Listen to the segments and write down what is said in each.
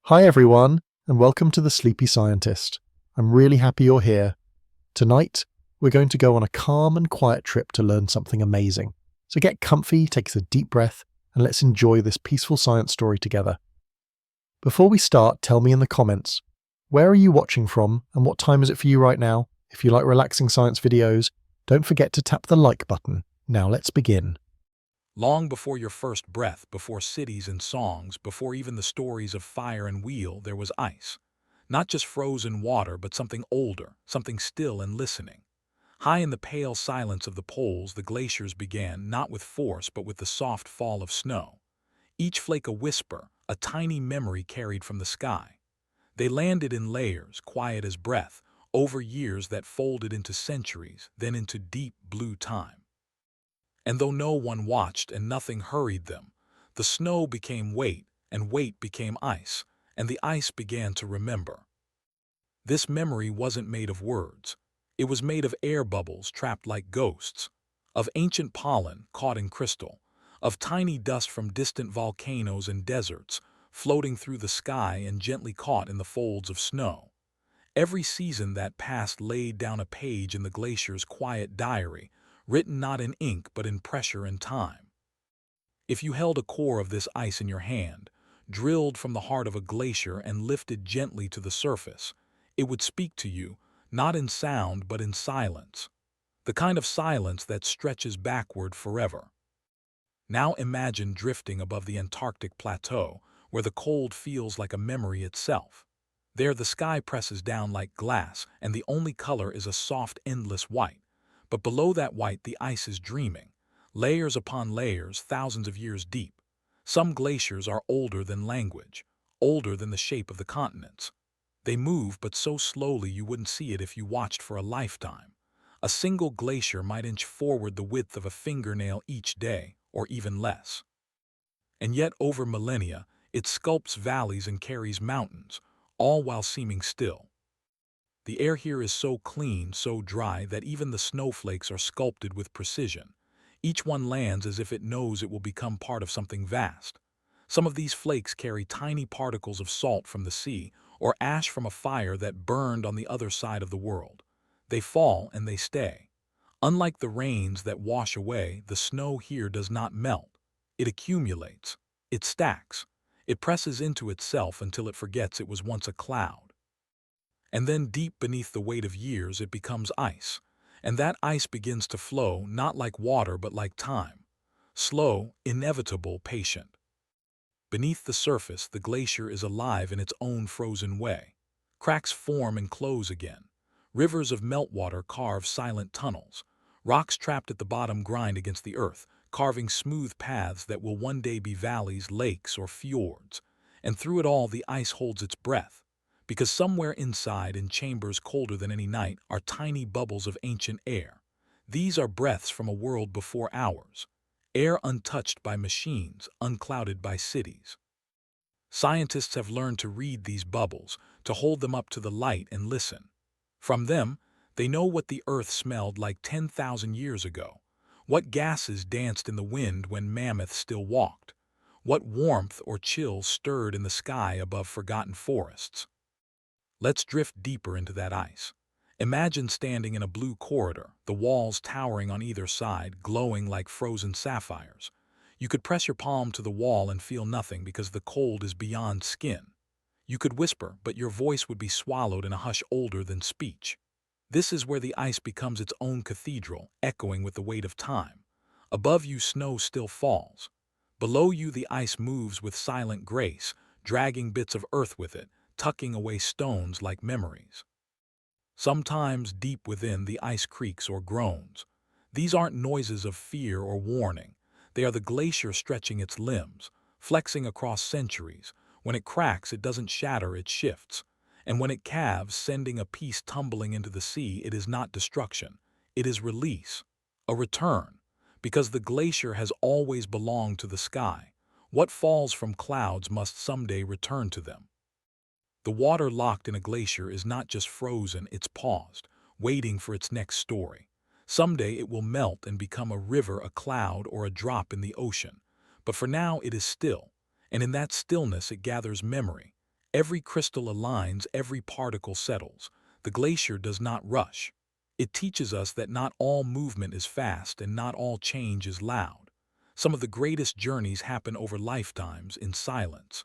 Hi everyone, and welcome to The Sleepy Scientist. I'm really happy you're here. Tonight, we're going to go on a calm and quiet trip to learn something amazing. So get comfy, take a deep breath, and let's enjoy this peaceful science story together. Before we start, tell me in the comments, where are you watching from and what time is it for you right now? If you like relaxing science videos, don't forget to tap the like button. Now let's begin. Long before your first breath, before cities and songs, before even the stories of fire and wheel, there was ice. Not just frozen water, but something older, something still and listening. High in the pale silence of the poles, the glaciers began, not with force, but with the soft fall of snow. Each flake a whisper, a tiny memory carried from the sky. They landed in layers, quiet as breath, over years that folded into centuries, then into deep blue time. And though no one watched and nothing hurried them, the snow became weight, and weight became ice, and the ice began to remember. This memory wasn't made of words. It was made of air bubbles trapped like ghosts, of ancient pollen caught in crystal, of tiny dust from distant volcanoes and deserts, floating through the sky and gently caught in the folds of snow. Every season that passed laid down a page in the glacier's quiet diary, written not in ink but in pressure and time. If you held a core of this ice in your hand, drilled from the heart of a glacier and lifted gently to the surface, it would speak to you, not in sound but in silence, the kind of silence that stretches backward forever. Now imagine drifting above the Antarctic plateau, where the cold feels like a memory itself. There the sky presses down like glass, and the only color is a soft, endless white. But below that white the ice is dreaming, layers upon layers, thousands of years deep. Some glaciers are older than language, older than the shape of the continents. They move, but so slowly you wouldn't see it if you watched for a lifetime. A single glacier might inch forward the width of a fingernail each day, or even less. And yet over millennia, it sculpts valleys and carries mountains, all while seeming still. The air here is so clean, so dry, that even the snowflakes are sculpted with precision. Each one lands as if it knows it will become part of something vast. Some of these flakes carry tiny particles of salt from the sea, or ash from a fire that burned on the other side of the world. They fall and they stay. Unlike the rains that wash away, the snow here does not melt. It accumulates. It stacks. It presses into itself until it forgets it was once a cloud. And then deep beneath the weight of years it becomes ice. And that ice begins to flow, not like water but like time. Slow, inevitable, patient. Beneath the surface, the glacier is alive in its own frozen way. Cracks form and close again. Rivers of meltwater carve silent tunnels. Rocks trapped at the bottom grind against the earth, carving smooth paths that will one day be valleys, lakes, or fjords. And through it all the ice holds its breath. Because somewhere inside, in chambers colder than any night, are tiny bubbles of ancient air. These are breaths from a world before ours. Air untouched by machines, unclouded by cities. Scientists have learned to read these bubbles, to hold them up to the light and listen. From them, they know what the earth smelled like 10,000 years ago, what gases danced in the wind when mammoths still walked, what warmth or chill stirred in the sky above forgotten forests. Let's drift deeper into that ice. Imagine standing in a blue corridor, the walls towering on either side, glowing like frozen sapphires. You could press your palm to the wall and feel nothing because the cold is beyond skin. You could whisper, but your voice would be swallowed in a hush older than speech. This is where the ice becomes its own cathedral, echoing with the weight of time. Above you, snow still falls. Below you, the ice moves with silent grace, dragging bits of earth with it, tucking away stones like memories. Sometimes, deep within, the ice creaks or groans. These aren't noises of fear or warning. They are the glacier stretching its limbs, flexing across centuries. When it cracks, it doesn't shatter, it shifts. And when it calves, sending a piece tumbling into the sea, it is not destruction. It is release, a return, because the glacier has always belonged to the sky. What falls from clouds must someday return to them. The water locked in a glacier is not just frozen, it's paused, waiting for its next story. Someday it will melt and become a river, a cloud, or a drop in the ocean. But for now it is still, and in that stillness it gathers memory. Every crystal aligns, every particle settles. The glacier does not rush. It teaches us that not all movement is fast and not all change is loud. Some of the greatest journeys happen over lifetimes in silence.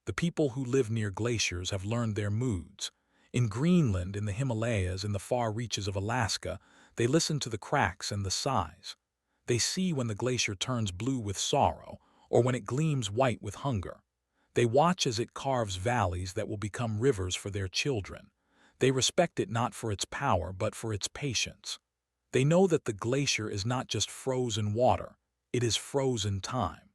The people who live near glaciers have learned their moods. In Greenland, in the Himalayas, in the far reaches of Alaska, they listen to the cracks and the sighs. They see when the glacier turns blue with sorrow, or when it gleams white with hunger. They watch as it carves valleys that will become rivers for their children. They respect it not for its power, but for its patience. They know that the glacier is not just frozen water, it is frozen time.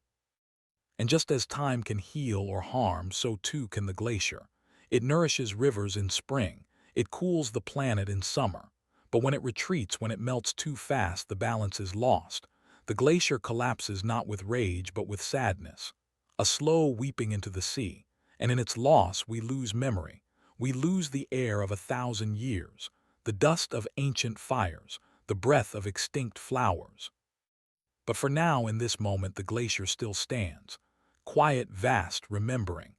And just as time can heal or harm, so too can the glacier. It nourishes rivers in spring, it cools the planet in summer. But when it retreats, when it melts too fast, the balance is lost. The glacier collapses not with rage, but with sadness. A slow weeping into the sea, and in its loss we lose memory. We lose the air of 1,000 years, the dust of ancient fires, the breath of extinct flowers. But for now, in this moment, the glacier still stands. Quiet, vast, remembering.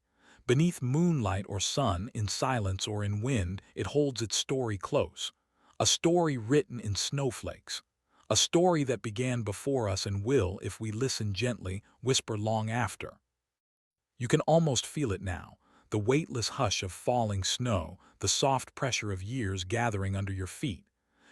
Beneath moonlight or sun, in silence or in wind, it holds its story close. A story written in snowflakes. A story that began before us and will, if we listen gently, whisper long after. You can almost feel it now, the weightless hush of falling snow, the soft pressure of years gathering under your feet.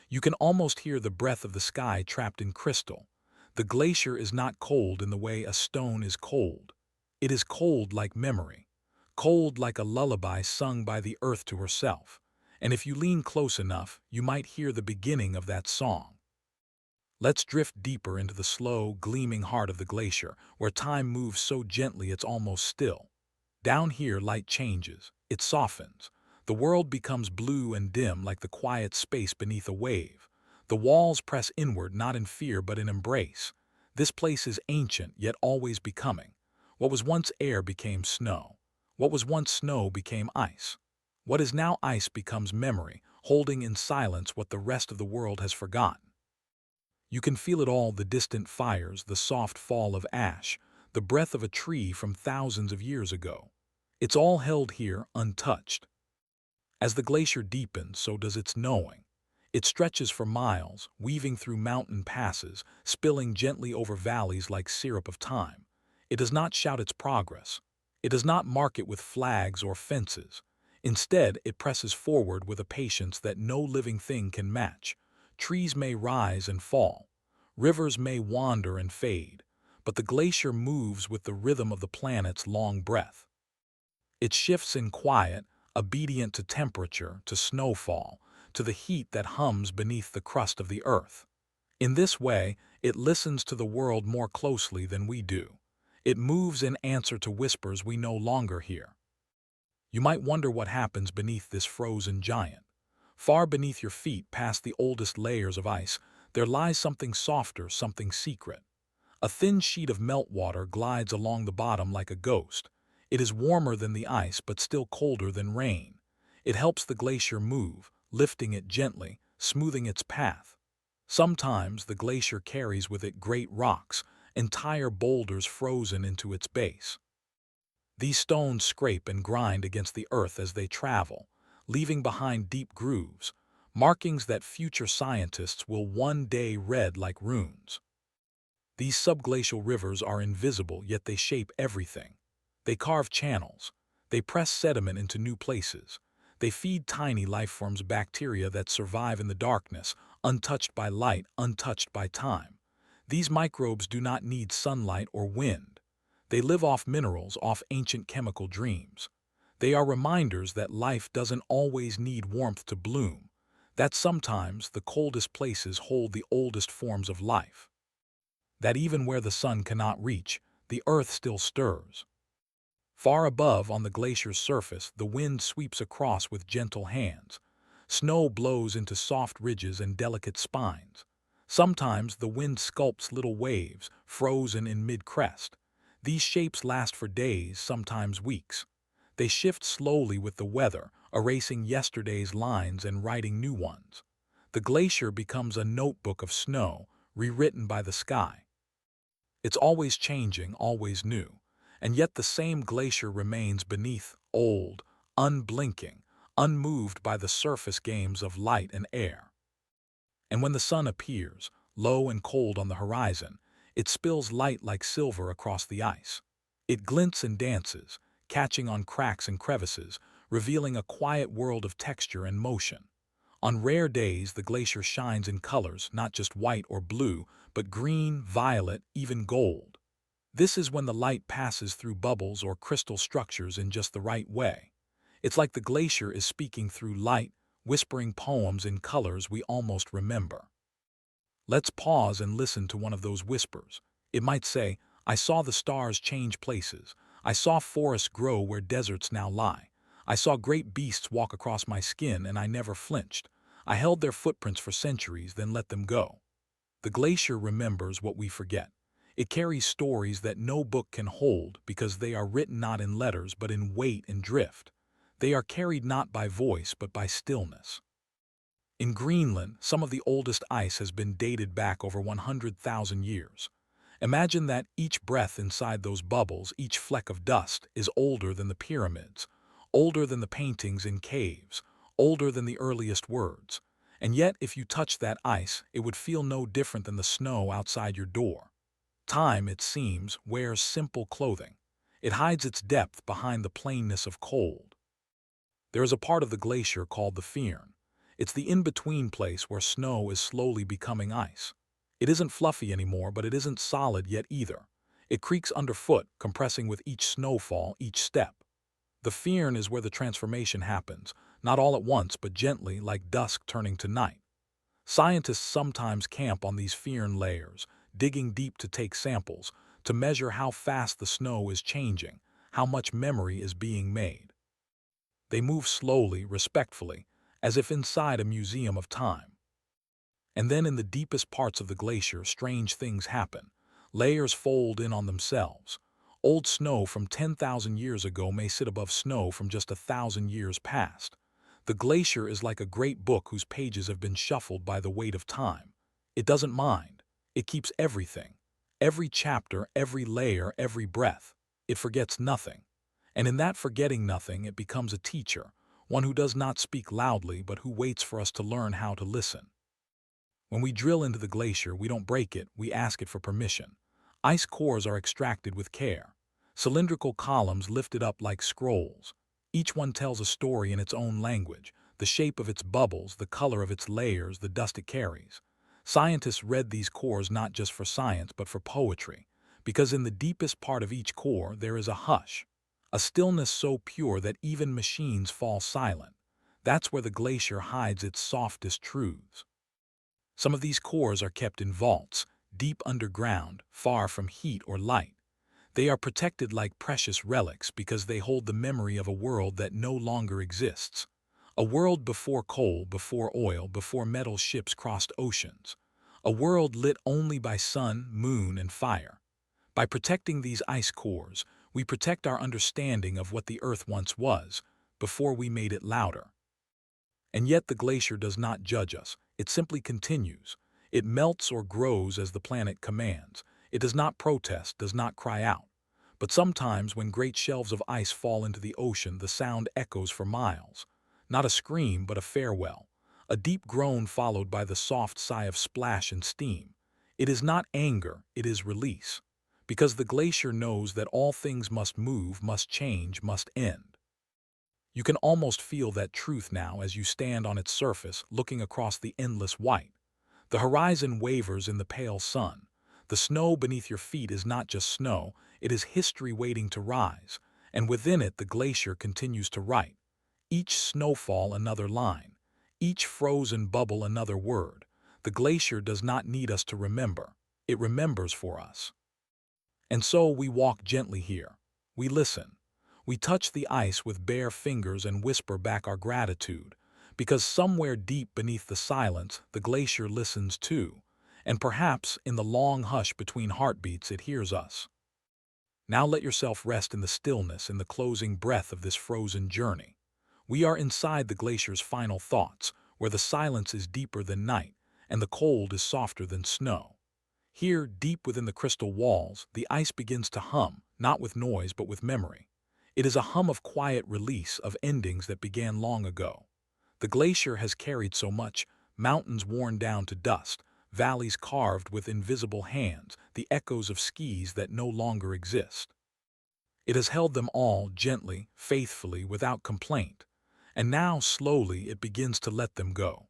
You can almost hear the breath of the sky trapped in crystal. The glacier is not cold in the way a stone is cold. It is cold like memory, cold like a lullaby sung by the earth to herself. And if you lean close enough, you might hear the beginning of that song. Let's drift deeper into the slow, gleaming heart of the glacier, where time moves so gently it's almost still. Down here, light changes. It softens. The world becomes blue and dim like the quiet space beneath a wave. The walls press inward, not in fear but in embrace. This place is ancient, yet always becoming. What was once air became snow. What was once snow became ice. What is now ice becomes memory, holding in silence what the rest of the world has forgotten. You can feel it all, the distant fires, the soft fall of ash, the breath of a tree from thousands of years ago. It's all held here, untouched. As the glacier deepens, so does its knowing. It stretches for miles, weaving through mountain passes, spilling gently over valleys like syrup of time. It does not shout its progress. It does not mark it with flags or fences. Instead, it presses forward with a patience that no living thing can match. Trees may rise and fall. Rivers may wander and fade. But the glacier moves with the rhythm of the planet's long breath. It shifts in quiet, obedient to temperature, to snowfall, to the heat that hums beneath the crust of the earth. In this way, it listens to the world more closely than we do. It moves in answer to whispers we no longer hear. You might wonder what happens beneath this frozen giant. Far beneath your feet, past the oldest layers of ice, there lies something softer, something secret. A thin sheet of meltwater glides along the bottom like a ghost. It is warmer than the ice, but still colder than rain. It helps the glacier move, lifting it gently, smoothing its path. Sometimes the glacier carries with it great rocks, entire boulders frozen into its base. These stones scrape and grind against the earth as they travel, leaving behind deep grooves, markings that future scientists will one day read like runes. These subglacial rivers are invisible, yet they shape everything. They carve channels. They press sediment into new places. They feed tiny lifeforms, bacteria that survive in the darkness, untouched by light, untouched by time. These microbes do not need sunlight or wind. They live off minerals, off ancient chemical dreams. They are reminders that life doesn't always need warmth to bloom, that sometimes the coldest places hold the oldest forms of life. That even where the sun cannot reach, the earth still stirs. Far above, on the glacier's surface, the wind sweeps across with gentle hands. Snow blows into soft ridges and delicate spines. Sometimes the wind sculpts little waves, frozen in mid-crest. These shapes last for days, sometimes weeks. They shift slowly with the weather, erasing yesterday's lines and writing new ones. The glacier becomes a notebook of snow, rewritten by the sky. It's always changing, always new, and yet the same glacier remains beneath, old, unblinking, unmoved by the surface games of light and air. And when the sun appears, low and cold on the horizon, it spills light like silver across the ice. It glints and dances, catching on cracks and crevices, revealing a quiet world of texture and motion. On rare days, the glacier shines in colors, not just white or blue, but green, violet, even gold. This is when the light passes through bubbles or crystal structures in just the right way. It's like the glacier is speaking through light, whispering poems in colors we almost remember. Let's pause and listen to one of those whispers. It might say, "I saw the stars change places. I saw forests grow where deserts now lie. I saw great beasts walk across my skin and I never flinched. I held their footprints for centuries, then let them go." The glacier remembers what we forget. It carries stories that no book can hold because they are written not in letters but in weight and drift. They are carried not by voice but by stillness. In Greenland, some of the oldest ice has been dated back over 100,000 years. Imagine that each breath inside those bubbles, each fleck of dust, is older than the pyramids, older than the paintings in caves, older than the earliest words. And yet, if you touched that ice, it would feel no different than the snow outside your door. Time, it seems, wears simple clothing. It hides its depth behind the plainness of cold. There is a part of the glacier called the Firn. It's the in-between place where snow is slowly becoming ice. It isn't fluffy anymore, but it isn't solid yet either. It creaks underfoot, compressing with each snowfall, each step. The Firn is where the transformation happens, not all at once, but gently, like dusk turning to night. Scientists sometimes camp on these Firn layers, digging deep to take samples, to measure how fast the snow is changing, how much memory is being made. They move slowly, respectfully, as if inside a museum of time. And then in the deepest parts of the glacier, strange things happen. Layers fold in on themselves. Old snow from 10,000 years ago may sit above snow from just 1,000 years past. The glacier is like a great book whose pages have been shuffled by the weight of time. It doesn't mind. It keeps everything. Every chapter, every layer, every breath. It forgets nothing. And in that forgetting nothing, it becomes a teacher, one who does not speak loudly but who waits for us to learn how to listen. When we drill into the glacier, we don't break it, we ask it for permission. Ice cores are extracted with care. Cylindrical columns lifted up like scrolls. Each one tells a story in its own language, the shape of its bubbles, the color of its layers, the dust it carries. Scientists read these cores not just for science but for poetry, because in the deepest part of each core there is a hush, a stillness so pure that even machines fall silent. That's where the glacier hides its softest truths. Some of these cores are kept in vaults, deep underground, far from heat or light. They are protected like precious relics because they hold the memory of a world that no longer exists. A world before coal, before oil, before metal ships crossed oceans. A world lit only by sun, moon, and fire. By protecting these ice cores, we protect our understanding of what the Earth once was, before we made it louder. And yet the glacier does not judge us. It simply continues. It melts or grows as the planet commands. It does not protest, does not cry out. But sometimes when great shelves of ice fall into the ocean, the sound echoes for miles. Not a scream, but a farewell. A deep groan followed by the soft sigh of splash and steam. It is not anger, it is release. Because the glacier knows that all things must move, must change, must end. You can almost feel that truth now as you stand on its surface, looking across the endless white. The horizon wavers in the pale sun. The snow beneath your feet is not just snow, it is history waiting to rise, and within it the glacier continues to write. Each snowfall another line, each frozen bubble another word. The glacier does not need us to remember, it remembers for us. And so we walk gently here. We listen. We touch the ice with bare fingers and whisper back our gratitude, because somewhere deep beneath the silence, the glacier listens too, and perhaps in the long hush between heartbeats it hears us. Now let yourself rest in the stillness, in the closing breath of this frozen journey. We are inside the glacier's final thoughts, where the silence is deeper than night, and the cold is softer than snow. Here, deep within the crystal walls, the ice begins to hum, not with noise but with memory. It is a hum of quiet release of endings that began long ago. The glacier has carried so much, mountains worn down to dust, valleys carved with invisible hands, the echoes of skis that no longer exist. It has held them all gently, faithfully, without complaint, and now slowly it begins to let them go.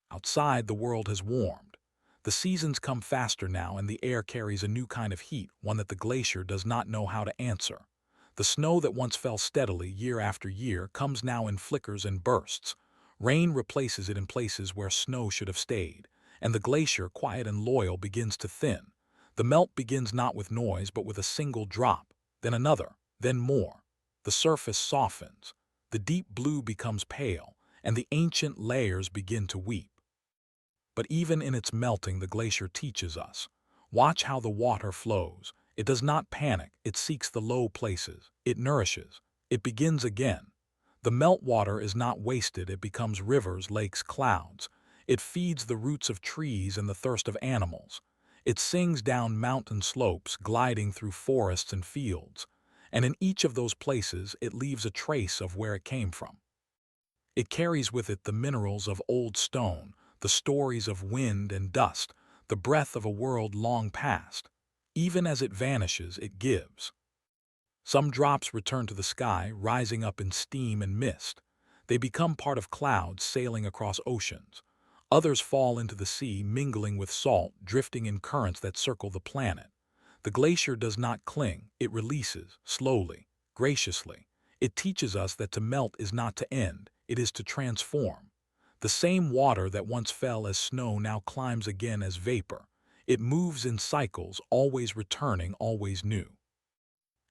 Outside, the world has warmed. The seasons come faster now, and the air carries a new kind of heat, one that the glacier does not know how to answer. The snow that once fell steadily year after year comes now in flickers and bursts. Rain replaces it in places where snow should have stayed, and the glacier, quiet and loyal, begins to thin. The melt begins not with noise but with a single drop, then another, then more. The surface softens, the deep blue becomes pale, and the ancient layers begin to weep. But even in its melting, the glacier teaches us. Watch how the water flows. It does not panic, it seeks the low places, it nourishes, it begins again. The meltwater is not wasted, it becomes rivers, lakes, clouds. It feeds the roots of trees and the thirst of animals. It sings down mountain slopes, gliding through forests and fields. And in each of those places, it leaves a trace of where it came from. It carries with it the minerals of old stone, the stories of wind and dust, the breath of a world long past. Even as it vanishes, it gives. Some drops return to the sky, rising up in steam and mist. They become part of clouds sailing across oceans. Others fall into the sea, mingling with salt, drifting in currents that circle the planet. The glacier does not cling, it releases, slowly, graciously. It teaches us that to melt is not to end, it is to transform. The same water that once fell as snow now climbs again as vapor. It moves in cycles, always returning, always new.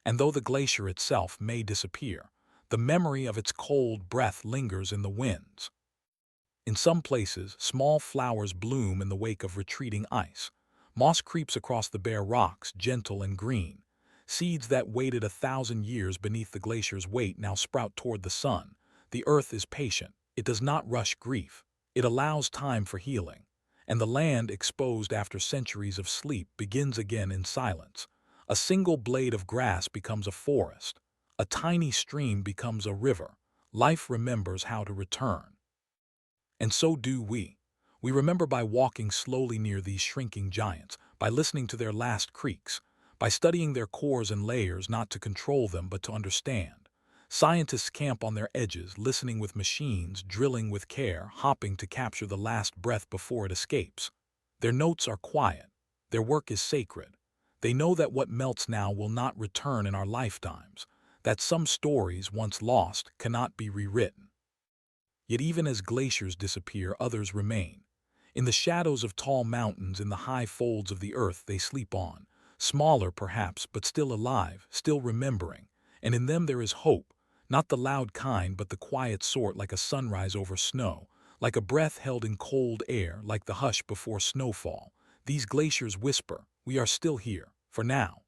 And though the glacier itself may disappear, the memory of its cold breath lingers in the winds. In some places, small flowers bloom in the wake of retreating ice. Moss creeps across the bare rocks, gentle and green. Seeds that waited 1,000 years beneath the glacier's weight now sprout toward the sun. The earth is patient. It does not rush grief. It allows time for healing. And the land, exposed after centuries of sleep, begins again in silence. A single blade of grass becomes a forest. A tiny stream becomes a river. Life remembers how to return. And so do we. We remember by walking slowly near these shrinking giants, by listening to their last creaks, by studying their cores and layers not to control them but to understand. Scientists camp on their edges, listening with machines, drilling with care, hopping to capture the last breath before it escapes. Their notes are quiet. Their work is sacred. They know that what melts now will not return in our lifetimes, that some stories, once lost, cannot be rewritten. Yet even as glaciers disappear, others remain. In the shadows of tall mountains, in the high folds of the earth, they sleep on, smaller perhaps, but still alive, still remembering. And in them there is hope, not the loud kind, but the quiet sort, like a sunrise over snow, like a breath held in cold air, like the hush before snowfall. These glaciers whisper, "We are still here, for now."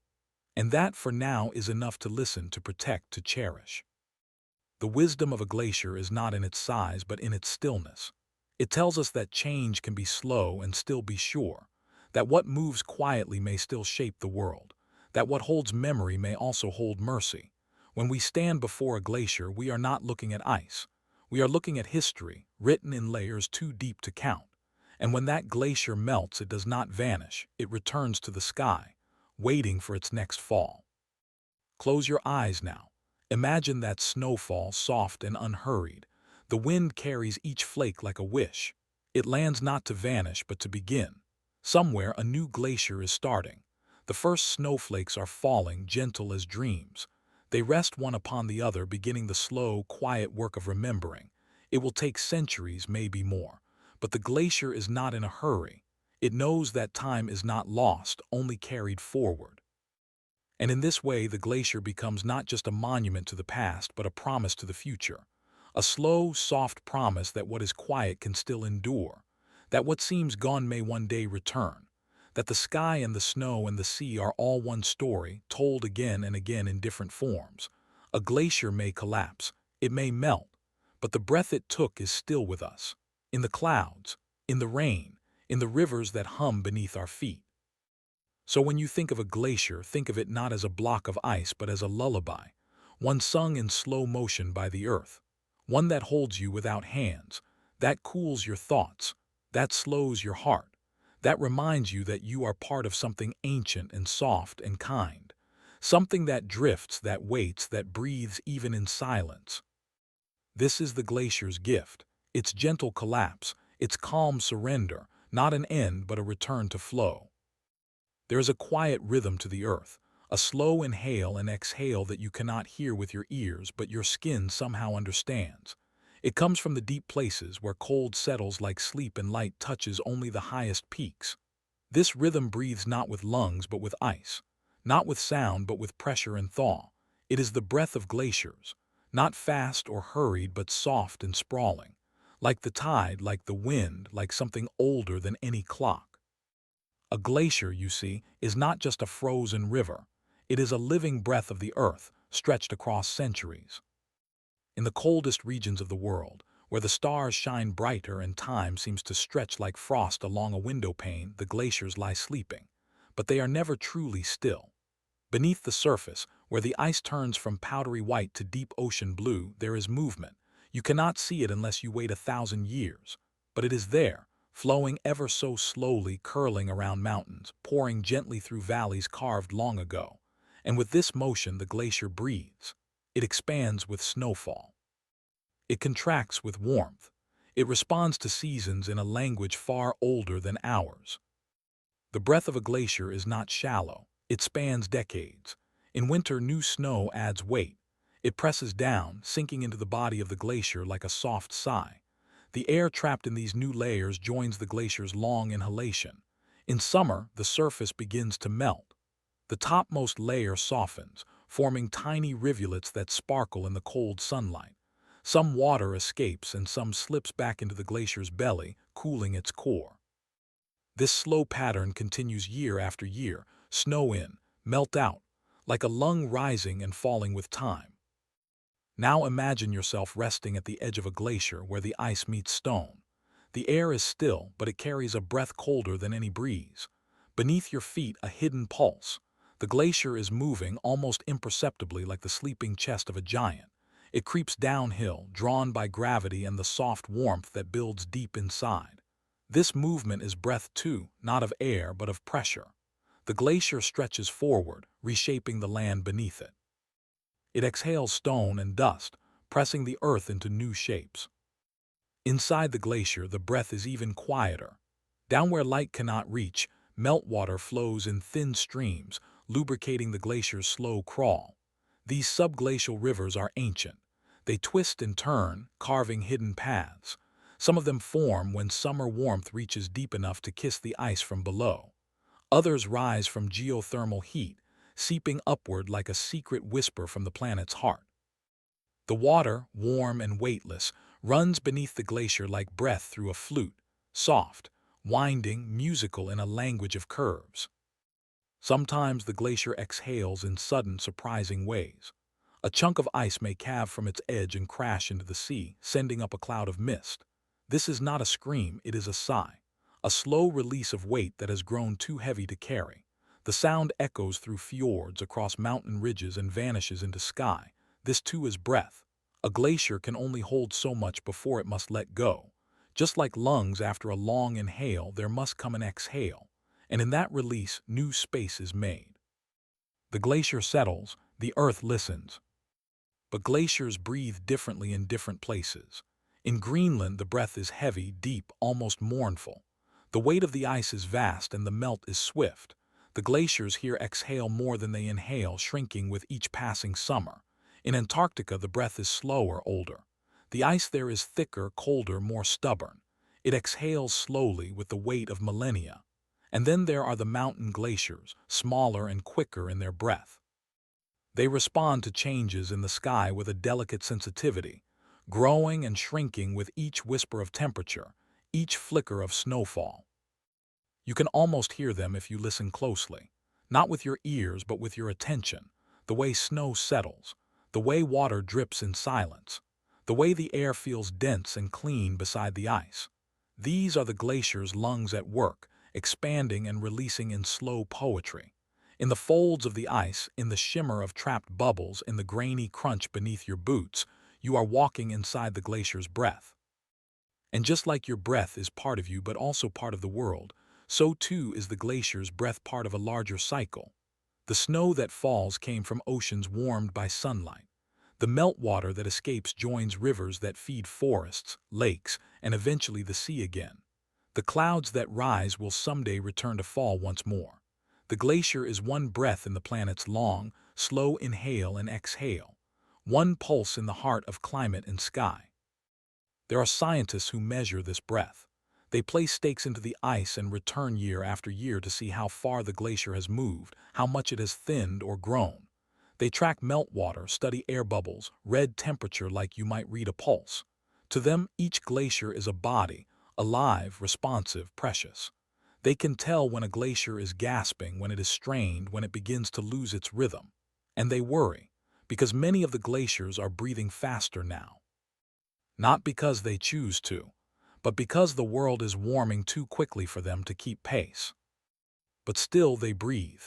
And that "for now" is enough to listen, to protect, to cherish. The wisdom of a glacier is not in its size but in its stillness. It tells us that change can be slow and still be sure, that what moves quietly may still shape the world, that what holds memory may also hold mercy. When we stand before a glacier, we are not looking at ice. We are looking at history, written in layers too deep to count. And when that glacier melts, it does not vanish, it returns to the sky, waiting for its next fall. Close your eyes now. Imagine that snowfall, soft and unhurried. The wind carries each flake like a wish. It lands not to vanish, but to begin. Somewhere a new glacier is starting. The first snowflakes are falling, gentle as dreams. They rest one upon the other, beginning the slow, quiet work of remembering. It will take centuries, maybe more. But the glacier is not in a hurry. It knows that time is not lost, only carried forward. And in this way, the glacier becomes not just a monument to the past, but a promise to the future. A slow, soft promise that what is quiet can still endure, that what seems gone may one day return, that the sky and the snow and the sea are all one story, told again and again in different forms. A glacier may collapse, it may melt, but the breath it took is still with us, in the clouds, in the rain, in the rivers that hum beneath our feet. So when you think of a glacier, think of it not as a block of ice, but as a lullaby, one sung in slow motion by the earth, one that holds you without hands, that cools your thoughts, that slows your heart, that reminds you that you are part of something ancient and soft and kind, something that drifts, that waits, that breathes even in silence. This is the glacier's gift, its gentle collapse, its calm surrender, not an end but a return to flow. There is a quiet rhythm to the earth, a slow inhale and exhale that you cannot hear with your ears but your skin somehow understands. It comes from the deep places where cold settles like sleep and light touches only the highest peaks. This rhythm breathes not with lungs but with ice, not with sound but with pressure and thaw. It is the breath of glaciers, not fast or hurried but soft and sprawling, like the tide, like the wind, like something older than any clock. A glacier, you see, is not just a frozen river. It is a living breath of the earth, stretched across centuries. In the coldest regions of the world, where the stars shine brighter and time seems to stretch like frost along a window pane, the glaciers lie sleeping. But they are never truly still. Beneath the surface, where the ice turns from powdery white to deep ocean blue, there is movement. You cannot see it unless you wait 1,000 years. But it is there, flowing ever so slowly, curling around mountains, pouring gently through valleys carved long ago. And with this motion the glacier breathes. It expands with snowfall. It contracts with warmth. It responds to seasons in a language far older than ours. The breath of a glacier is not shallow. It spans decades. In winter, new snow adds weight. It presses down, sinking into the body of the glacier like a soft sigh. The air trapped in these new layers joins the glacier's long inhalation. In summer, the surface begins to melt. The topmost layer softens, forming tiny rivulets that sparkle in the cold sunlight. Some water escapes and some slips back into the glacier's belly, cooling its core. This slow pattern continues year after year, snow in, melt out, like a lung rising and falling with time. Now imagine yourself resting at the edge of a glacier where the ice meets stone. The air is still, but it carries a breath colder than any breeze. Beneath your feet, a hidden pulse. The glacier is moving almost imperceptibly like the sleeping chest of a giant. It creeps downhill, drawn by gravity and the soft warmth that builds deep inside. This movement is breath too, not of air but of pressure. The glacier stretches forward, reshaping the land beneath it. It exhales stone and dust, pressing the earth into new shapes. Inside the glacier, the breath is even quieter. Down where light cannot reach, meltwater flows in thin streams, lubricating the glacier's slow crawl. These subglacial rivers are ancient. They twist and turn, carving hidden paths. Some of them form when summer warmth reaches deep enough to kiss the ice from below. Others rise from geothermal heat, seeping upward like a secret whisper from the planet's heart. The water, warm and weightless, runs beneath the glacier like breath through a flute, soft, winding, musical in a language of curves. Sometimes the glacier exhales in sudden, surprising ways. A chunk of ice may calve from its edge and crash into the sea, sending up a cloud of mist. This is not a scream, it is a sigh, a slow release of weight that has grown too heavy to carry. The sound echoes through fjords, across mountain ridges, and vanishes into sky. This too is breath. A glacier can only hold so much before it must let go. Just like lungs, after a long inhale, there must come an exhale, and in that release, new space is made. The glacier settles, the earth listens. But glaciers breathe differently in different places. In Greenland, the breath is heavy, deep, almost mournful. The weight of the ice is vast and the melt is swift. The glaciers here exhale more than they inhale, shrinking with each passing summer. In Antarctica, the breath is slower, older. The ice there is thicker, colder, more stubborn. It exhales slowly with the weight of millennia. And then there are the mountain glaciers, smaller and quicker in their breath. They respond to changes in the sky with a delicate sensitivity, growing and shrinking with each whisper of temperature, each flicker of snowfall. You can almost hear them if you listen closely, not with your ears but with your attention, the way snow settles, the way water drips in silence, the way the air feels dense and clean beside the ice. These are the glacier's lungs at work, expanding and releasing in slow poetry. In the folds of the ice, in the shimmer of trapped bubbles, in the grainy crunch beneath your boots, you are walking inside the glacier's breath. And just like your breath is part of you but also part of the world, so too is the glacier's breath part of a larger cycle. The snow that falls came from oceans warmed by sunlight. The meltwater that escapes joins rivers that feed forests, lakes, and eventually the sea again. The clouds that rise will someday return to fall once more. The glacier is one breath in the planet's long, slow inhale and exhale, one pulse in the heart of climate and sky. There are scientists who measure this breath. They place stakes into the ice and return year after year to see how far the glacier has moved, how much it has thinned or grown. They track meltwater, study air bubbles, read temperature like you might read a pulse. To them, each glacier is a body, alive, responsive, precious. They can tell when a glacier is gasping, when it is strained, when it begins to lose its rhythm. And they worry, because many of the glaciers are breathing faster now. Not because they choose to, but because the world is warming too quickly for them to keep pace. But still they breathe.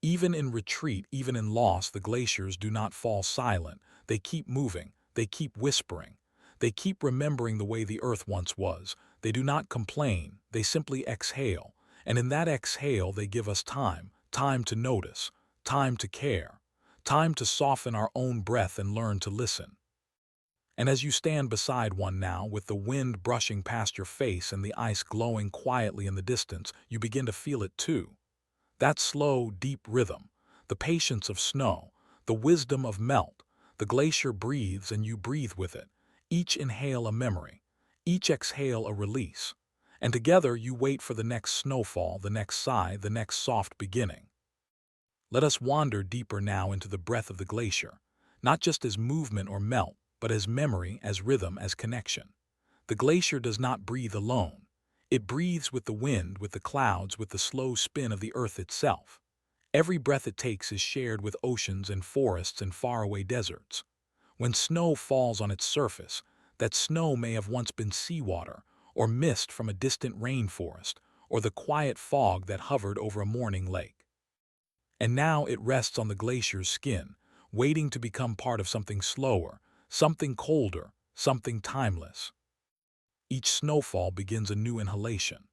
Even in retreat, even in loss, the glaciers do not fall silent. They keep moving, they keep whispering. They keep remembering the way the earth once was. They do not complain, they simply exhale. And in that exhale they give us time, time to notice, time to care, time to soften our own breath and learn to listen. And as you stand beside one now, with the wind brushing past your face and the ice glowing quietly in the distance, you begin to feel it too. That slow, deep rhythm, the patience of snow, the wisdom of melt. The glacier breathes and you breathe with it. Each inhale a memory, each exhale a release. And together you wait for the next snowfall, the next sigh, the next soft beginning. Let us wander deeper now into the breath of the glacier, not just as movement or melt, but as memory, as rhythm, as connection. The glacier does not breathe alone. It breathes with the wind, with the clouds, with the slow spin of the earth itself. Every breath it takes is shared with oceans and forests and faraway deserts. When snow falls on its surface, that snow may have once been seawater, or mist from a distant rainforest, or the quiet fog that hovered over a morning lake. And now it rests on the glacier's skin, waiting to become part of something slower, something colder, something timeless. Each snowfall begins a new inhalation.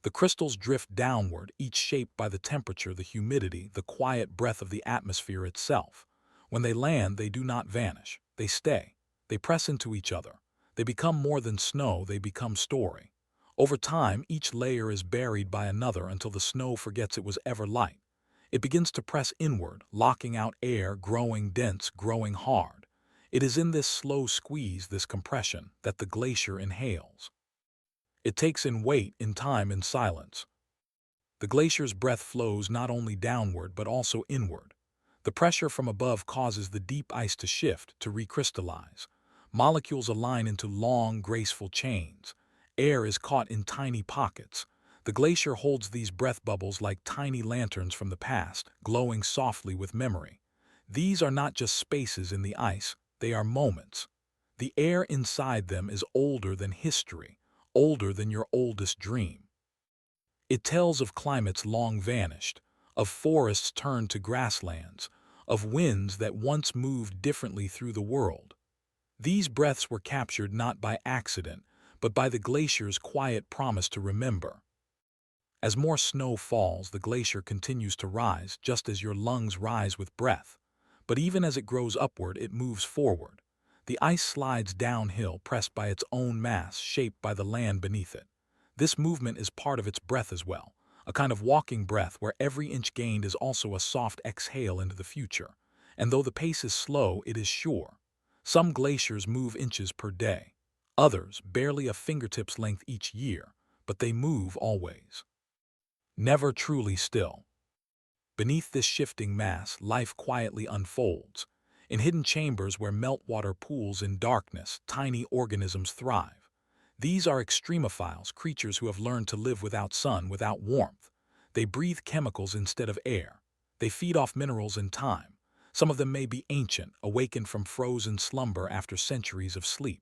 The crystals drift downward, each shaped by the temperature, the humidity, the quiet breath of the atmosphere itself. When they land, they do not vanish. They stay. They press into each other. They become more than snow, they become story. Over time, each layer is buried by another until the snow forgets it was ever light. It begins to press inward, locking out air, growing dense, growing hard. It is in this slow squeeze, this compression, that the glacier inhales. It takes in weight, in time, in silence. The glacier's breath flows not only downward but also inward. The pressure from above causes the deep ice to shift, to recrystallize. Molecules align into long, graceful chains. Air is caught in tiny pockets. The glacier holds these breath bubbles like tiny lanterns from the past, glowing softly with memory. These are not just spaces in the ice, they are moments. The air inside them is older than history, older than your oldest dream. It tells of climates long vanished, of forests turned to grasslands, of winds that once moved differently through the world. These breaths were captured not by accident, but by the glacier's quiet promise to remember. As more snow falls, the glacier continues to rise, just as your lungs rise with breath. But even as it grows upward, it moves forward. The ice slides downhill, pressed by its own mass, shaped by the land beneath it. This movement is part of its breath as well, a kind of walking breath where every inch gained is also a soft exhale into the future. And though the pace is slow, it is sure. Some glaciers move inches per day. Others, barely a fingertip's length each year, but they move always. Never truly still. Beneath this shifting mass, life quietly unfolds. In hidden chambers where meltwater pools in darkness, tiny organisms thrive. These are extremophiles, creatures who have learned to live without sun, without warmth. They breathe chemicals instead of air. They feed off minerals in time. Some of them may be ancient, awakened from frozen slumber after centuries of sleep.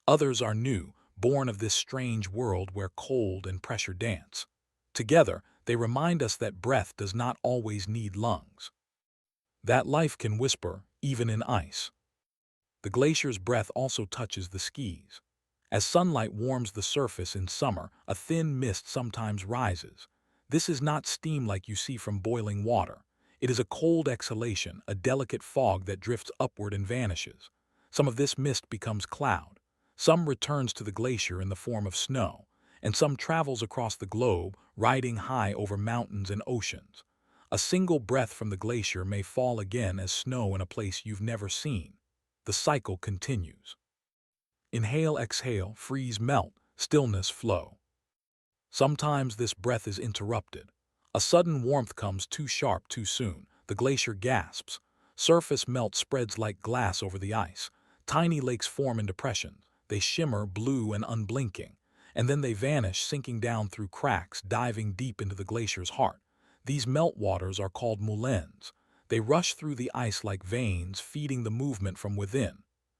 Others are new, born of this strange world where cold and pressure dance. Together, They remind us that breath does not always need lungs. That life can whisper, even in ice. The glacier's breath also touches the skis. As sunlight warms the surface in summer, a thin mist sometimes rises. This is not steam like you see from boiling water. It is a cold exhalation, a delicate fog that drifts upward and vanishes. Some of this mist becomes cloud. Some returns to the glacier in the form of snow, and some travels across the globe, riding high over mountains and oceans. A single breath from the glacier may fall again as snow in a place you've never seen. The cycle continues. Inhale, exhale, freeze, melt, stillness, flow. Sometimes this breath is interrupted. A sudden warmth comes too sharp too soon. The glacier gasps. Surface melt spreads like glass over the ice. Tiny lakes form in depressions. They shimmer blue and unblinking. And then they vanish, sinking down through cracks, diving deep into the glacier's heart. These meltwaters are called moulins. They rush through the ice like veins, feeding the movement from within.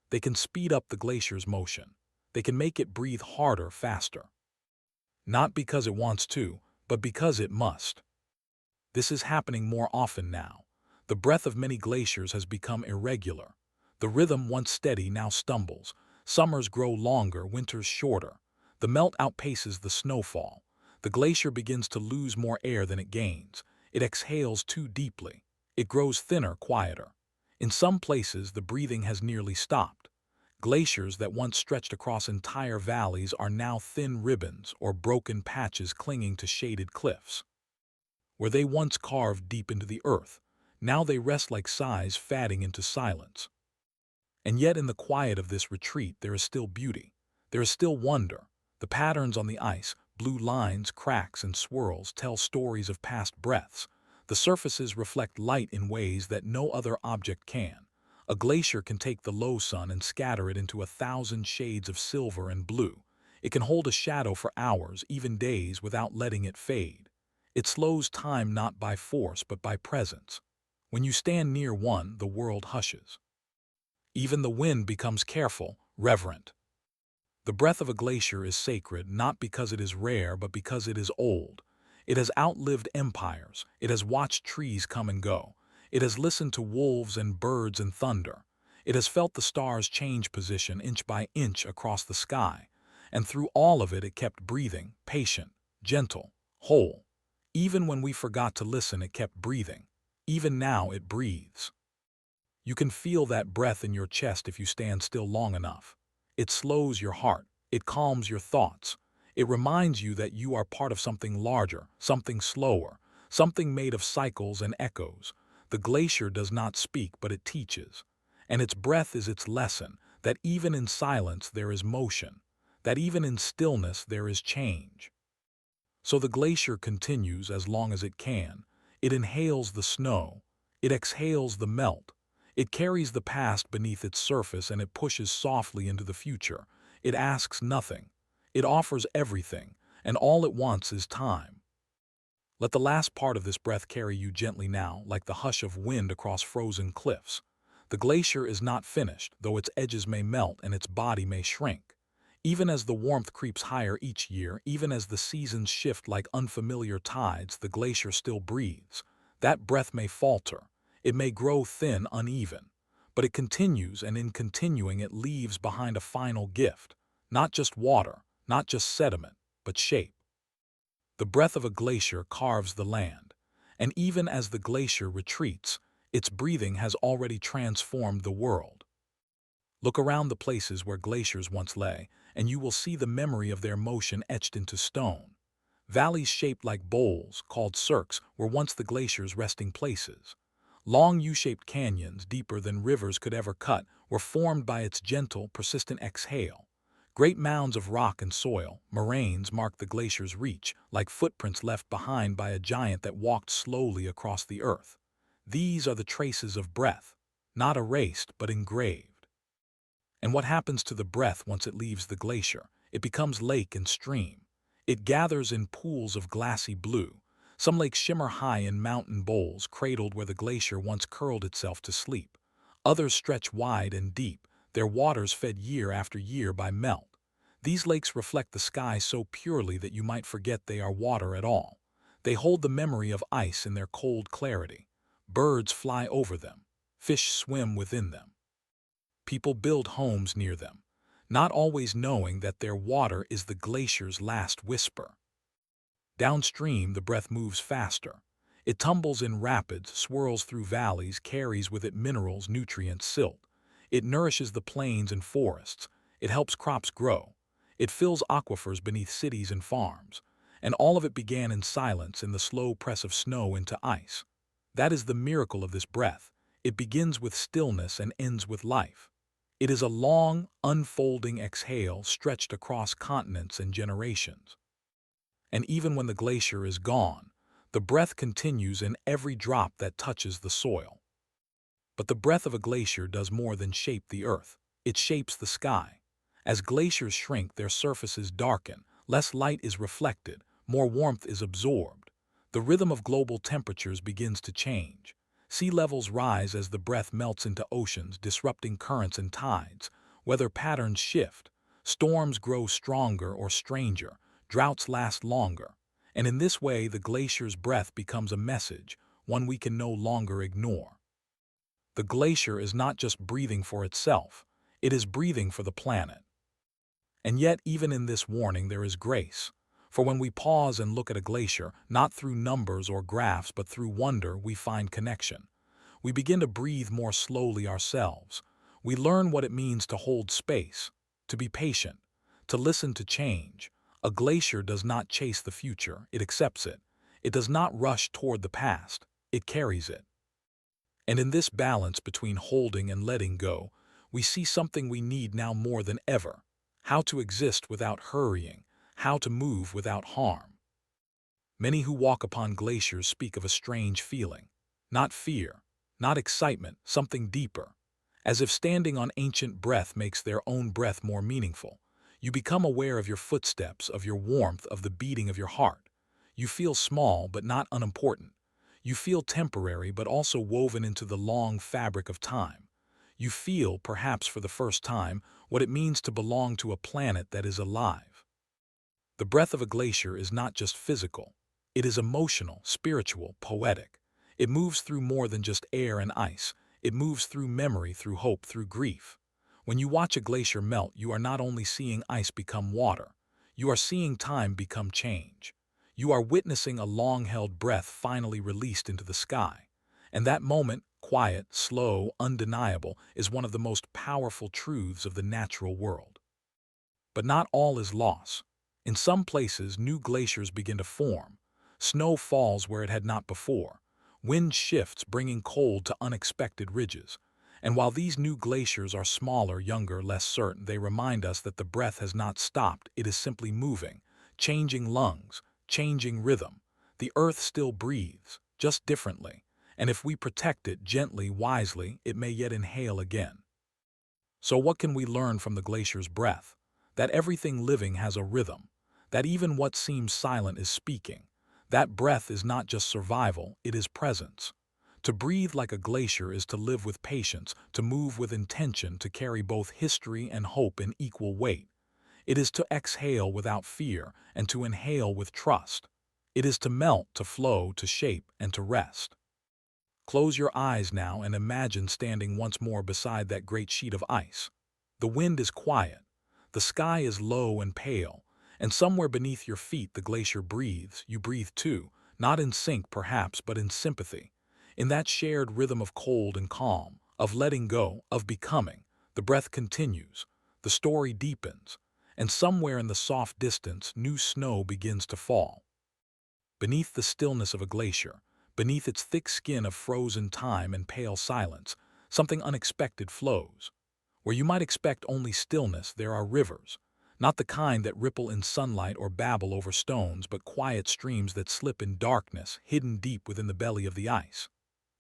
They can speed up the glacier's motion. They can make it breathe harder, faster. Not because it wants to, but because it must. This is happening more often now. The breath of many glaciers has become irregular. The rhythm, once steady, now stumbles. Summers grow longer, winters shorter. The melt outpaces the snowfall. The glacier begins to lose more air than it gains. It exhales too deeply. It grows thinner, quieter. In some places, the breathing has nearly stopped. Glaciers that once stretched across entire valleys are now thin ribbons or broken patches clinging to shaded cliffs. Where they once carved deep into the earth, now they rest like sighs fading into silence. And yet in the quiet of this retreat there is still beauty. There is still wonder. The patterns on the ice, blue lines, cracks, and swirls tell stories of past breaths. The surfaces reflect light in ways that no other object can. A glacier can take the low sun and scatter it into 1,000 shades of silver and blue. It can hold a shadow for hours, even days, without letting it fade. It slows time not by force but by presence. When you stand near one, the world hushes. Even the wind becomes careful, reverent. The breath of a glacier is sacred not because it is rare but because it is old. It has outlived empires. It has watched trees come and go. It has listened to wolves and birds and thunder. It has felt the stars change position inch by inch across the sky. And through all of it, it kept breathing, patient, gentle, whole. Even when we forgot to listen, it kept breathing. Even now, it breathes. You can feel that breath in your chest if you stand still long enough. It slows your heart. It calms your thoughts. It reminds you that you are part of something larger, something slower, something made of cycles and echoes. The glacier does not speak, but it teaches. And its breath is its lesson, that even in silence there is motion, that even in stillness there is change. So the glacier continues as long as it can. It inhales the snow. It exhales the melt. It carries the past beneath its surface and it pushes softly into the future. It asks nothing. It offers everything, and all it wants is time. Let the last part of this breath carry you gently now, like the hush of wind across frozen cliffs. The glacier is not finished, though its edges may melt and its body may shrink. Even as the warmth creeps higher each year, even as the seasons shift like unfamiliar tides, the glacier still breathes. That breath may falter. It may grow thin, uneven. But it continues, and in continuing it leaves behind a final gift. Not just water, not just sediment, but shape. The breath of a glacier carves the land. And even as the glacier retreats, its breathing has already transformed the world. Look around the places where glaciers once lay, and you will see the memory of their motion etched into stone. Valleys shaped like bowls, called cirques, were once the glacier's resting places. Long U-shaped canyons, deeper than rivers could ever cut, were formed by its gentle, persistent exhale. Great mounds of rock and soil, moraines, mark the glacier's reach, like footprints left behind by a giant that walked slowly across the earth. These are the traces of breath, not erased but engraved. And what happens to the breath once it leaves the glacier? It becomes lake and stream. It gathers in pools of glassy blue. Some lakes shimmer high in mountain bowls, cradled where the glacier once curled itself to sleep. Others stretch wide and deep, their waters fed year after year by melt. These lakes reflect the sky so purely that you might forget they are water at all. They hold the memory of ice in their cold clarity. Birds fly over them. Fish swim within them. People build homes near them, not always knowing that their water is the glacier's last whisper. Downstream, the breath moves faster. It tumbles in rapids, swirls through valleys, carries with it minerals, nutrients, silt. It nourishes the plains and forests. It helps crops grow. It fills aquifers beneath cities and farms. And all of it began in silence, in the slow press of snow into ice. That is the miracle of this breath. It begins with stillness and ends with life. It is a long, unfolding exhale stretched across continents and generations. And even when the glacier is gone, the breath continues in every drop that touches the soil. But the breath of a glacier does more than shape the earth. It shapes the sky. As glaciers shrink, their surfaces darken, less light is reflected, more warmth is absorbed. The rhythm of global temperatures begins to change. Sea levels rise as the breath melts into oceans, disrupting currents and tides. Weather patterns shift. Storms grow stronger or stranger. Droughts last longer. And in this way, the glacier's breath becomes a message, one we can no longer ignore. The glacier is not just breathing for itself, it is breathing for the planet. And yet, even in this warning, there is grace. For when we pause and look at a glacier, not through numbers or graphs, but through wonder, we find connection. We begin to breathe more slowly ourselves. We learn what it means to hold space, to be patient, to listen to change. A glacier does not chase the future, it accepts it. It does not rush toward the past, it carries it. And in this balance between holding and letting go, we see something we need now more than ever: how to exist without hurrying, how to move without harm. Many who walk upon glaciers speak of a strange feeling, not fear, not excitement, something deeper. As if standing on ancient breath makes their own breath more meaningful. You become aware of your footsteps, of your warmth, of the beating of your heart. You feel small but not unimportant. You feel temporary but also woven into the long fabric of time. You feel, perhaps for the first time, what it means to belong to a planet that is alive. The breath of a glacier is not just physical. It is emotional, spiritual, poetic. It moves through more than just air and ice. It moves through memory, through hope, through grief. When you watch a glacier melt, you are not only seeing ice become water, you are seeing time become change. You are witnessing a long-held breath finally released into the sky. And that moment, quiet, slow, undeniable, is one of the most powerful truths of the natural world. But not all is loss. In some places, new glaciers begin to form. Snow falls where it had not before. Wind shifts, bringing cold to unexpected ridges. And while these new glaciers are smaller, younger, less certain, they remind us that the breath has not stopped. It is simply moving, changing lungs, changing rhythm. The earth still breathes, just differently. And if we protect it gently, wisely, it may yet inhale again. So what can we learn from the glacier's breath? That everything living has a rhythm. That even what seems silent is speaking. That breath is not just survival, it is presence. To breathe like a glacier is to live with patience, to move with intention, to carry both history and hope in equal weight. It is to exhale without fear and to inhale with trust. It is to melt, to flow, to shape, and to rest. Close your eyes now and imagine standing once more beside that great sheet of ice. The wind is quiet. The sky is low and pale, and somewhere beneath your feet the glacier breathes. You breathe too, not in sync perhaps, but in sympathy. In that shared rhythm of cold and calm, of letting go, of becoming, the breath continues, the story deepens, and somewhere in the soft distance, new snow begins to fall. Beneath the stillness of a glacier, beneath its thick skin of frozen time and pale silence, something unexpected flows. Where you might expect only stillness, there are rivers, not the kind that ripple in sunlight or babble over stones, but quiet streams that slip in darkness, hidden deep within the belly of the ice.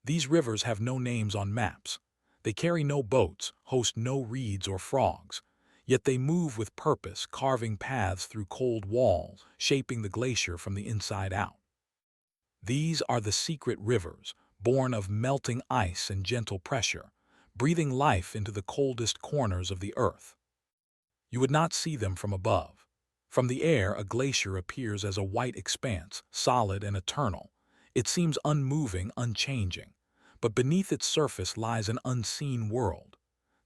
These rivers have no names on maps. They carry no boats, host no reeds or frogs. Yet they move with purpose, carving paths through cold walls, shaping the glacier from the inside out. These are the secret rivers, born of melting ice and gentle pressure, breathing life into the coldest corners of the earth. You would not see them from above. From the air, a glacier appears as a white expanse, solid and eternal. It seems unmoving, unchanging. But beneath its surface lies an unseen world.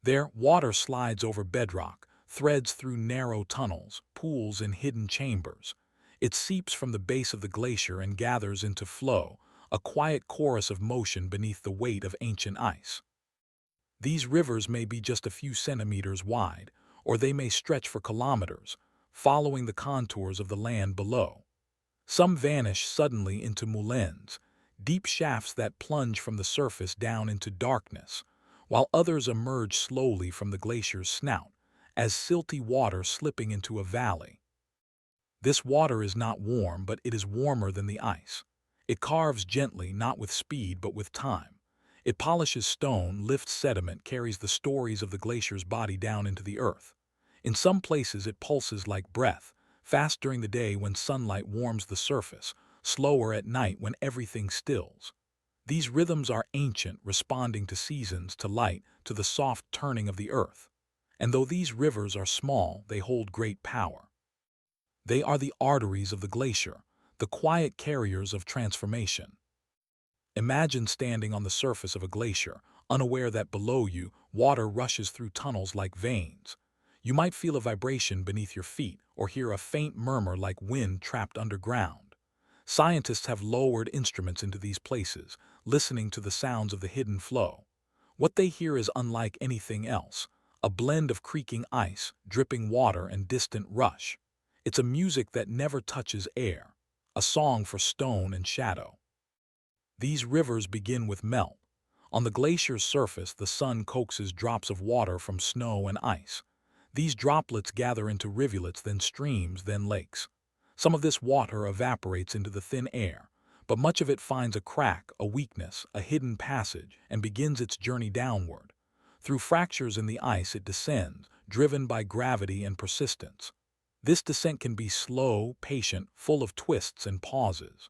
There, water slides over bedrock, threads through narrow tunnels, pools in hidden chambers. It seeps from the base of the glacier and gathers into flow, a quiet chorus of motion beneath the weight of ancient ice. These rivers may be just a few centimeters wide, or they may stretch for kilometers, following the contours of the land below. Some vanish suddenly into moulins, deep shafts that plunge from the surface down into darkness, while others emerge slowly from the glacier's snout, as silty water slipping into a valley. This water is not warm, but it is warmer than the ice. It carves gently, not with speed, but with time. It polishes stone, lifts sediment, carries the stories of the glacier's body down into the earth. In some places it pulses like breath, fast during the day when sunlight warms the surface, slower at night when everything stills. These rhythms are ancient, responding to seasons, to light, to the soft turning of the earth. And though these rivers are small, they hold great power. They are the arteries of the glacier, the quiet carriers of transformation. Imagine standing on the surface of a glacier, unaware that below you, water rushes through tunnels like veins. You might feel a vibration beneath your feet or hear a faint murmur like wind trapped underground. Scientists have lowered instruments into these places, listening to the sounds of the hidden flow. What they hear is unlike anything else, a blend of creaking ice, dripping water, and distant rush. It's a music that never touches air, a song for stone and shadow. These rivers begin with melt. On the glacier's surface, the sun coaxes drops of water from snow and ice. These droplets gather into rivulets, then streams, then lakes. Some of this water evaporates into the thin air, but much of it finds a crack, a weakness, a hidden passage, and begins its journey downward. Through fractures in the ice, it descends, driven by gravity and persistence. This descent can be slow, patient, full of twists and pauses.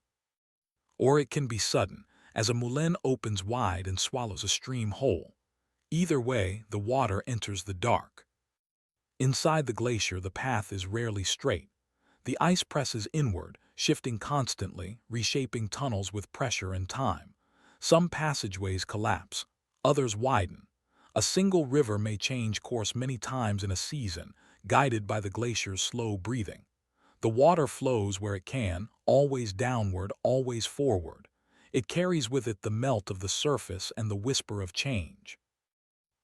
Or it can be sudden, as a moulin opens wide and swallows a stream whole. Either way, the water enters the dark. Inside the glacier, the path is rarely straight. The ice presses inward, shifting constantly, reshaping tunnels with pressure and time. Some passageways collapse, others widen. A single river may change course many times in a season, guided by the glacier's slow breathing. The water flows where it can, always downward, always forward. It carries with it the melt of the surface and the whisper of change.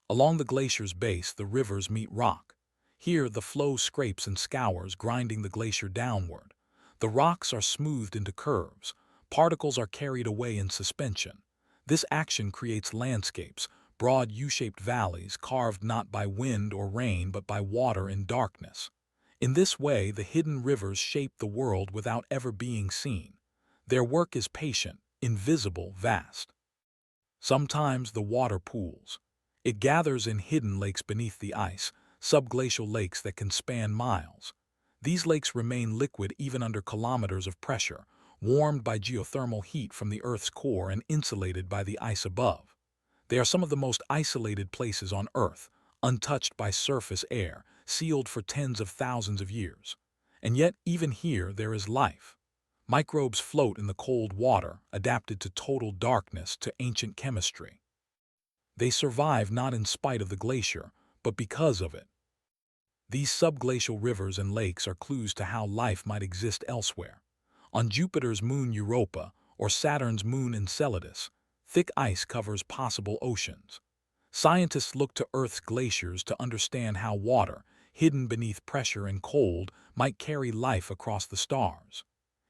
Along the glacier's base, the rivers meet rock. Here, the flow scrapes and scours, grinding the glacier downward. The rocks are smoothed into curves. Particles are carried away in suspension. This action creates landscapes, broad U-shaped valleys carved not by wind or rain but by water and darkness. In this way, the hidden rivers shape the world without ever being seen. Their work is patient, invisible, vast. Sometimes the water pools. It gathers in hidden lakes beneath the ice, subglacial lakes that can span miles. These lakes remain liquid even under kilometers of pressure, warmed by geothermal heat from the Earth's core and insulated by the ice above. They are some of the most isolated places on Earth, untouched by surface air, sealed for tens of thousands of years. And yet, even here, there is life. Microbes float in the cold water, adapted to total darkness, to ancient chemistry. They survive not in spite of the glacier, but because of it. These subglacial rivers and lakes are clues to how life might exist elsewhere. On Jupiter's moon Europa, or Saturn's moon Enceladus, thick ice covers possible oceans. Scientists look to Earth's glaciers to understand how water, hidden beneath pressure and cold, might carry life across the stars.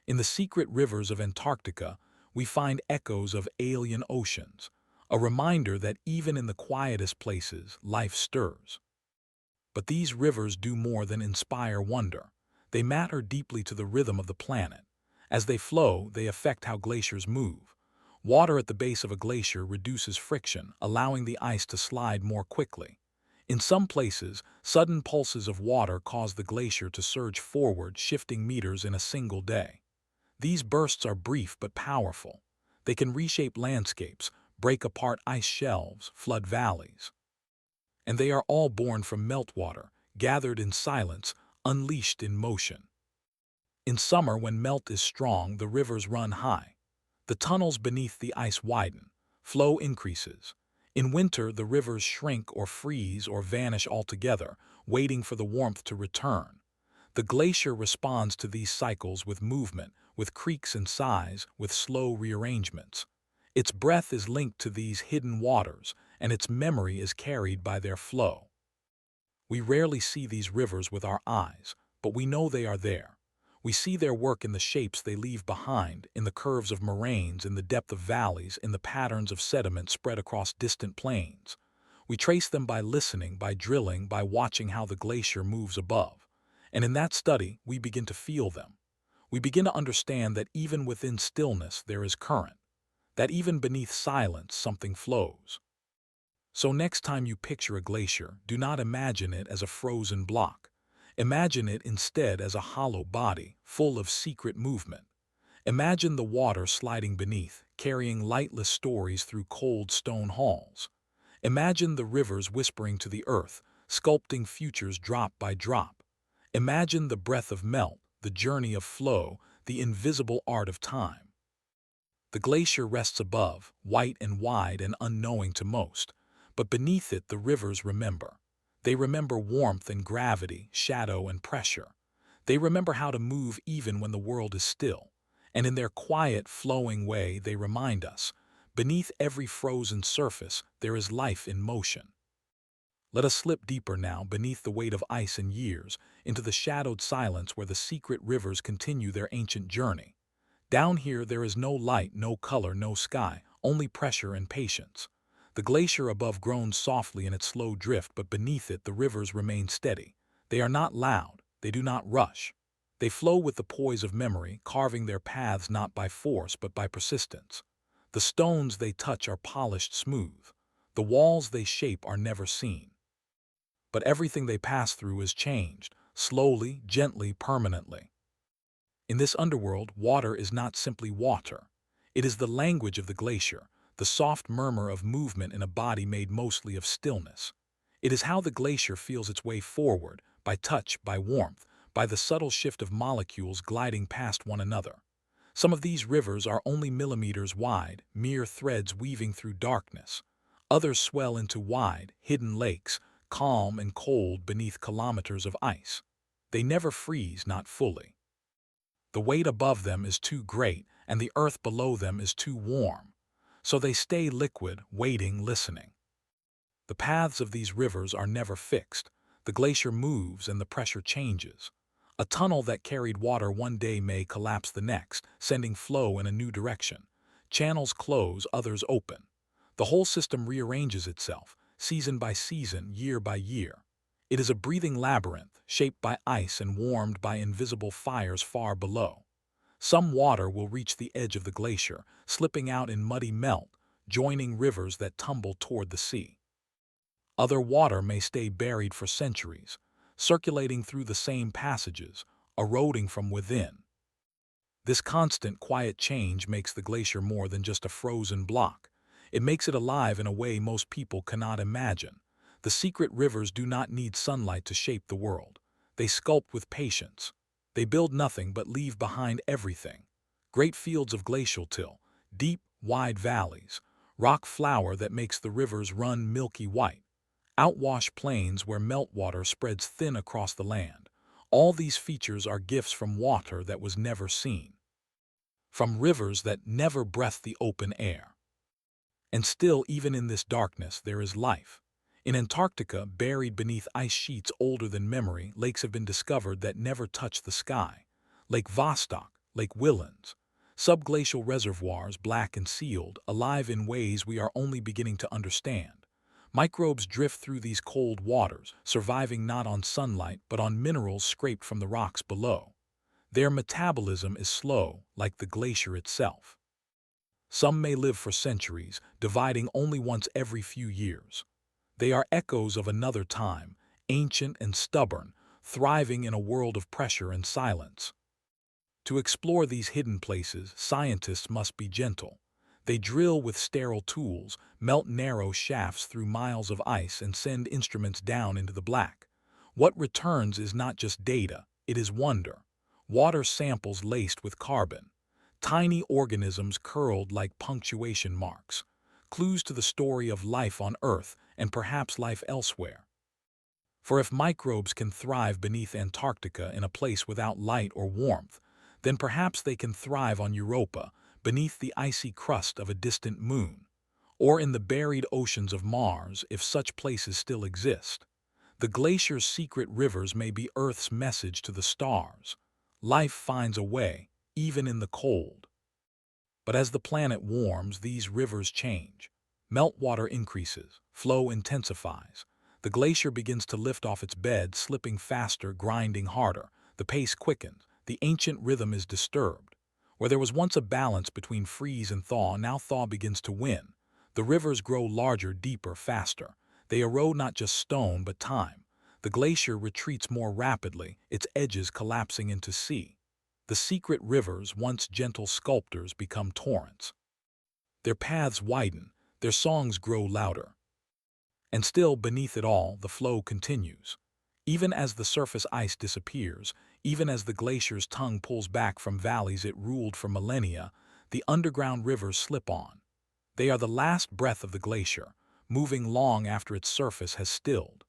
In the secret rivers of Antarctica, we find echoes of alien oceans, a reminder that even in the quietest places, life stirs. But these rivers do more than inspire wonder. They matter deeply to the rhythm of the planet. As they flow, they affect how glaciers move. Water at the base of a glacier reduces friction, allowing the ice to slide more quickly. In some places, sudden pulses of water cause the glacier to surge forward, shifting meters in a single day. These bursts are brief but powerful. They can reshape landscapes, break apart ice shelves, flood valleys. And they are all born from meltwater, gathered in silence, unleashed in motion. In summer, when melt is strong, the rivers run high. The tunnels beneath the ice widen. Flow increases. In winter, the rivers shrink or freeze or vanish altogether, waiting for the warmth to return. The glacier responds to these cycles with movement, with creaks and sighs, with slow rearrangements. Its breath is linked to these hidden waters, and its memory is carried by their flow. We rarely see these rivers with our eyes, but we know they are there. We see their work in the shapes they leave behind, in the curves of moraines, in the depth of valleys, in the patterns of sediment spread across distant plains. We trace them by listening, by drilling, by watching how the glacier moves above. And in that study, we begin to feel them. We begin to understand that even within stillness there is current, that even beneath silence something flows. So next time you picture a glacier, do not imagine it as a frozen block. Imagine it instead as a hollow body, full of secret movement. Imagine the water sliding beneath, carrying lightless stories through cold stone halls. Imagine the rivers whispering to the earth, sculpting futures drop by drop. Imagine the breath of melt, the journey of flow, the invisible art of time. The glacier rests above, white and wide and unknowing to most. But beneath it the rivers remember. They remember warmth and gravity, shadow and pressure. They remember how to move even when the world is still. And in their quiet, flowing way they remind us, beneath every frozen surface there is life in motion. Let us slip deeper now, beneath the weight of ice and years, into the shadowed silence where the secret rivers continue their ancient journey. Down here there is no light, no color, no sky, only pressure and patience. The glacier above groans softly in its slow drift, but beneath it the rivers remain steady. They are not loud, they do not rush. They flow with the poise of memory, carving their paths not by force but by persistence. The stones they touch are polished smooth. The walls they shape are never seen. But everything they pass through is changed, slowly, gently, permanently. In this underworld, water is not simply water. It is the language of the glacier, the soft murmur of movement in a body made mostly of stillness. It is how the glacier feels its way forward, by touch, by warmth, by the subtle shift of molecules gliding past one another. Some of these rivers are only millimeters wide, mere threads weaving through darkness. Others swell into wide, hidden lakes, calm and cold beneath kilometers of ice. They never freeze, not fully. The weight above them is too great, and the earth below them is too warm. So they stay liquid, waiting, listening. The paths of these rivers are never fixed. The glacier moves and the pressure changes. A tunnel that carried water one day may collapse the next, sending flow in a new direction. Channels close, others open. The whole system rearranges itself, season by season, year by year. It is a breathing labyrinth, shaped by ice and warmed by invisible fires far below. Some water will reach the edge of the glacier, slipping out in muddy melt, joining rivers that tumble toward the sea. Other water may stay buried for centuries, circulating through the same passages, eroding from within. This constant, quiet change makes the glacier more than just a frozen block. It makes it alive in a way most people cannot imagine. The secret rivers do not need sunlight to shape the world. They sculpt with patience. They build nothing but leave behind everything. Great fields of glacial till, deep, wide valleys, rock flour that makes the rivers run milky white, outwash plains where meltwater spreads thin across the land. All these features are gifts from water that was never seen, from rivers that never breathed the open air. And still, even in this darkness, there is life. In Antarctica, buried beneath ice sheets older than memory, lakes have been discovered that never touched the sky. Lake Vostok, Lake Whillans, subglacial reservoirs black and sealed, alive in ways we are only beginning to understand. Microbes drift through these cold waters, surviving not on sunlight but on minerals scraped from the rocks below. Their metabolism is slow, like the glacier itself. Some may live for centuries, dividing only once every few years. They are echoes of another time, ancient and stubborn, thriving in a world of pressure and silence. To explore these hidden places, scientists must be gentle. They drill with sterile tools, melt narrow shafts through miles of ice, and send instruments down into the black. What returns is not just data, it is wonder. water samples laced with carbon, tiny organisms curled like punctuation marks, clues to the story of life on Earth and perhaps life elsewhere. For if microbes can thrive beneath Antarctica in a place without light or warmth, then perhaps they can thrive on Europa, beneath the icy crust of a distant moon, or in the buried oceans of Mars if such places still exist. The glacier's secret rivers may be Earth's message to the stars. Life finds a way, even in the cold. But as the planet warms, these rivers change. Meltwater increases, flow intensifies. The glacier begins to lift off its bed, slipping faster, grinding harder. The pace quickens. The ancient rhythm is disturbed. Where there was once a balance between freeze and thaw, now thaw begins to win. The rivers grow larger, deeper, faster. They erode not just stone, but time. The glacier retreats more rapidly, its edges collapsing into sea. The secret rivers, once gentle sculptors, become torrents. Their paths widen, their songs grow louder. And still, beneath it all, the flow continues. Even as the surface ice disappears, even as the glacier's tongue pulls back from valleys it ruled for millennia, the underground rivers slip on. They are the last breath of the glacier, moving long after its surface has stilled.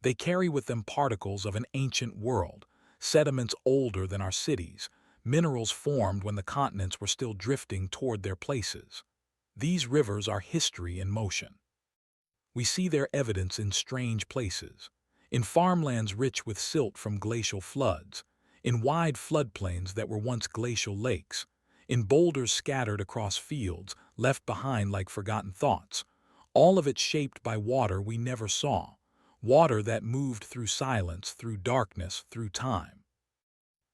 They carry with them particles of an ancient world, sediments older than our cities, minerals formed when the continents were still drifting toward their places. These rivers are history in motion. We see their evidence in strange places, in farmlands rich with silt from glacial floods, in wide floodplains that were once glacial lakes, in boulders scattered across fields, left behind like forgotten thoughts, all of it shaped by water we never saw, water that moved through silence, through darkness, through time.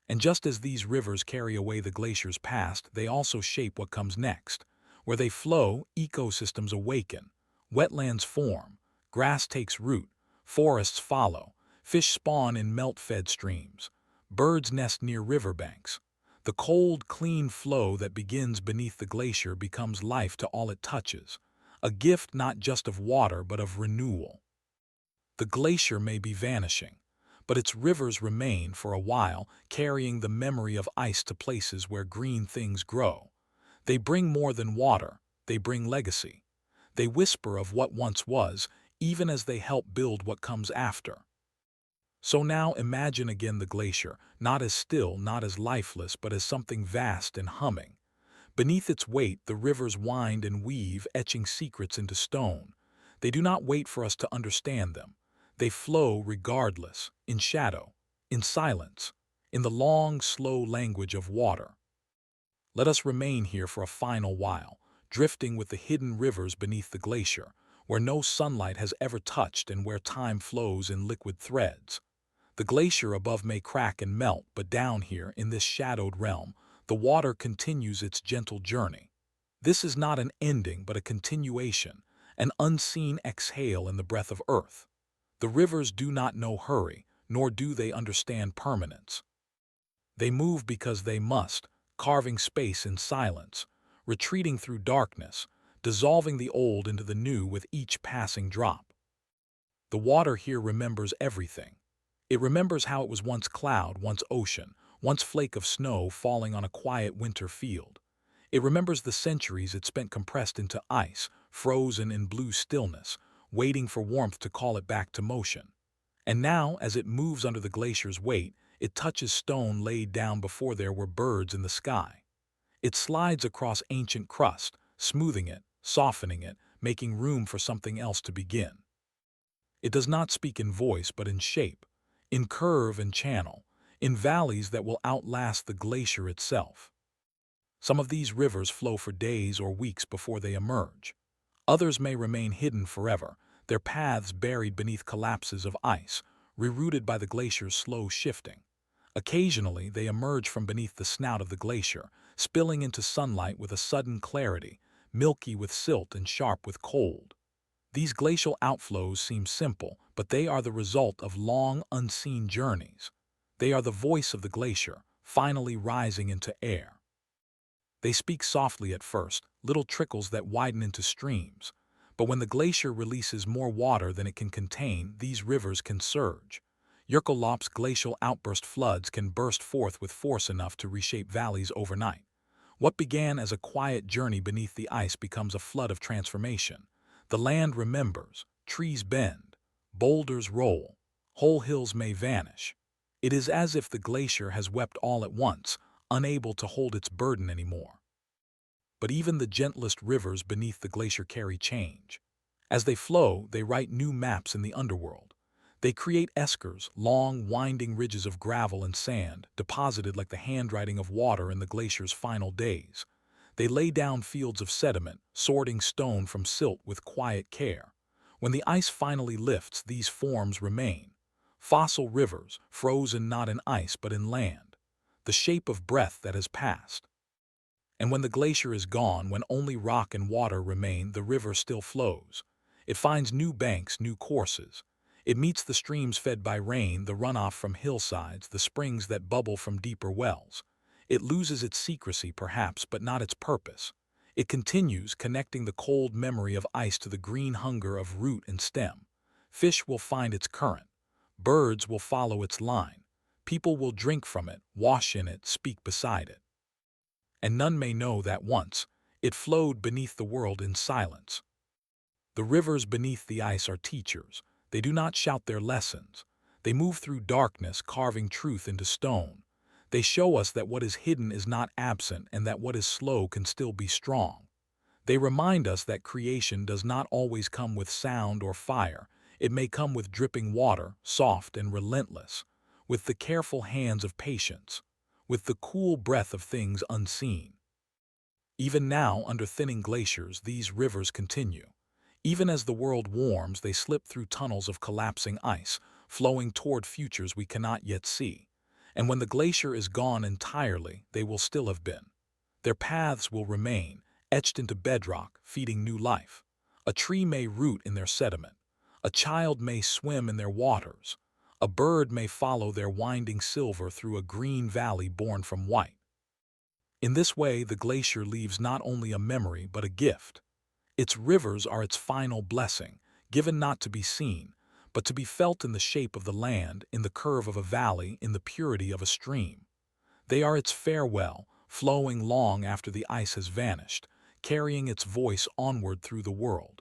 And just as these rivers carry away the glacier's past, they also shape what comes next. Where they flow, ecosystems awaken, wetlands form, grass takes root, forests follow, fish spawn in melt-fed streams, birds nest near riverbanks. The cold, clean flow that begins beneath the glacier becomes life to all it touches, a gift not just of water but of renewal. The glacier may be vanishing, but its rivers remain for a while, carrying the memory of ice to places where green things grow. They bring more than water, they bring legacy. They whisper of what once was, even as they help build what comes after. So now imagine again the glacier, not as still, not as lifeless, but as something vast and humming. Beneath its weight, the rivers wind and weave, etching secrets into stone. They do not wait for us to understand them. They flow regardless, in shadow, in silence, in the long, slow language of water. Let us remain here for a final while, drifting with the hidden rivers beneath the glacier, where no sunlight has ever touched and where time flows in liquid threads. The glacier above may crack and melt, but down here, in this shadowed realm, the water continues its gentle journey. This is not an ending, but a continuation, an unseen exhale in the breath of earth. The rivers do not know hurry, nor do they understand permanence. They move because they must, carving space in silence, retreating through darkness, dissolving the old into the new with each passing drop. The water here remembers everything. It remembers how it was once cloud, once ocean, once flake of snow falling on a quiet winter field. It remembers the centuries it spent compressed into ice, frozen in blue stillness, waiting for warmth to call it back to motion. And now, as it moves under the glacier's weight, it touches stone laid down before there were birds in the sky. It slides across ancient crust, smoothing it, softening it, making room for something else to begin. It does not speak in voice but in shape, in curve and channel, in valleys that will outlast the glacier itself. Some of these rivers flow for days or weeks before they emerge. Others may remain hidden forever, their paths buried beneath collapses of ice, rerouted by the glacier's slow shifting. Occasionally, they emerge from beneath the snout of the glacier, spilling into sunlight with a sudden clarity, milky with silt and sharp with cold. These glacial outflows seem simple, but they are the result of long, unseen journeys. They are the voice of the glacier, finally rising into air. They speak softly at first, little trickles that widen into streams. But when the glacier releases more water than it can contain, these rivers can surge. Yerkolop's glacial outburst floods can burst forth with force enough to reshape valleys overnight. What began as a quiet journey beneath the ice becomes a flood of transformation. The land remembers, trees bend, boulders roll, whole hills may vanish. It is as if the glacier has wept all at once, unable to hold its burden anymore. But even the gentlest rivers beneath the glacier carry change. As they flow, they write new maps in the underworld. They create eskers, long, winding ridges of gravel and sand, deposited like the handwriting of water in the glacier's final days. They lay down fields of sediment, sorting stone from silt with quiet care. When the ice finally lifts, these forms remain. Fossil rivers, frozen not in ice but in land. The shape of breath that has passed. And when the glacier is gone, when only rock and water remain, the river still flows. It finds new banks, new courses. It meets the streams fed by rain, the runoff from hillsides, the springs that bubble from deeper wells. It loses its secrecy, perhaps, but not its purpose. It continues, connecting the cold memory of ice to the green hunger of root and stem. Fish will find its current. Birds will follow its line. People will drink from it, wash in it, speak beside it. And none may know that once it flowed beneath the world in silence. The rivers beneath the ice are teachers. They do not shout their lessons. They move through darkness, carving truth into stone. They show us that what is hidden is not absent and that what is slow can still be strong. They remind us that creation does not always come with sound or fire. It may come with dripping water, soft and relentless, with the careful hands of patience, with the cool breath of things unseen. Even now, under thinning glaciers, these rivers continue. Even as the world warms, they slip through tunnels of collapsing ice, flowing toward futures we cannot yet see. And when the glacier is gone entirely, they will still have been. Their paths will remain, etched into bedrock, feeding new life. A tree may root in their sediment. A child may swim in their waters. A bird may follow their winding silver through a green valley born from white. In this way, the glacier leaves not only a memory but a gift. Its rivers are its final blessing, given not to be seen, but to be felt in the shape of the land, in the curve of a valley, in the purity of a stream. They are its farewell, flowing long after the ice has vanished, carrying its voice onward through the world.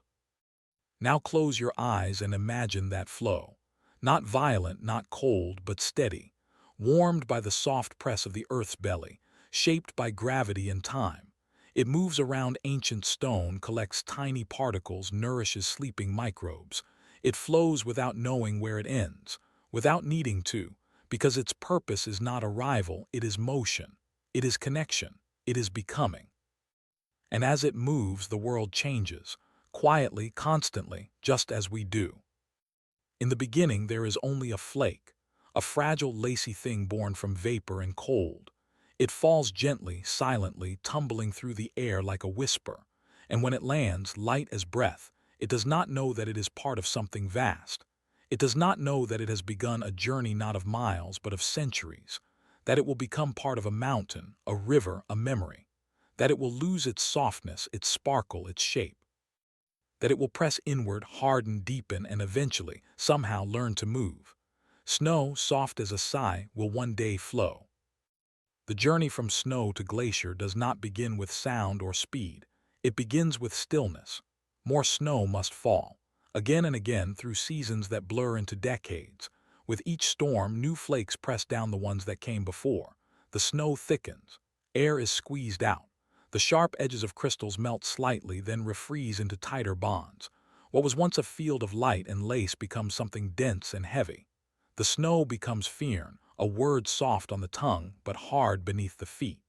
Now close your eyes and imagine that flow. Not violent, not cold, but steady, warmed by the soft press of the earth's belly, shaped by gravity and time. It moves around ancient stone, collects tiny particles, nourishes sleeping microbes. It flows without knowing where it ends, without needing to, because its purpose is not arrival, it is motion, it is connection, it is becoming. And as it moves, the world changes, quietly, constantly, just as we do. In the beginning, there is only a flake, a fragile, lacy thing born from vapor and cold. It falls gently, silently, tumbling through the air like a whisper, and when it lands, light as breath, it does not know that it is part of something vast. It does not know that it has begun a journey not of miles, but of centuries, that it will become part of a mountain, a river, a memory, that it will lose its softness, its sparkle, its shape, that it will press inward, harden, deepen, and eventually, somehow learn to move. Snow, soft as a sigh, will one day flow. The journey from snow to glacier does not begin with sound or speed. It begins with stillness. More snow must fall, again and again through seasons that blur into decades. With each storm, new flakes press down the ones that came before. The snow thickens. Air is squeezed out. The sharp edges of crystals melt slightly, then refreeze into tighter bonds. What was once a field of light and lace becomes something dense and heavy. The snow becomes firn, a word soft on the tongue, but hard beneath the feet.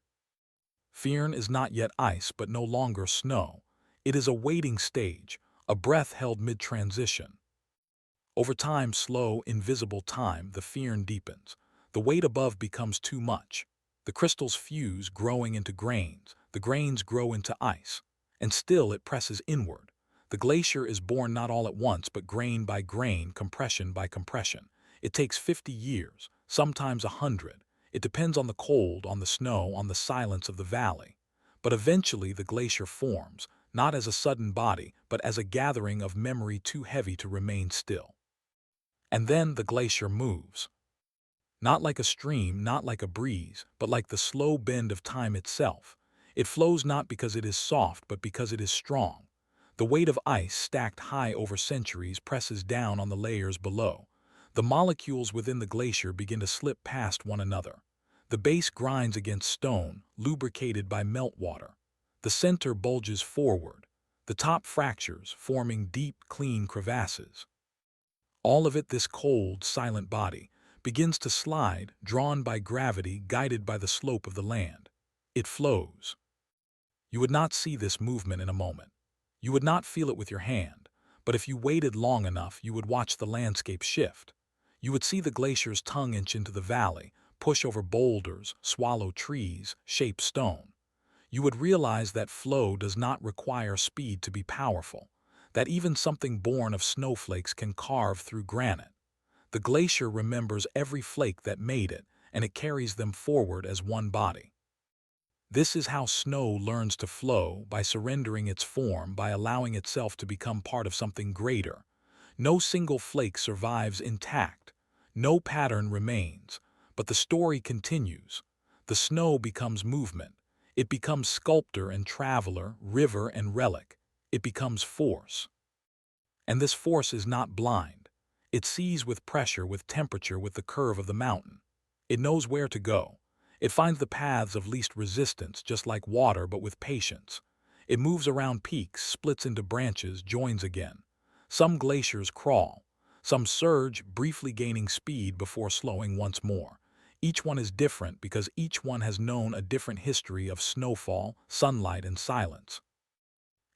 Firn is not yet ice, but no longer snow. It is a waiting stage, a breath held mid-transition. Over time, slow, invisible time, the firn deepens. The weight above becomes too much. The crystals fuse, growing into grains. The grains grow into ice. And still it presses inward. The glacier is born not all at once, but grain by grain, compression by compression. It takes 50 years, sometimes 100. It depends on the cold, on the snow, on the silence of the valley. But eventually the glacier forms, not as a sudden body, but as a gathering of memory too heavy to remain still. And then the glacier moves. Not like a stream, not like a breeze, but like the slow bend of time itself. It flows not because it is soft, but because it is strong. The weight of ice stacked high over centuries presses down on the layers below. The molecules within the glacier begin to slip past one another. The base grinds against stone, lubricated by meltwater. The center bulges forward. The top fractures, forming deep, clean crevasses. All of it, this cold, silent body, begins to slide, drawn by gravity, guided by the slope of the land. It flows. You would not see this movement in a moment. You would not feel it with your hand, but if you waited long enough, you would watch the landscape shift. You would see the glacier's tongue inch into the valley, push over boulders, swallow trees, shape stone. You would realize that flow does not require speed to be powerful, that even something born of snowflakes can carve through granite. The glacier remembers every flake that made it, and it carries them forward as one body. This is how snow learns to flow, by surrendering its form, by allowing itself to become part of something greater. No single flake survives intact. No pattern remains. But the story continues. The snow becomes movement. It becomes sculptor and traveler, river and relic. It becomes force. And this force is not blind. It sees with pressure, with temperature, with the curve of the mountain. It knows where to go. It finds the paths of least resistance, just like water, but with patience. It moves around peaks, splits into branches, joins again. Some glaciers crawl. Some surge, briefly gaining speed before slowing once more. Each one is different because each one has known a different history of snowfall, sunlight, and silence.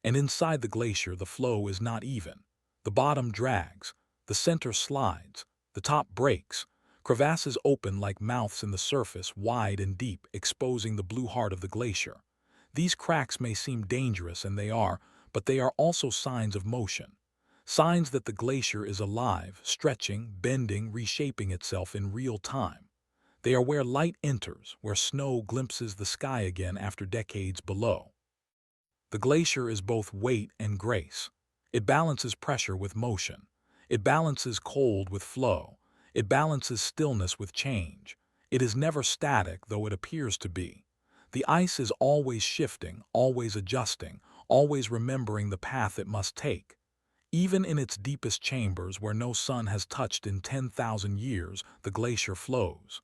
And inside the glacier, the flow is not even. The bottom drags. The center slides. The top breaks. Crevasses open like mouths in the surface, wide and deep, exposing the blue heart of the glacier. These cracks may seem dangerous, and they are, but they are also signs of motion. Signs that the glacier is alive, stretching, bending, reshaping itself in real time. They are where light enters, where snow glimpses the sky again after decades below. The glacier is both weight and grace. It balances pressure with motion. It balances cold with flow. It balances stillness with change. It is never static, though it appears to be. The ice is always shifting, always adjusting, always remembering the path it must take. Even in its deepest chambers, where no sun has touched in 10,000 years, the glacier flows.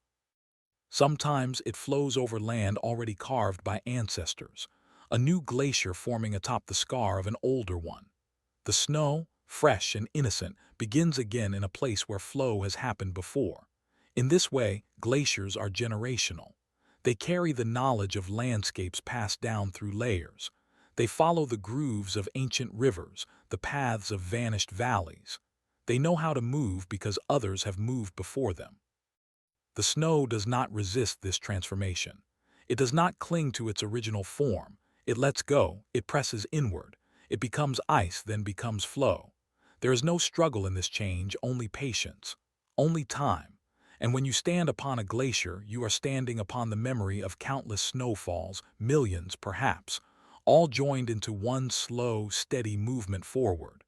Sometimes it flows over land already carved by ancestors, a new glacier forming atop the scar of an older one. The snow, fresh and innocent, begins again in a place where flow has happened before. In this way, glaciers are generational. They carry the knowledge of landscapes passed down through layers. They follow the grooves of ancient rivers, the paths of vanished valleys. They know how to move because others have moved before them. The snow does not resist this transformation. It does not cling to its original form. It lets go, it presses inward. It becomes ice, then becomes flow. There is no struggle in this change, only patience, only time. And when you stand upon a glacier, you are standing upon the memory of countless snowfalls, millions perhaps, all joined into one slow, steady movement forward.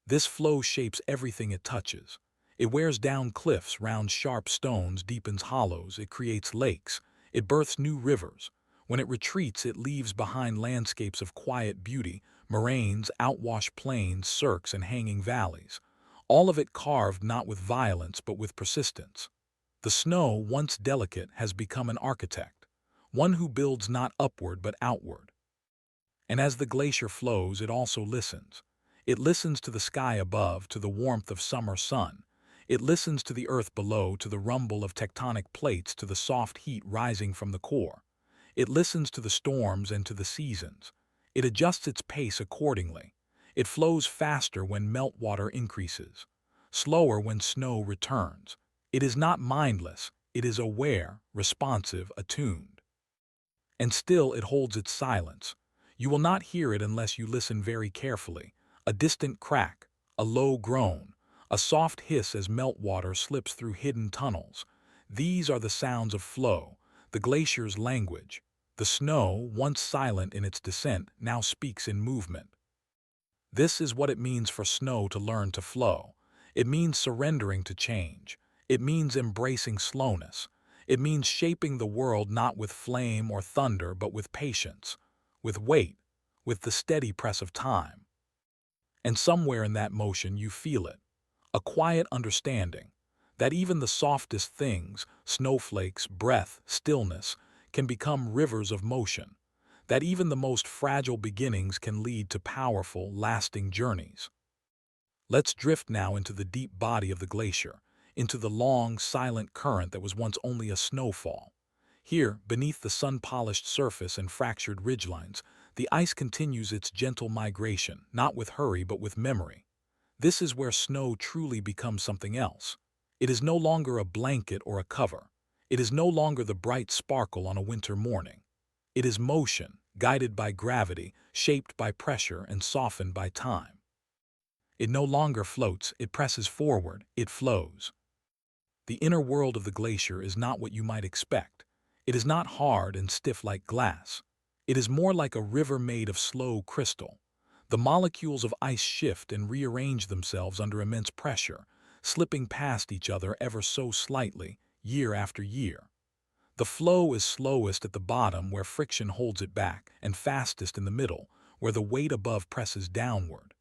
This flow shapes everything it touches. It wears down cliffs, rounds sharp stones, deepens hollows, it creates lakes, it births new rivers. When it retreats, it leaves behind landscapes of quiet beauty, moraines, outwashed plains, cirques, and hanging valleys. All of it carved not with violence but with persistence. The snow, once delicate, has become an architect, one who builds not upward but outward. And as the glacier flows, it also listens. It listens to the sky above, to the warmth of summer sun. It listens to the earth below, to the rumble of tectonic plates, to the soft heat rising from the core. It listens to the storms and to the seasons. It adjusts its pace accordingly. It flows faster when meltwater increases, slower when snow returns. It is not mindless, it is aware, responsive, attuned. And still it holds its silence. You will not hear it unless you listen very carefully. A distant crack, a low groan, a soft hiss as meltwater slips through hidden tunnels. These are the sounds of flow, the glacier's language. The snow, once silent in its descent, now speaks in movement. This is what it means for snow to learn to flow. It means surrendering to change. It means embracing slowness. It means shaping the world not with flame or thunder but with patience, with weight, with the steady press of time. And somewhere in that motion you feel it, a quiet understanding that even the softest things, snowflakes, breath, stillness, can become rivers of motion, that even the most fragile beginnings can lead to powerful, lasting journeys. Let's drift now into the deep body of the glacier, into the long, silent current that was once only a snowfall. Here, beneath the sun-polished surface and fractured ridgelines, the ice continues its gentle migration, not with hurry but with memory. This is where snow truly becomes something else. It is no longer a blanket or a cover. It is no longer the bright sparkle on a winter morning. It is motion, guided by gravity, shaped by pressure, and softened by time. It no longer floats, it presses forward, it flows. The inner world of the glacier is not what you might expect. It is not hard and stiff like glass. It is more like a river made of slow crystal. The molecules of ice shift and rearrange themselves under immense pressure, slipping past each other ever so slightly, year after year. The flow is slowest at the bottom where friction holds it back, and fastest in the middle, where the weight above presses downward.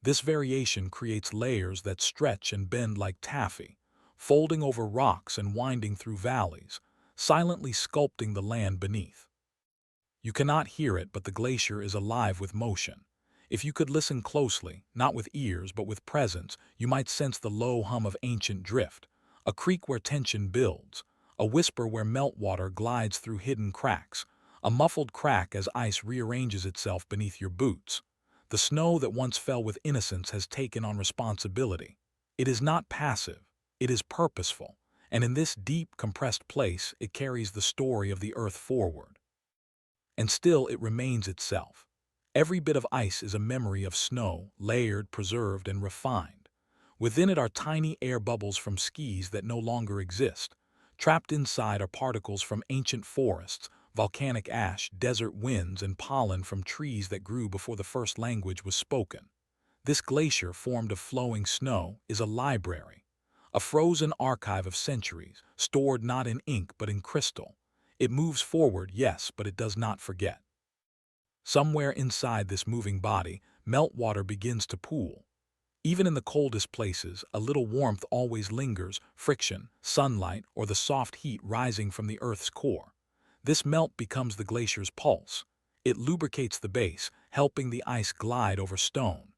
This variation creates layers that stretch and bend like taffy, folding over rocks and winding through valleys, silently sculpting the land beneath. You cannot hear it, but the glacier is alive with motion. If you could listen closely, not with ears but with presence, you might sense the low hum of ancient drift, a creak where tension builds, a whisper where meltwater glides through hidden cracks, a muffled crack as ice rearranges itself beneath your boots. The snow that once fell with innocence has taken on responsibility. It is not passive, it is purposeful, and in this deep, compressed place it carries the story of the earth forward. And still it remains itself. Every bit of ice is a memory of snow, layered, preserved, and refined. Within it are tiny air bubbles from skis that no longer exist. Trapped inside are particles from ancient forests, volcanic ash, desert winds, and pollen from trees that grew before the first language was spoken. This glacier, formed of flowing snow, is a library, a frozen archive of centuries, stored not in ink but in crystal. It moves forward, yes, but it does not forget. Somewhere inside this moving body, meltwater begins to pool. Even in the coldest places, a little warmth always lingers, friction, sunlight, or the soft heat rising from the Earth's core. This melt becomes the glacier's pulse. It lubricates the base, helping the ice glide over stone.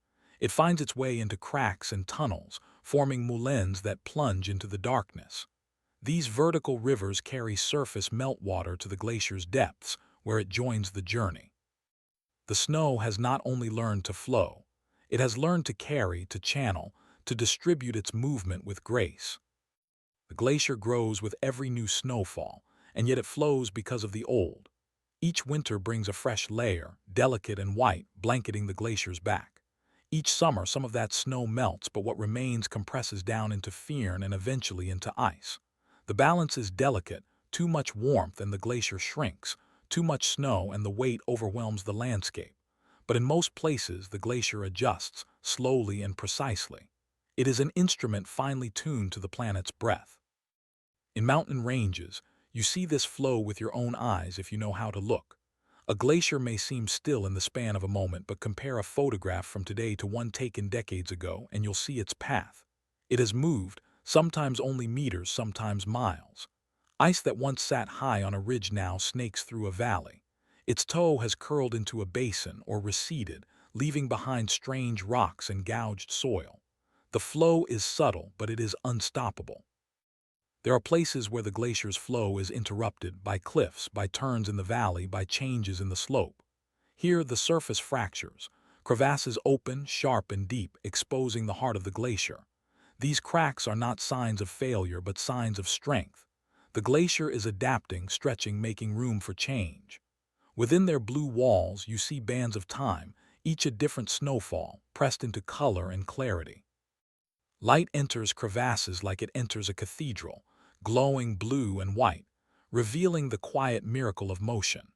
It finds its way into cracks and tunnels, forming moulins that plunge into the darkness. These vertical rivers carry surface meltwater to the glacier's depths, where it joins the journey. The snow has not only learned to flow, it has learned to carry, to channel, to distribute its movement with grace. The glacier grows with every new snowfall, and yet it flows because of the old. Each winter brings a fresh layer, delicate and white, blanketing the glacier's back. Each summer, some of that snow melts, but what remains compresses down into firn and eventually into ice. The balance is delicate, too much warmth and the glacier shrinks, too much snow and the weight overwhelms the landscape. But in most places, the glacier adjusts, slowly and precisely. It is an instrument finely tuned to the planet's breath. In mountain ranges, you see this flow with your own eyes if you know how to look. A glacier may seem still in the span of a moment, but compare a photograph from today to one taken decades ago and you'll see its path. It has moved, sometimes only meters, sometimes miles. Ice that once sat high on a ridge now snakes through a valley. Its toe has curled into a basin or receded, leaving behind strange rocks and gouged soil. The flow is subtle, but it is unstoppable. There are places where the glacier's flow is interrupted by cliffs, by turns in the valley, by changes in the slope. Here the surface fractures, crevasses open, sharp and deep, exposing the heart of the glacier. These cracks are not signs of failure, but signs of strength. The glacier is adapting, stretching, making room for change. Within their blue walls, you see bands of time, each a different snowfall, pressed into color and clarity. Light enters crevasses like it enters a cathedral, glowing blue and white, revealing the quiet miracle of motion.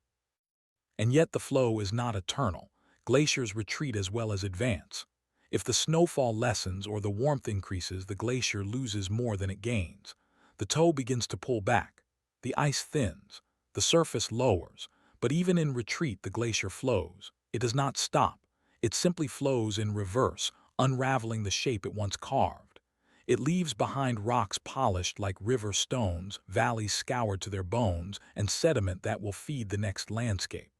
And yet the flow is not eternal. Glaciers retreat as well as advance. If the snowfall lessens or the warmth increases, the glacier loses more than it gains. The toe begins to pull back. The ice thins. The surface lowers. But even in retreat, the glacier flows. It does not stop. It simply flows in reverse, unraveling the shape it once carved. It leaves behind rocks polished like river stones, valleys scoured to their bones, and sediment that will feed the next landscape.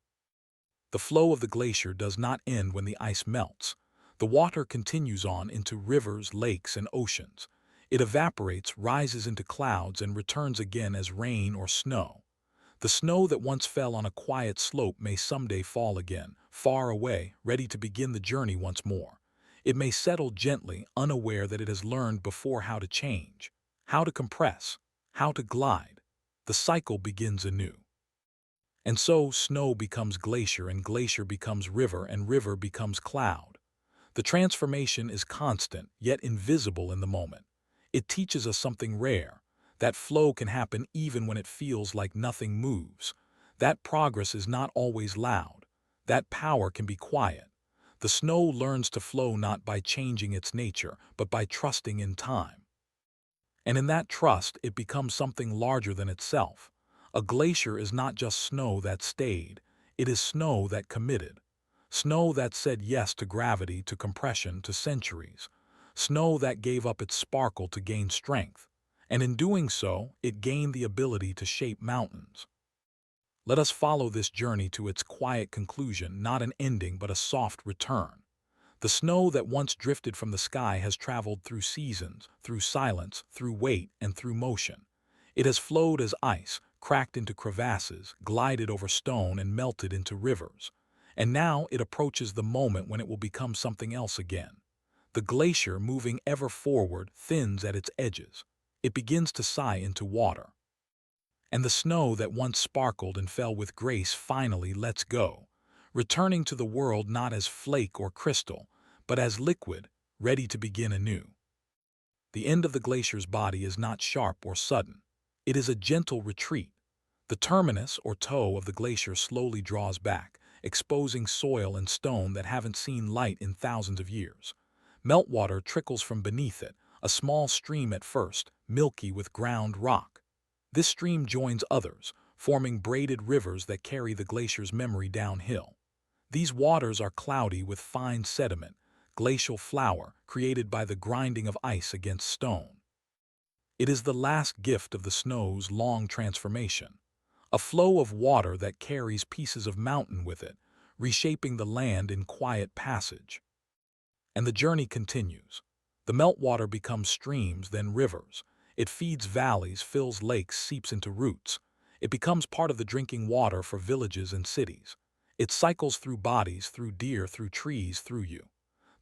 The flow of the glacier does not end when the ice melts. The water continues on into rivers, lakes, and oceans. It evaporates, rises into clouds, and returns again as rain or snow. The snow that once fell on a quiet slope may someday fall again, far away, ready to begin the journey once more. It may settle gently, unaware that it has learned before how to change, how to compress, how to glide. The cycle begins anew. And so snow becomes glacier, and glacier becomes river, and river becomes cloud. The transformation is constant, yet invisible in the moment. It teaches us something rare. That flow can happen even when it feels like nothing moves. That progress is not always loud. That power can be quiet. The snow learns to flow not by changing its nature, but by trusting in time. And in that trust, it becomes something larger than itself. A glacier is not just snow that stayed, it is snow that committed. Snow that said yes to gravity, to compression, to centuries. Snow that gave up its sparkle to gain strength. And in doing so, it gained the ability to shape mountains. Let us follow this journey to its quiet conclusion, not an ending but a soft return. The snow that once drifted from the sky has traveled through seasons, through silence, through weight, and through motion. It has flowed as ice, cracked into crevasses, glided over stone, and melted into rivers. And now it approaches the moment when it will become something else again. The glacier, moving ever forward, thins at its edges. It begins to sigh into water. And the snow that once sparkled and fell with grace finally lets go, returning to the world not as flake or crystal, but as liquid, ready to begin anew. The end of the glacier's body is not sharp or sudden. It is a gentle retreat. The terminus or toe of the glacier slowly draws back, exposing soil and stone that haven't seen light in thousands of years. Meltwater trickles from beneath it, a small stream at first, milky with ground rock. This stream joins others, forming braided rivers that carry the glacier's memory downhill. These waters are cloudy with fine sediment, glacial flour created by the grinding of ice against stone. It is the last gift of the snow's long transformation, a flow of water that carries pieces of mountain with it, reshaping the land in quiet passage. And the journey continues. The meltwater becomes streams, then rivers. It feeds valleys, fills lakes, seeps into roots. It becomes part of the drinking water for villages and cities. It cycles through bodies, through deer, through trees, through you.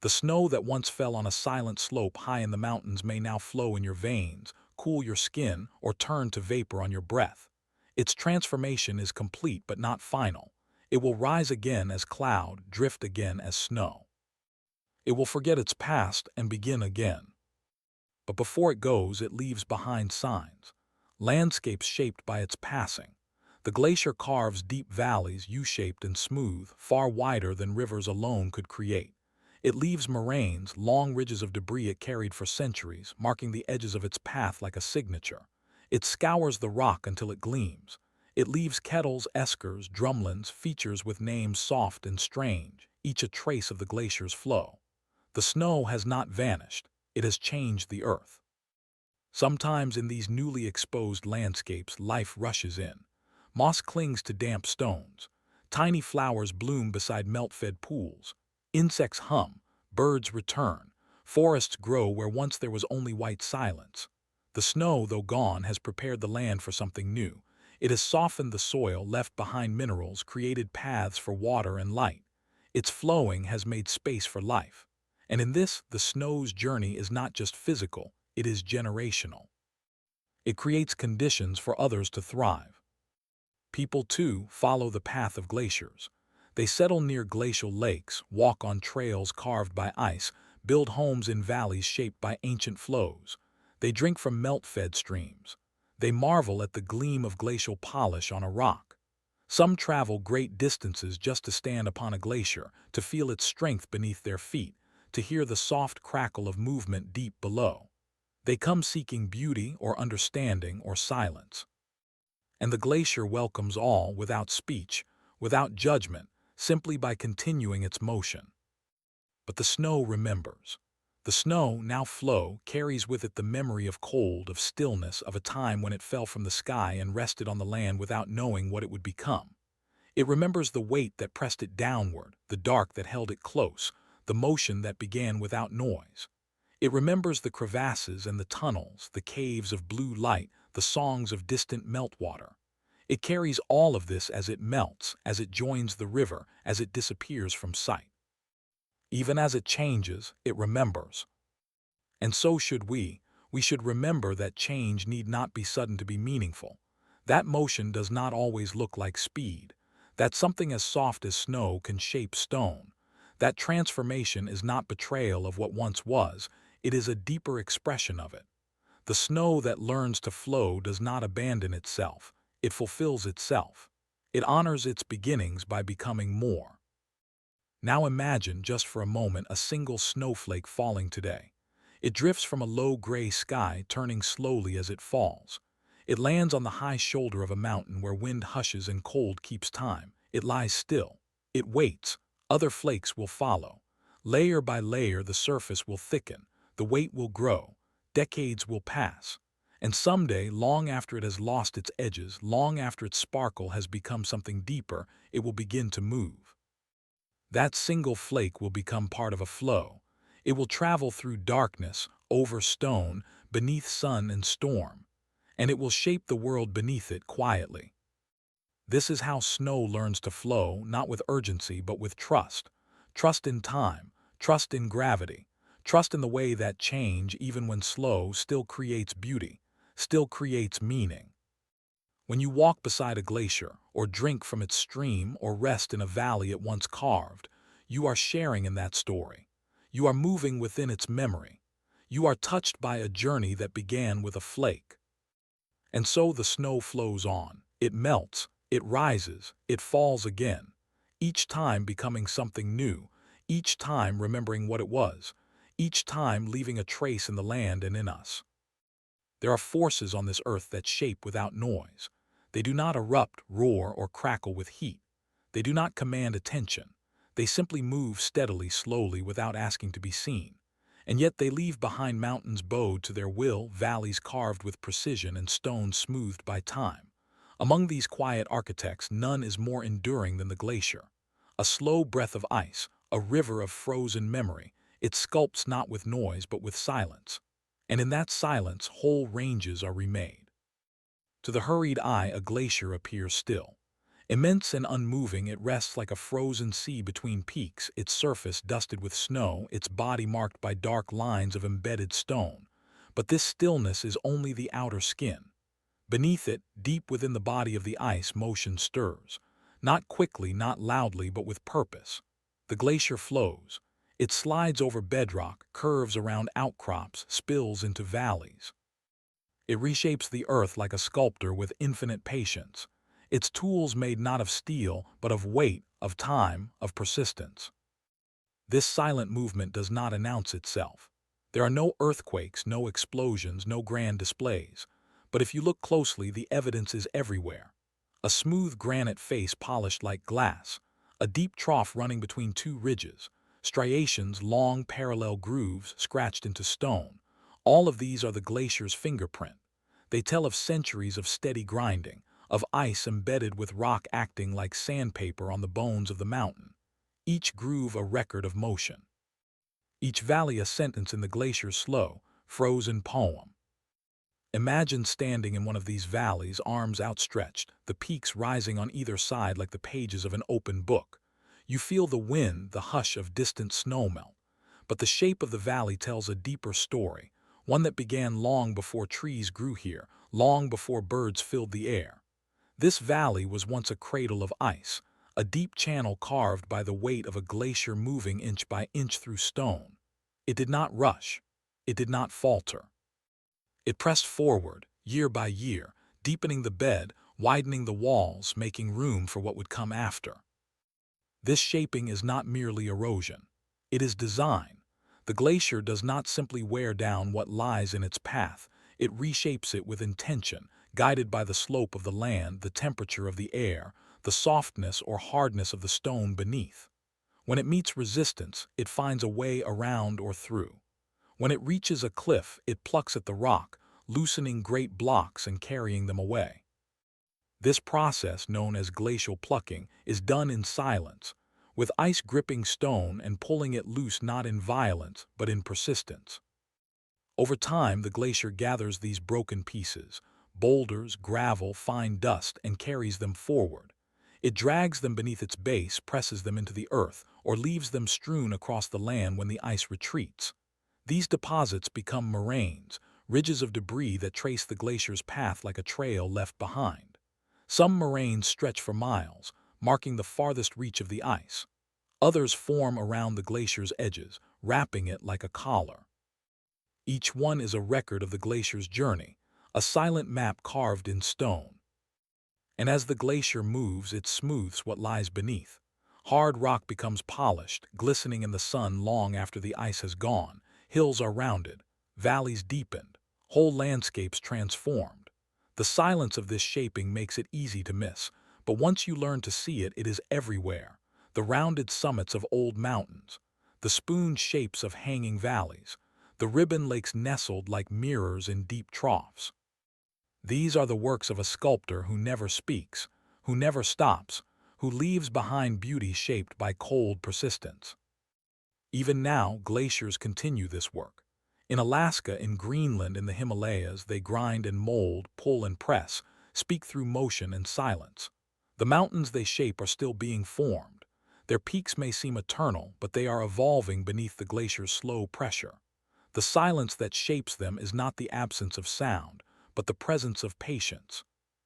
The snow that once fell on a silent slope high in the mountains may now flow in your veins, cool your skin, or turn to vapor on your breath. Its transformation is complete but not final. It will rise again as cloud, drift again as snow. It will forget its past and begin again. But before it goes, it leaves behind signs, landscapes shaped by its passing. The glacier carves deep valleys, U-shaped and smooth, far wider than rivers alone could create. It leaves moraines, long ridges of debris it carried for centuries, marking the edges of its path like a signature. It scours the rock until it gleams. It leaves kettles, eskers, drumlins, features with names soft and strange, each a trace of the glacier's flow. The snow has not vanished. It has changed the earth. Sometimes in these newly exposed landscapes, life rushes in. Moss clings to damp stones. Tiny flowers bloom beside melt-fed pools. Insects hum. Birds return. Forests grow where once there was only white silence. The snow, though gone, has prepared the land for something new. It has softened the soil, left behind minerals, created paths for water and light. Its flowing has made space for life. And in this, the snow's journey is not just physical, it is generational. It creates conditions for others to thrive. People, too, follow the path of glaciers. They settle near glacial lakes, walk on trails carved by ice, build homes in valleys shaped by ancient flows. They drink from melt-fed streams. They marvel at the gleam of glacial polish on a rock. Some travel great distances just to stand upon a glacier, to feel its strength beneath their feet, to hear the soft crackle of movement deep below. They come seeking beauty or understanding or silence. And the glacier welcomes all without speech, without judgment, simply by continuing its motion. But the snow remembers. The snow, now flow, carries with it the memory of cold, of stillness, of a time when it fell from the sky and rested on the land without knowing what it would become. It remembers the weight that pressed it downward, the dark that held it close, the motion that began without noise. It remembers the crevasses and the tunnels, the caves of blue light, the songs of distant meltwater. It carries all of this as it melts, as it joins the river, as it disappears from sight. Even as it changes, it remembers. And so should we. We should remember that change need not be sudden to be meaningful. That motion does not always look like speed. That something as soft as snow can shape stone. That transformation is not betrayal of what once was, it is a deeper expression of it. The snow that learns to flow does not abandon itself, it fulfills itself. It honors its beginnings by becoming more. Now imagine, just for a moment, a single snowflake falling today. It drifts from a low gray sky, turning slowly as it falls. It lands on the high shoulder of a mountain where wind hushes and cold keeps time. It lies still. It waits. Other flakes will follow. Layer by layer, the surface will thicken. The weight will grow. Decades will pass. And someday, long after it has lost its edges, long after its sparkle has become something deeper, it will begin to move. That single flake will become part of a flow. It will travel through darkness, over stone, beneath sun and storm. And it will shape the world beneath it quietly. This is how snow learns to flow, not with urgency but with trust. Trust in time, trust in gravity, trust in the way that change, even when slow, still creates beauty, still creates meaning. When you walk beside a glacier, or drink from its stream, or rest in a valley it once carved, you are sharing in that story. You are moving within its memory. You are touched by a journey that began with a flake. And so the snow flows on. It melts, it rises, it falls again, each time becoming something new, each time remembering what it was, each time leaving a trace in the land and in us. There are forces on this earth that shape without noise. They do not erupt, roar, or crackle with heat. They do not command attention. They simply move steadily, slowly, without asking to be seen. And yet they leave behind mountains bowed to their will, valleys carved with precision, and stones smoothed by time. Among these quiet architects, none is more enduring than the glacier. A slow breath of ice, a river of frozen memory, it sculpts not with noise but with silence. And in that silence, whole ranges are remade. To the hurried eye, a glacier appears still. Immense and unmoving, it rests like a frozen sea between peaks, its surface dusted with snow, its body marked by dark lines of embedded stone. But this stillness is only the outer skin. Beneath it, deep within the body of the ice, motion stirs. Not quickly, not loudly, but with purpose. The glacier flows. It slides over bedrock, curves around outcrops, spills into valleys. It reshapes the earth like a sculptor with infinite patience. Its tools made not of steel, but of weight, of time, of persistence. This silent movement does not announce itself. There are no earthquakes, no explosions, no grand displays. But if you look closely, the evidence is everywhere. A smooth granite face polished like glass, a deep trough running between two ridges, striations, long parallel grooves scratched into stone. All of these are the glacier's fingerprint. They tell of centuries of steady grinding, of ice embedded with rock acting like sandpaper on the bones of the mountain. Each groove a record of motion. Each valley a sentence in the glacier's slow, frozen poem. Imagine standing in one of these valleys, arms outstretched, the peaks rising on either side like the pages of an open book. You feel the wind, the hush of distant snowmelt. But the shape of the valley tells a deeper story, one that began long before trees grew here, long before birds filled the air. This valley was once a cradle of ice, a deep channel carved by the weight of a glacier moving inch by inch through stone. It did not rush. It did not falter. It pressed forward, year by year, deepening the bed, widening the walls, making room for what would come after. This shaping is not merely erosion. It is design. The glacier does not simply wear down what lies in its path, it reshapes it with intention, guided by the slope of the land, the temperature of the air, the softness or hardness of the stone beneath. When it meets resistance, it finds a way around or through. When it reaches a cliff, it plucks at the rock, loosening great blocks and carrying them away. This process, known as glacial plucking, is done in silence, with ice gripping stone and pulling it loose not in violence but in persistence. Over time, the glacier gathers these broken pieces, boulders, gravel, fine dust, and carries them forward. It drags them beneath its base, presses them into the earth, or leaves them strewn across the land when the ice retreats. These deposits become moraines, ridges of debris that trace the glacier's path like a trail left behind. Some moraines stretch for miles, marking the farthest reach of the ice. Others form around the glacier's edges, wrapping it like a collar. Each one is a record of the glacier's journey, a silent map carved in stone. And as the glacier moves, it smooths what lies beneath. Hard rock becomes polished, glistening in the sun long after the ice has gone. Hills are rounded, valleys deepened, whole landscapes transformed. The silence of this shaping makes it easy to miss, but once you learn to see it, it is everywhere. The rounded summits of old mountains, the spoon shapes of hanging valleys, the ribbon lakes nestled like mirrors in deep troughs. These are the works of a sculptor who never speaks, who never stops, who leaves behind beauty shaped by cold persistence. Even now, glaciers continue this work. In Alaska, in Greenland, in the Himalayas, they grind and mold, pull and press, speak through motion and silence. The mountains they shape are still being formed. Their peaks may seem eternal, but they are evolving beneath the glacier's slow pressure. The silence that shapes them is not the absence of sound, but the presence of patience.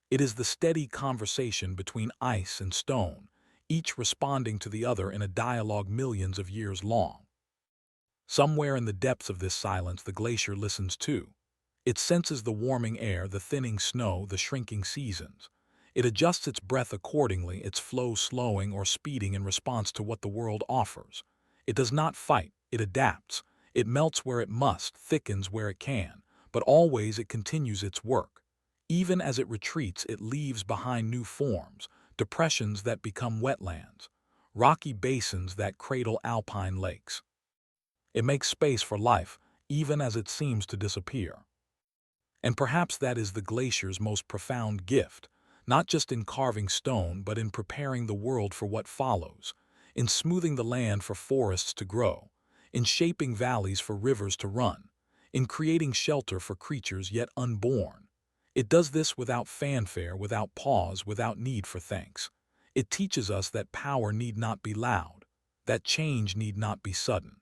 It is the steady conversation between ice and stone, each responding to the other in a dialogue millions of years long. Somewhere in the depths of this silence the glacier listens too. It senses the warming air, the thinning snow, the shrinking seasons. It adjusts its breath accordingly, its flow slowing or speeding in response to what the world offers. It does not fight, it adapts. It melts where it must, thickens where it can, but always it continues its work. Even as it retreats, it leaves behind new forms, depressions that become wetlands, rocky basins that cradle alpine lakes. It makes space for life, even as it seems to disappear. And perhaps that is the glacier's most profound gift, not just in carving stone, but in preparing the world for what follows, in smoothing the land for forests to grow, in shaping valleys for rivers to run, in creating shelter for creatures yet unborn. It does this without fanfare, without pause, without need for thanks. It teaches us that power need not be loud, that change need not be sudden,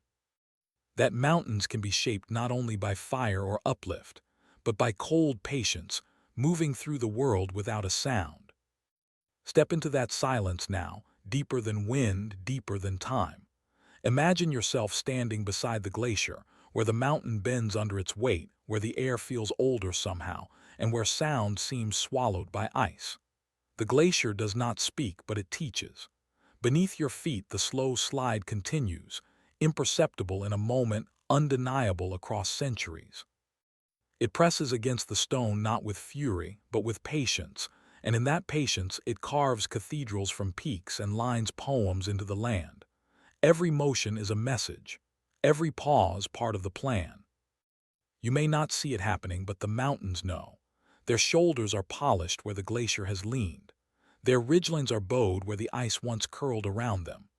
that mountains can be shaped not only by fire or uplift, but by cold patience, moving through the world without a sound. Step into that silence now, deeper than wind, deeper than time. Imagine yourself standing beside the glacier, where the mountain bends under its weight, where the air feels older somehow, and where sound seems swallowed by ice. The glacier does not speak, but it teaches. Beneath your feet, the slow slide continues, imperceptible in a moment, undeniable across centuries. It presses against the stone not with fury, but with patience, and in that patience it carves cathedrals from peaks and lines poems into the land. Every motion is a message, every pause part of the plan. You may not see it happening, but the mountains know. Their shoulders are polished where the glacier has leaned. Their ridgelines are bowed where the ice once curled around them.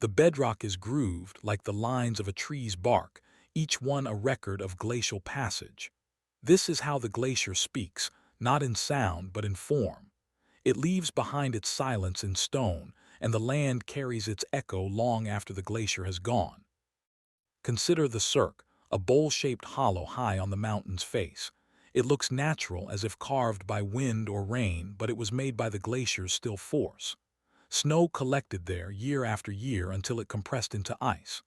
The bedrock is grooved like the lines of a tree's bark, each one a record of glacial passage. This is how the glacier speaks, not in sound but in form. It leaves behind its silence in stone, and the land carries its echo long after the glacier has gone. Consider the cirque, a bowl-shaped hollow high on the mountain's face. It looks natural, as if carved by wind or rain, but it was made by the glacier's still force. Snow collected there year after year until it compressed into ice.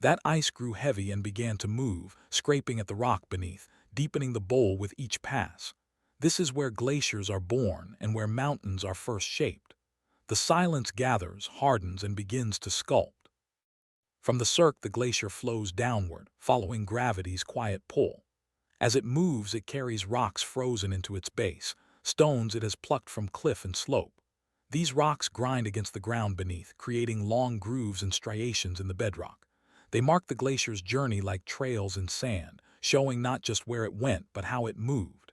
That ice grew heavy and began to move, scraping at the rock beneath, deepening the bowl with each pass. This is where glaciers are born and where mountains are first shaped. The silence gathers, hardens, and begins to sculpt. From the cirque, the glacier flows downward, following gravity's quiet pull. As it moves, it carries rocks frozen into its base, stones it has plucked from cliff and slope. These rocks grind against the ground beneath, creating long grooves and striations in the bedrock. They mark the glacier's journey like trails in sand, showing not just where it went, but how it moved.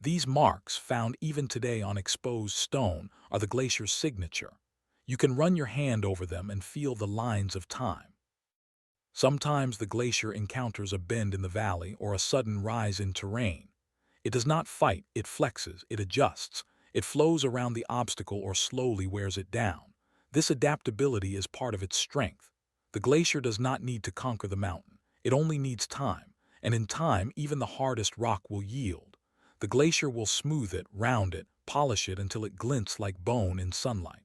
These marks, found even today on exposed stone, are the glacier's signature. You can run your hand over them and feel the lines of time. Sometimes the glacier encounters a bend in the valley or a sudden rise in terrain. It does not fight, it flexes, it adjusts. It flows around the obstacle or slowly wears it down. This adaptability is part of its strength. The glacier does not need to conquer the mountain. It only needs time, and in time, even the hardest rock will yield. The glacier will smooth it, round it, polish it until it glints like bone in sunlight.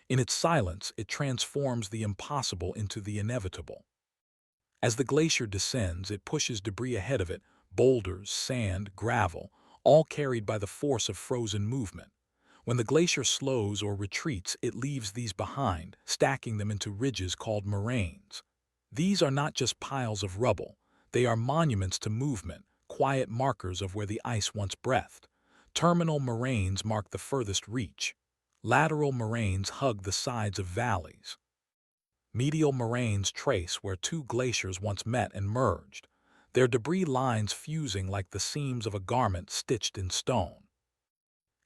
In its silence, it transforms the impossible into the inevitable. As the glacier descends, it pushes debris ahead of it, boulders, sand, gravel, all carried by the force of frozen movement. When the glacier slows or retreats, it leaves these behind, stacking them into ridges called moraines. These are not just piles of rubble. They are monuments to movement, quiet markers of where the ice once breathed. Terminal moraines mark the furthest reach. Lateral moraines hug the sides of valleys. Medial moraines trace where two glaciers once met and merged, their debris lines fusing like the seams of a garment stitched in stone.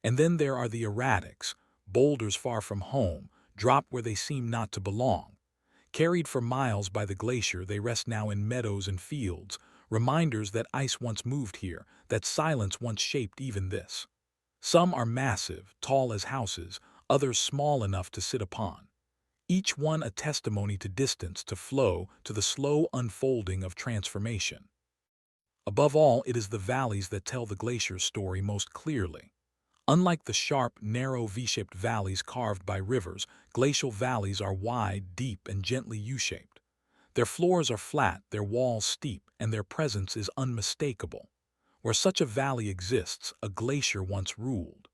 And then there are the erratics, boulders far from home, dropped where they seem not to belong. Carried for miles by the glacier, they rest now in meadows and fields, reminders that ice once moved here, that silence once shaped even this. Some are massive, tall as houses, others small enough to sit upon. Each one a testimony to distance, to flow, to the slow unfolding of transformation. Above all, it is the valleys that tell the glacier's story most clearly. Unlike the sharp, narrow V-shaped valleys carved by rivers, glacial valleys are wide, deep, and gently U-shaped. Their floors are flat, their walls steep, and their presence is unmistakable. Where such a valley exists, a glacier once ruled.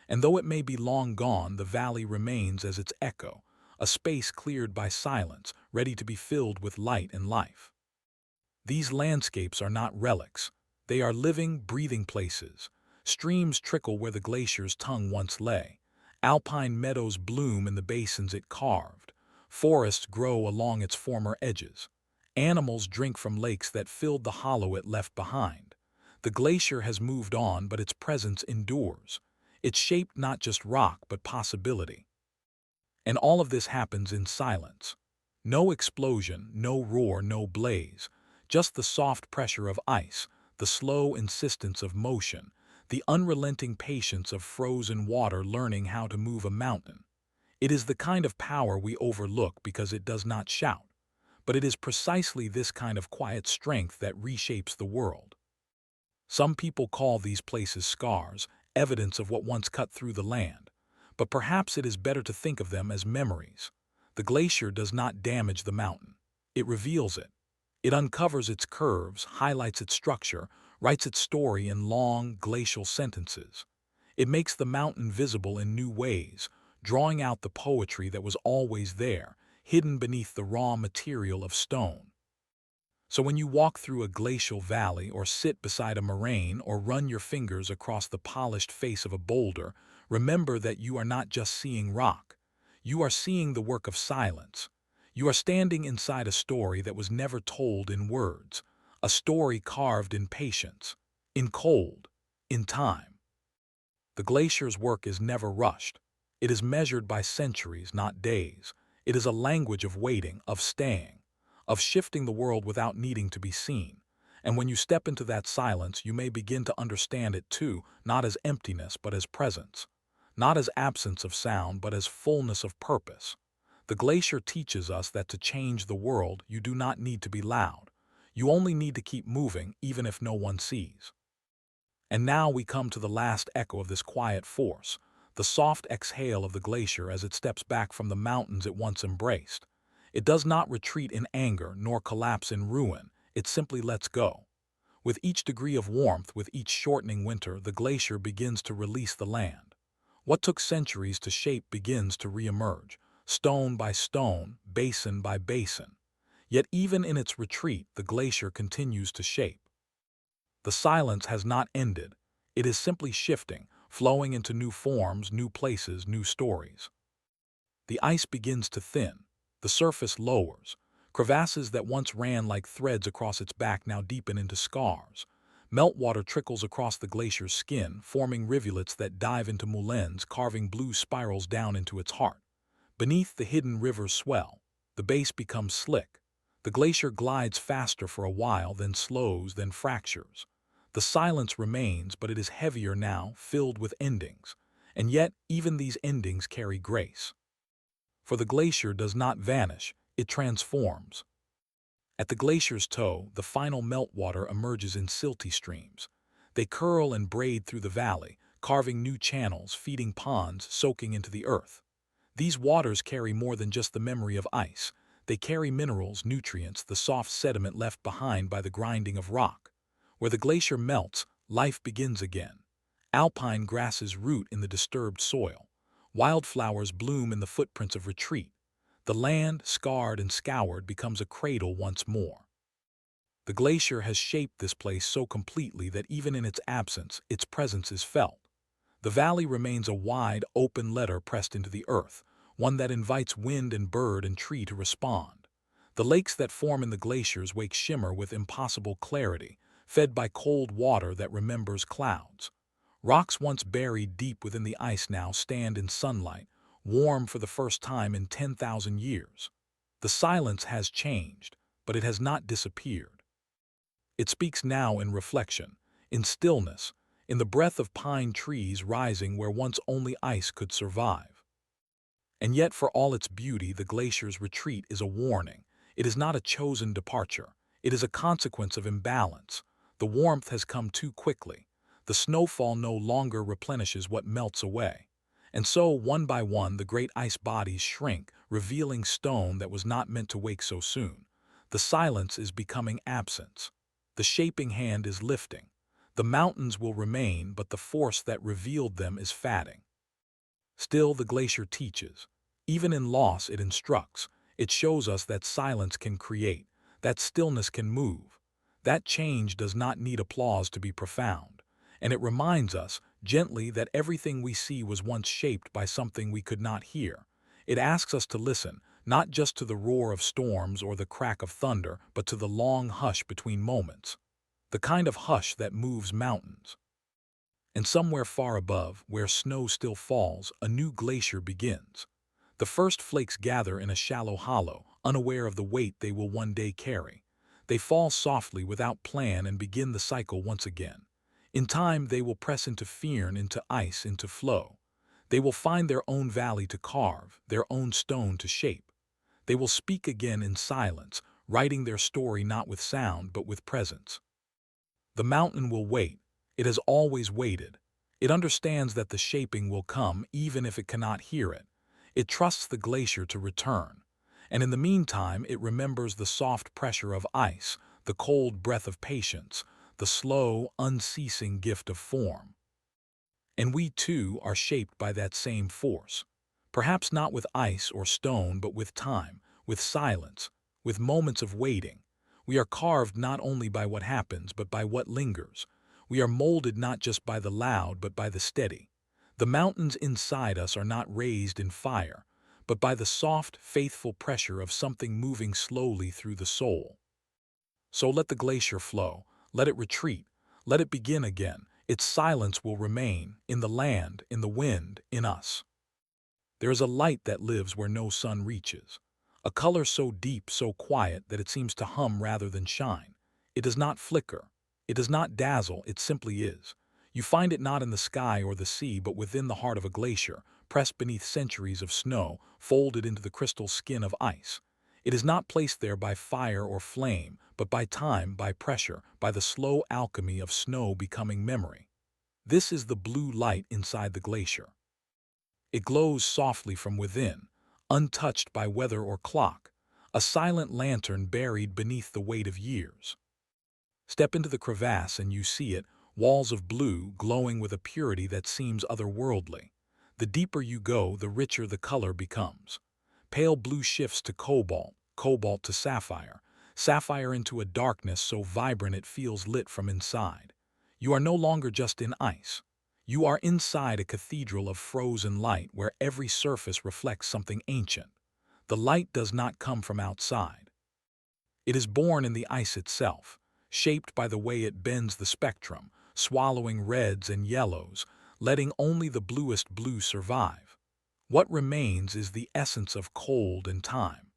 And though it may be long gone, the valley remains as its echo, a space cleared by silence, ready to be filled with light and life. These landscapes are not relics. They are living, breathing places. Streams trickle where the glacier's tongue once lay. Alpine meadows bloom in the basins it carved. Forests grow along its former edges. Animals drink from lakes that filled the hollow it left behind. The glacier has moved on, but its presence endures. It's shaped not just rock, but possibility. And all of this happens in silence. No explosion, no roar, no blaze. Just the soft pressure of ice, the slow insistence of motion, the unrelenting patience of frozen water learning how to move a mountain. It is the kind of power we overlook because it does not shout. But it is precisely this kind of quiet strength that reshapes the world. Some people call these places scars, evidence of what once cut through the land. But perhaps it is better to think of them as memories. The glacier does not damage the mountain. It reveals it. It uncovers its curves, highlights its structure, writes its story in long, glacial sentences. It makes the mountain visible in new ways, drawing out the poetry that was always there, hidden beneath the raw material of stone. So when you walk through a glacial valley or sit beside a moraine or run your fingers across the polished face of a boulder, remember that you are not just seeing rock. You are seeing the work of silence. You are standing inside a story that was never told in words, a story carved in patience, in cold, in time. The glacier's work is never rushed. It is measured by centuries, not days. It is a language of waiting, of staying, of shifting the world without needing to be seen. And when you step into that silence, you may begin to understand it too, not as emptiness, but as presence. Not as absence of sound, but as fullness of purpose. The glacier teaches us that to change the world, you do not need to be loud. You only need to keep moving, even if no one sees. And now we come to the last echo of this quiet force, the soft exhale of the glacier as it steps back from the mountains it once embraced. It does not retreat in anger nor collapse in ruin, it simply lets go. With each degree of warmth, with each shortening winter, the glacier begins to release the land. What took centuries to shape begins to reemerge, stone by stone, basin by basin. Yet even in its retreat, the glacier continues to shape. The silence has not ended. It is simply shifting, flowing into new forms, new places, new stories. The ice begins to thin. The surface lowers. Crevasses that once ran like threads across its back now deepen into scars. Meltwater trickles across the glacier's skin, forming rivulets that dive into moulins, carving blue spirals down into its heart. Beneath, the hidden rivers swell. The base becomes slick. The glacier glides faster for a while, then slows, then fractures. The silence remains, but it is heavier now, filled with endings. And yet, even these endings carry grace. For the glacier does not vanish, it transforms. At the glacier's toe, the final meltwater emerges in silty streams. They curl and braid through the valley, carving new channels, feeding ponds, soaking into the earth. These waters carry more than just the memory of ice. They carry minerals, nutrients, the soft sediment left behind by the grinding of rock. Where the glacier melts, life begins again. Alpine grasses root in the disturbed soil. Wildflowers bloom in the footprints of retreat. The land, scarred and scoured, becomes a cradle once more. The glacier has shaped this place so completely that even in its absence, its presence is felt. The valley remains a wide, open letter pressed into the earth, one that invites wind and bird and tree to respond. The lakes that form in the glaciers wake shimmer with impossible clarity, fed by cold water that remembers clouds. Rocks once buried deep within the ice now stand in sunlight, warm for the first time in 10,000 years. The silence has changed, but it has not disappeared. It speaks now in reflection, in stillness, in the breath of pine trees rising where once only ice could survive. And yet, for all its beauty, the glacier's retreat is a warning. It is not a chosen departure. It is a consequence of imbalance. The warmth has come too quickly. The snowfall no longer replenishes what melts away. And so, one by one, the great ice bodies shrink, revealing stone that was not meant to wake so soon. The silence is becoming absence. The shaping hand is lifting. The mountains will remain, but the force that revealed them is fading. Still, the glacier teaches. Even in loss, it instructs. It shows us that silence can create, that stillness can move. That change does not need applause to be profound. And it reminds us, gently, that everything we see was once shaped by something we could not hear. It asks us to listen, not just to the roar of storms or the crack of thunder, but to the long hush between moments. The kind of hush that moves mountains. And somewhere far above, where snow still falls, a new glacier begins. The first flakes gather in a shallow hollow, unaware of the weight they will one day carry. They fall softly without plan and begin the cycle once again. In time, they will press into firn, into ice, into flow. They will find their own valley to carve, their own stone to shape. They will speak again in silence, writing their story not with sound but with presence. The mountain will wait. It has always waited. It understands that the shaping will come even if it cannot hear it. It trusts the glacier to return. And in the meantime, it remembers the soft pressure of ice, the cold breath of patience, the slow, unceasing gift of form. And we, too, are shaped by that same force. Perhaps not with ice or stone, but with time, with silence, with moments of waiting. We are carved not only by what happens, but by what lingers. We are molded not just by the loud, but by the steady. The mountains inside us are not raised in fire, but by the soft, faithful pressure of something moving slowly through the soul. So let the glacier flow, let it retreat, let it begin again. Its silence will remain, in the land, in the wind, in us. There is a light that lives where no sun reaches. A color so deep, so quiet, that it seems to hum rather than shine. It does not flicker. It does not dazzle, it simply is. You find it not in the sky or the sea, but within the heart of a glacier, pressed beneath centuries of snow, folded into the crystal skin of ice. It is not placed there by fire or flame, but by time, by pressure, by the slow alchemy of snow becoming memory. This is the blue light inside the glacier. It glows softly from within, untouched by weather or clock, a silent lantern buried beneath the weight of years. Step into the crevasse and you see it, walls of blue glowing with a purity that seems otherworldly. The deeper you go, the richer the color becomes. Pale blue shifts to cobalt, cobalt to sapphire, sapphire into a darkness so vibrant it feels lit from inside. You are no longer just in ice. You are inside a cathedral of frozen light where every surface reflects something ancient. The light does not come from outside. It is born in the ice itself, shaped by the way it bends the spectrum, swallowing reds and yellows, letting only the bluest blue survive. What remains is the essence of cold and time.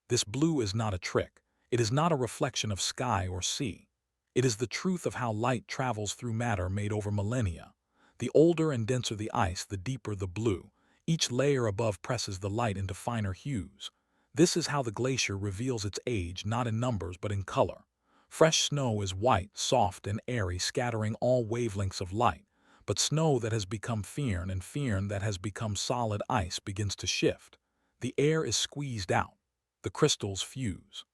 This blue is not a trick. It is not a reflection of sky or sea. It is the truth of how light travels through matter made over millennia. The older and denser the ice, the deeper the blue. Each layer above presses the light into finer hues. This is how the glacier reveals its age, not in numbers but in color. Fresh snow is white, soft, and airy, scattering all wavelengths of light. But snow that has become firn and firn that has become solid ice begins to shift. The air is squeezed out. The crystals fuse.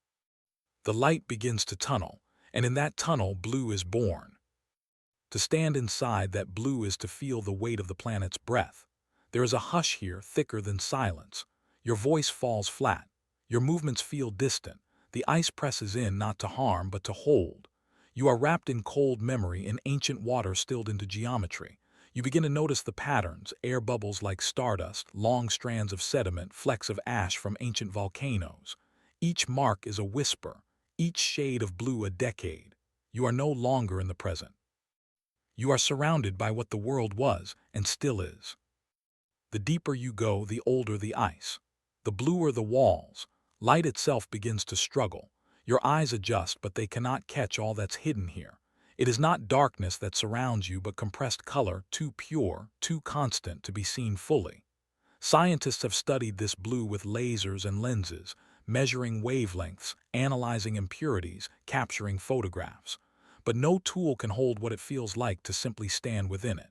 The light begins to tunnel, and in that tunnel blue is born. To stand inside that blue is to feel the weight of the planet's breath. There is a hush here thicker than silence. Your voice falls flat. Your movements feel distant. The ice presses in not to harm but to hold. You are wrapped in cold memory, in ancient water stilled into geometry. You begin to notice the patterns, air bubbles like stardust, long strands of sediment, flecks of ash from ancient volcanoes. Each mark is a whisper, each shade of blue a decade. You are no longer in the present. You are surrounded by what the world was and still is. The deeper you go, the older the ice. The bluer the walls. Light itself begins to struggle. Your eyes adjust, but they cannot catch all that's hidden here. It is not darkness that surrounds you, but compressed color, too pure, too constant to be seen fully. Scientists have studied this blue with lasers and lenses, measuring wavelengths, analyzing impurities, capturing photographs. But no tool can hold what it feels like to simply stand within it.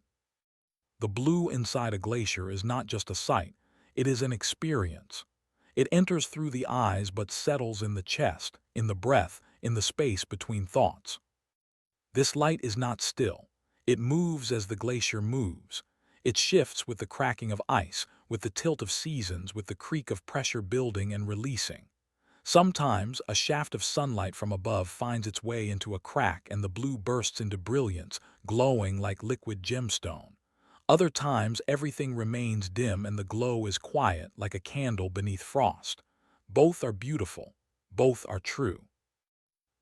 The blue inside a glacier is not just a sight, it is an experience. It enters through the eyes but settles in the chest, in the breath, in the space between thoughts. This light is not still. It moves as the glacier moves. It shifts with the cracking of ice, with the tilt of seasons, with the creak of pressure building and releasing. Sometimes a shaft of sunlight from above finds its way into a crack and the blue bursts into brilliance, glowing like liquid gemstone. Other times everything remains dim and the glow is quiet like a candle beneath frost. Both are beautiful. Both are true.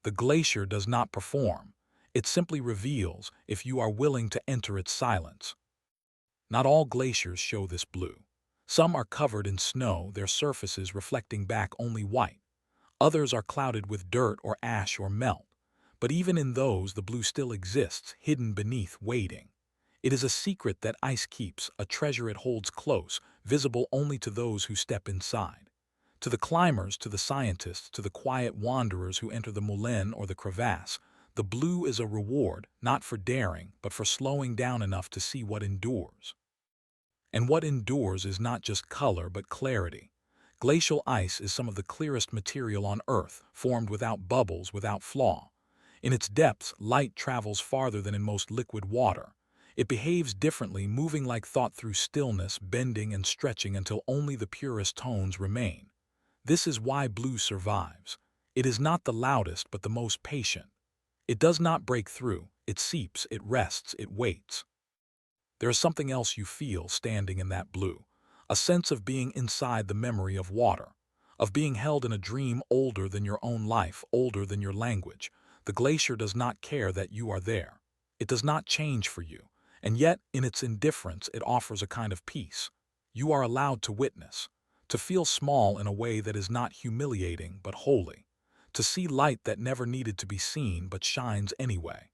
The glacier does not perform. It simply reveals if you are willing to enter its silence. Not all glaciers show this blue. Some are covered in snow, their surfaces reflecting back only white. Others are clouded with dirt or ash or melt. But even in those, the blue still exists, hidden beneath, waiting. It is a secret that ice keeps, a treasure it holds close, visible only to those who step inside. To the climbers, to the scientists, to the quiet wanderers who enter the moulin or the crevasse, the blue is a reward, not for daring, but for slowing down enough to see what endures. And what endures is not just color, but clarity. Glacial ice is some of the clearest material on Earth, formed without bubbles, without flaw. In its depths, light travels farther than in most liquid water. It behaves differently, moving like thought through stillness, bending and stretching until only the purest tones remain. This is why blue survives. It is not the loudest, but the most patient. It does not break through. It seeps, it rests, it waits. There is something else you feel standing in that blue. A sense of being inside the memory of water. Of being held in a dream older than your own life, older than your language. The glacier does not care that you are there. It does not change for you. And yet, in its indifference, it offers a kind of peace. You are allowed to witness. To feel small in a way that is not humiliating but holy. To see light that never needed to be seen but shines anyway.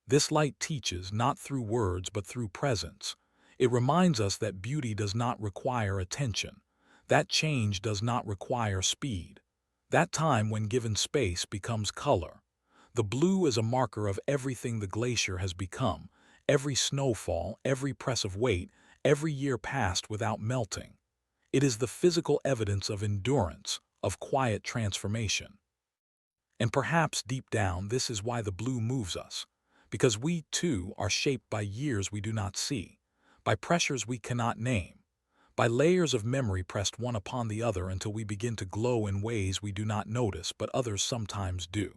This light teaches not through words but through presence. It reminds us that beauty does not require attention. That change does not require speed. That time when given space becomes color. The blue is a marker of everything the glacier has become, every snowfall, every press of weight, every year passed without melting. It is the physical evidence of endurance, of quiet transformation. And perhaps deep down this is why the blue moves us. Because we, too, are shaped by years we do not see, by pressures we cannot name, by layers of memory pressed one upon the other until we begin to glow in ways we do not notice but others sometimes do.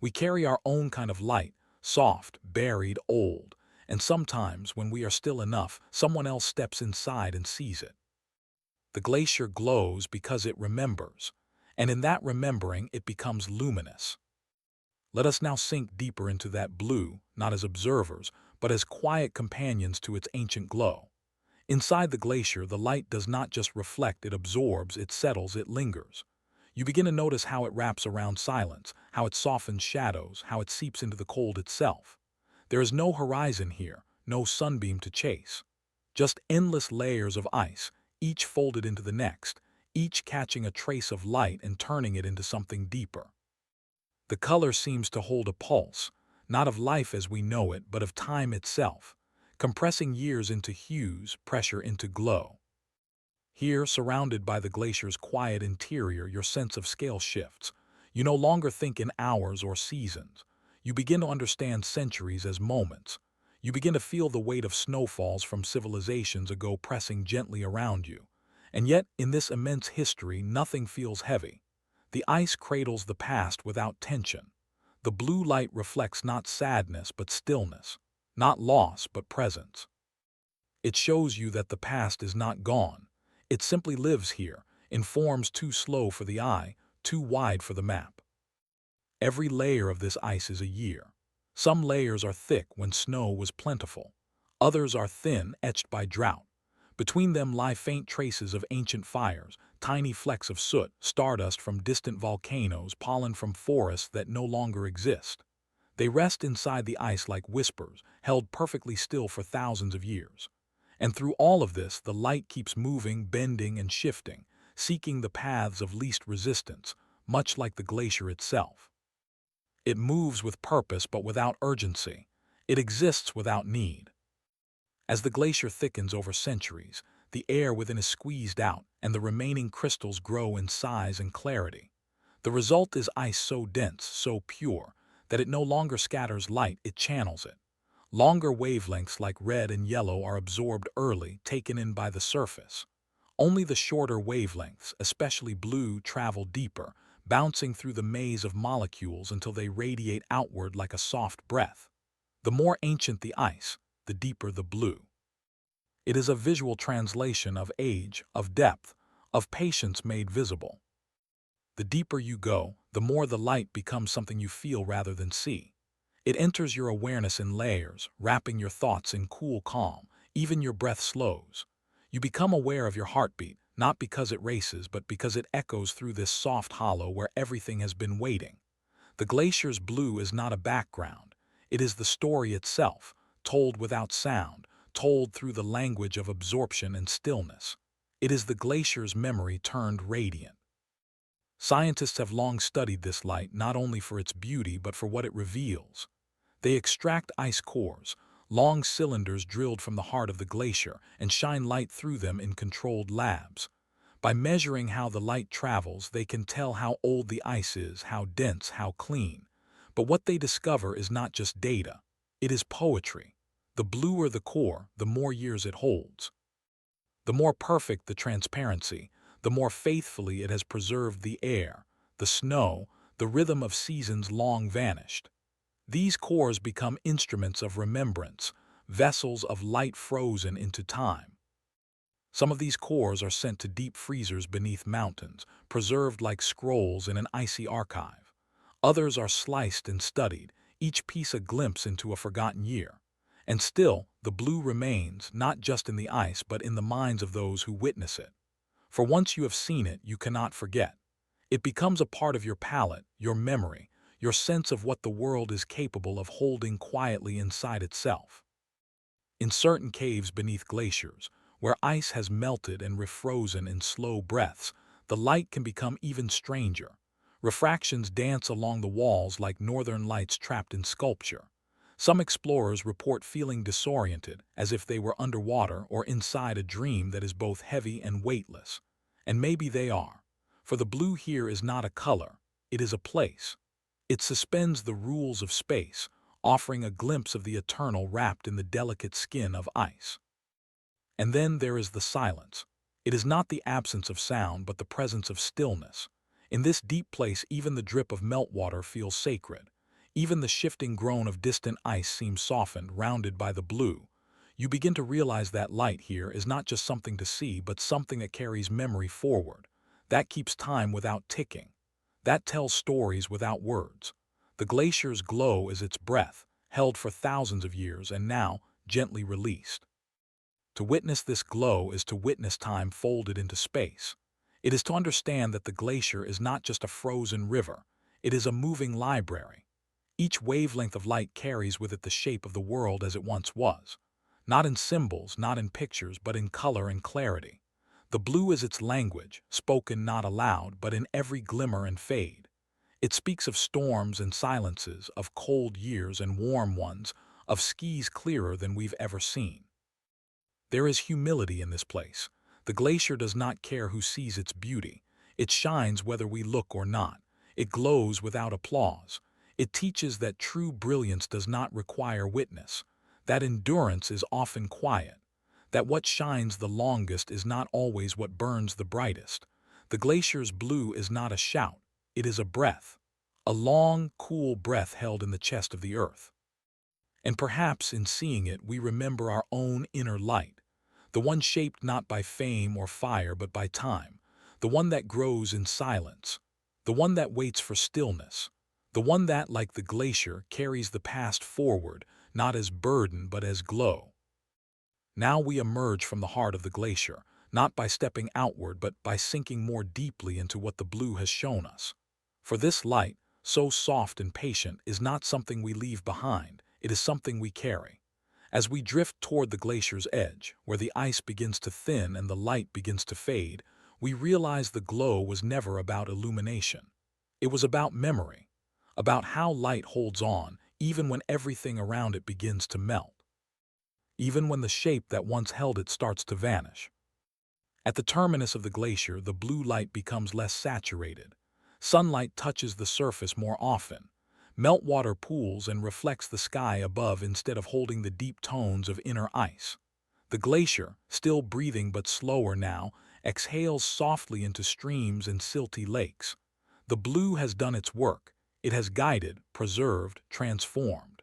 We carry our own kind of light, soft, buried, old, and sometimes, when we are still enough, someone else steps inside and sees it. The glacier glows because it remembers, and in that remembering it becomes luminous. Let us now sink deeper into that blue, not as observers, but as quiet companions to its ancient glow. Inside the glacier, the light does not just reflect, it absorbs, it settles, it lingers. You begin to notice how it wraps around silence, how it softens shadows, how it seeps into the cold itself. There is no horizon here, no sunbeam to chase. Just endless layers of ice, each folded into the next, each catching a trace of light and turning it into something deeper. The color seems to hold a pulse, not of life as we know it, but of time itself, compressing years into hues, pressure into glow. Here, surrounded by the glacier's quiet interior, your sense of scale shifts. You no longer think in hours or seasons. You begin to understand centuries as moments. You begin to feel the weight of snowfalls from civilizations ago pressing gently around you. And yet, in this immense history, nothing feels heavy. The ice cradles the past without tension. The blue light reflects not sadness but stillness, not loss but presence. It shows you that the past is not gone. It simply lives here, in forms too slow for the eye, too wide for the map. Every layer of this ice is a year. Some layers are thick when snow was plentiful. Others are thin, etched by drought. Between them lie faint traces of ancient fires, tiny flecks of soot, stardust from distant volcanoes, pollen from forests that no longer exist. They rest inside the ice like whispers, held perfectly still for thousands of years. And through all of this, the light keeps moving, bending, and shifting, seeking the paths of least resistance, much like the glacier itself. It moves with purpose but without urgency. It exists without need. As the glacier thickens over centuries, the air within is squeezed out, and the remaining crystals grow in size and clarity. The result is ice so dense, so pure, that it no longer scatters light, it channels it. Longer wavelengths like red and yellow are absorbed early, taken in by the surface. Only the shorter wavelengths, especially blue, travel deeper, bouncing through the maze of molecules until they radiate outward like a soft breath. The more ancient the ice, the deeper the blue. It is a visual translation of age, of depth, of patience made visible. The deeper you go, the more the light becomes something you feel rather than see. It enters your awareness in layers, wrapping your thoughts in cool calm. Even your breath slows. You become aware of your heartbeat, not because it races, but because it echoes through this soft hollow where everything has been waiting. The glacier's blue is not a background. It is the story itself, told without sound, told through the language of absorption and stillness. It is the glacier's memory turned radiant. Scientists have long studied this light not only for its beauty but for what it reveals. They extract ice cores, long cylinders drilled from the heart of the glacier, and shine light through them in controlled labs. By measuring how the light travels, they can tell how old the ice is, how dense, how clean. But what they discover is not just data. It is poetry. The bluer the core, the more years it holds. The more perfect the transparency, the more faithfully it has preserved the air, the snow, the rhythm of seasons long vanished. These cores become instruments of remembrance, vessels of light frozen into time. Some of these cores are sent to deep freezers beneath mountains, preserved like scrolls in an icy archive. Others are sliced and studied, each piece a glimpse into a forgotten year. And still, the blue remains, not just in the ice, but in the minds of those who witness it. For once you have seen it, you cannot forget. It becomes a part of your palate, your memory, your sense of what the world is capable of holding quietly inside itself. In certain caves beneath glaciers, where ice has melted and refrozen in slow breaths, the light can become even stranger. Refractions dance along the walls like northern lights trapped in sculpture. Some explorers report feeling disoriented, as if they were underwater or inside a dream that is both heavy and weightless. And maybe they are. For the blue here is not a color, it is a place. It suspends the rules of space, offering a glimpse of the eternal wrapped in the delicate skin of ice. And then there is the silence. It is not the absence of sound, but the presence of stillness. In this deep place, even the drip of meltwater feels sacred. Even the shifting groan of distant ice seems softened, rounded by the blue. You begin to realize that light here is not just something to see, but something that carries memory forward. That keeps time without ticking. That tells stories without words. The glacier's glow is its breath, held for thousands of years and now gently released. To witness this glow is to witness time folded into space. It is to understand that the glacier is not just a frozen river, it is a moving library. Each wavelength of light carries with it the shape of the world as it once was. Not in symbols, not in pictures, but in color and clarity. The blue is its language, spoken not aloud, but in every glimmer and fade. It speaks of storms and silences, of cold years and warm ones, of skies clearer than we've ever seen. There is humility in this place. The glacier does not care who sees its beauty. It shines whether we look or not. It glows without applause. It teaches that true brilliance does not require witness, that endurance is often quiet, that what shines the longest is not always what burns the brightest. The glacier's blue is not a shout, it is a breath, a long, cool breath held in the chest of the earth. And perhaps in seeing it we remember our own inner light, the one shaped not by fame or fire but by time, the one that grows in silence, the one that waits for stillness, the one that, like the glacier, carries the past forward, not as burden but as glow. Now we emerge from the heart of the glacier, not by stepping outward but by sinking more deeply into what the blue has shown us. For this light, so soft and patient, is not something we leave behind, it is something we carry. As we drift toward the glacier's edge, where the ice begins to thin and the light begins to fade, we realize the glow was never about illumination. It was about memory, about how light holds on even when everything around it begins to melt, even when the shape that once held it starts to vanish. At the terminus of the glacier, the blue light becomes less saturated. Sunlight touches the surface more often. Meltwater pools and reflects the sky above instead of holding the deep tones of inner ice. The glacier, still breathing but slower now, exhales softly into streams and silty lakes. The blue has done its work. It has guided, preserved, transformed.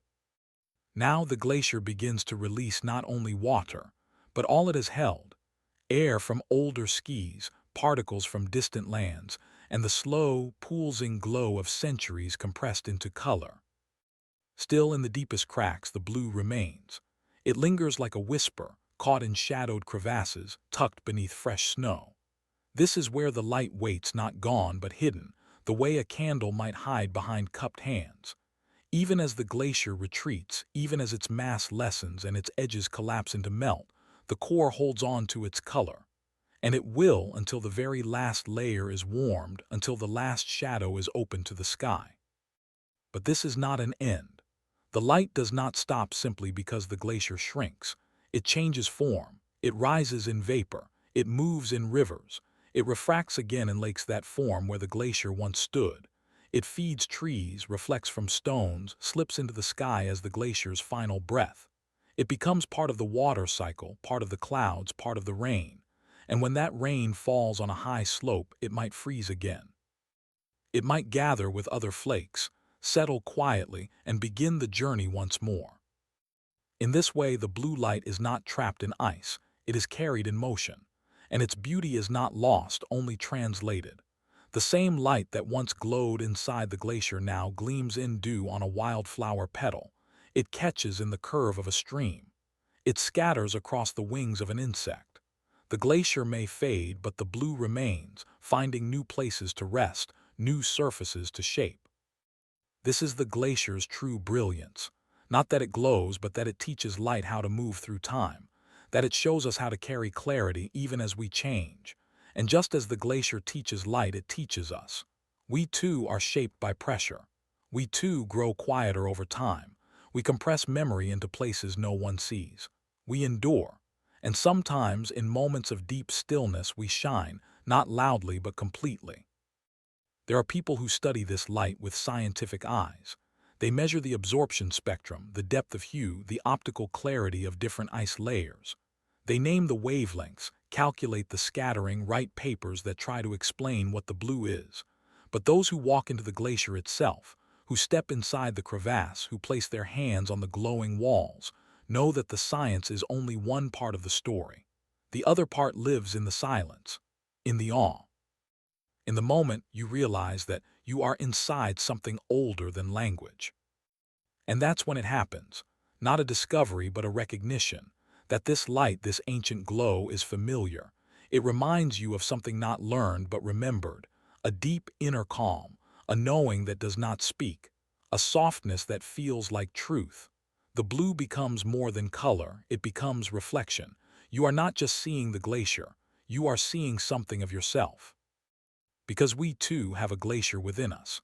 Now the glacier begins to release not only water, but all it has held: air from older skis, particles from distant lands, and the slow, pulsing glow of centuries compressed into color. Still in the deepest cracks, the blue remains. It lingers like a whisper, caught in shadowed crevasses, tucked beneath fresh snow. This is where the light waits, not gone but hidden, the way a candle might hide behind cupped hands. Even as the glacier retreats, even as its mass lessens and its edges collapse into melt, the core holds on to its color. And it will until the very last layer is warmed, until the last shadow is opened to the sky. But this is not an end. The light does not stop simply because the glacier shrinks. It changes form. It rises in vapor. It moves in rivers. It refracts again in lakes that form where the glacier once stood. It feeds trees, reflects from stones, slips into the sky as the glacier's final breath. It becomes part of the water cycle, part of the clouds, part of the rain. And when that rain falls on a high slope, it might freeze again. It might gather with other flakes, settle quietly, and begin the journey once more. In this way, the blue light is not trapped in ice, it is carried in motion, and its beauty is not lost, only translated. The same light that once glowed inside the glacier now gleams in dew on a wildflower petal. It catches in the curve of a stream. It scatters across the wings of an insect. The glacier may fade, but the blue remains, finding new places to rest, new surfaces to shape. This is the glacier's true brilliance. Not that it glows, but that it teaches light how to move through time, that it shows us how to carry clarity even as we change. And just as the glacier teaches light, it teaches us. We too are shaped by pressure. We too grow quieter over time. We compress memory into places no one sees. We endure. And sometimes, in moments of deep stillness, we shine, not loudly but completely. There are people who study this light with scientific eyes. They measure the absorption spectrum, the depth of hue, the optical clarity of different ice layers. They name the wavelengths, calculate the scattering, write papers that try to explain what the blue is. But those who walk into the glacier itself, who step inside the crevasse, who place their hands on the glowing walls, know that the science is only one part of the story. The other part lives in the silence, in the awe. In the moment, you realize that you are inside something older than language. And that's when it happens, not a discovery but a recognition, that this light, this ancient glow is familiar. It reminds you of something not learned but remembered, a deep inner calm, a knowing that does not speak, a softness that feels like truth. The blue becomes more than color, it becomes reflection. You are not just seeing the glacier, you are seeing something of yourself. Because we too have a glacier within us,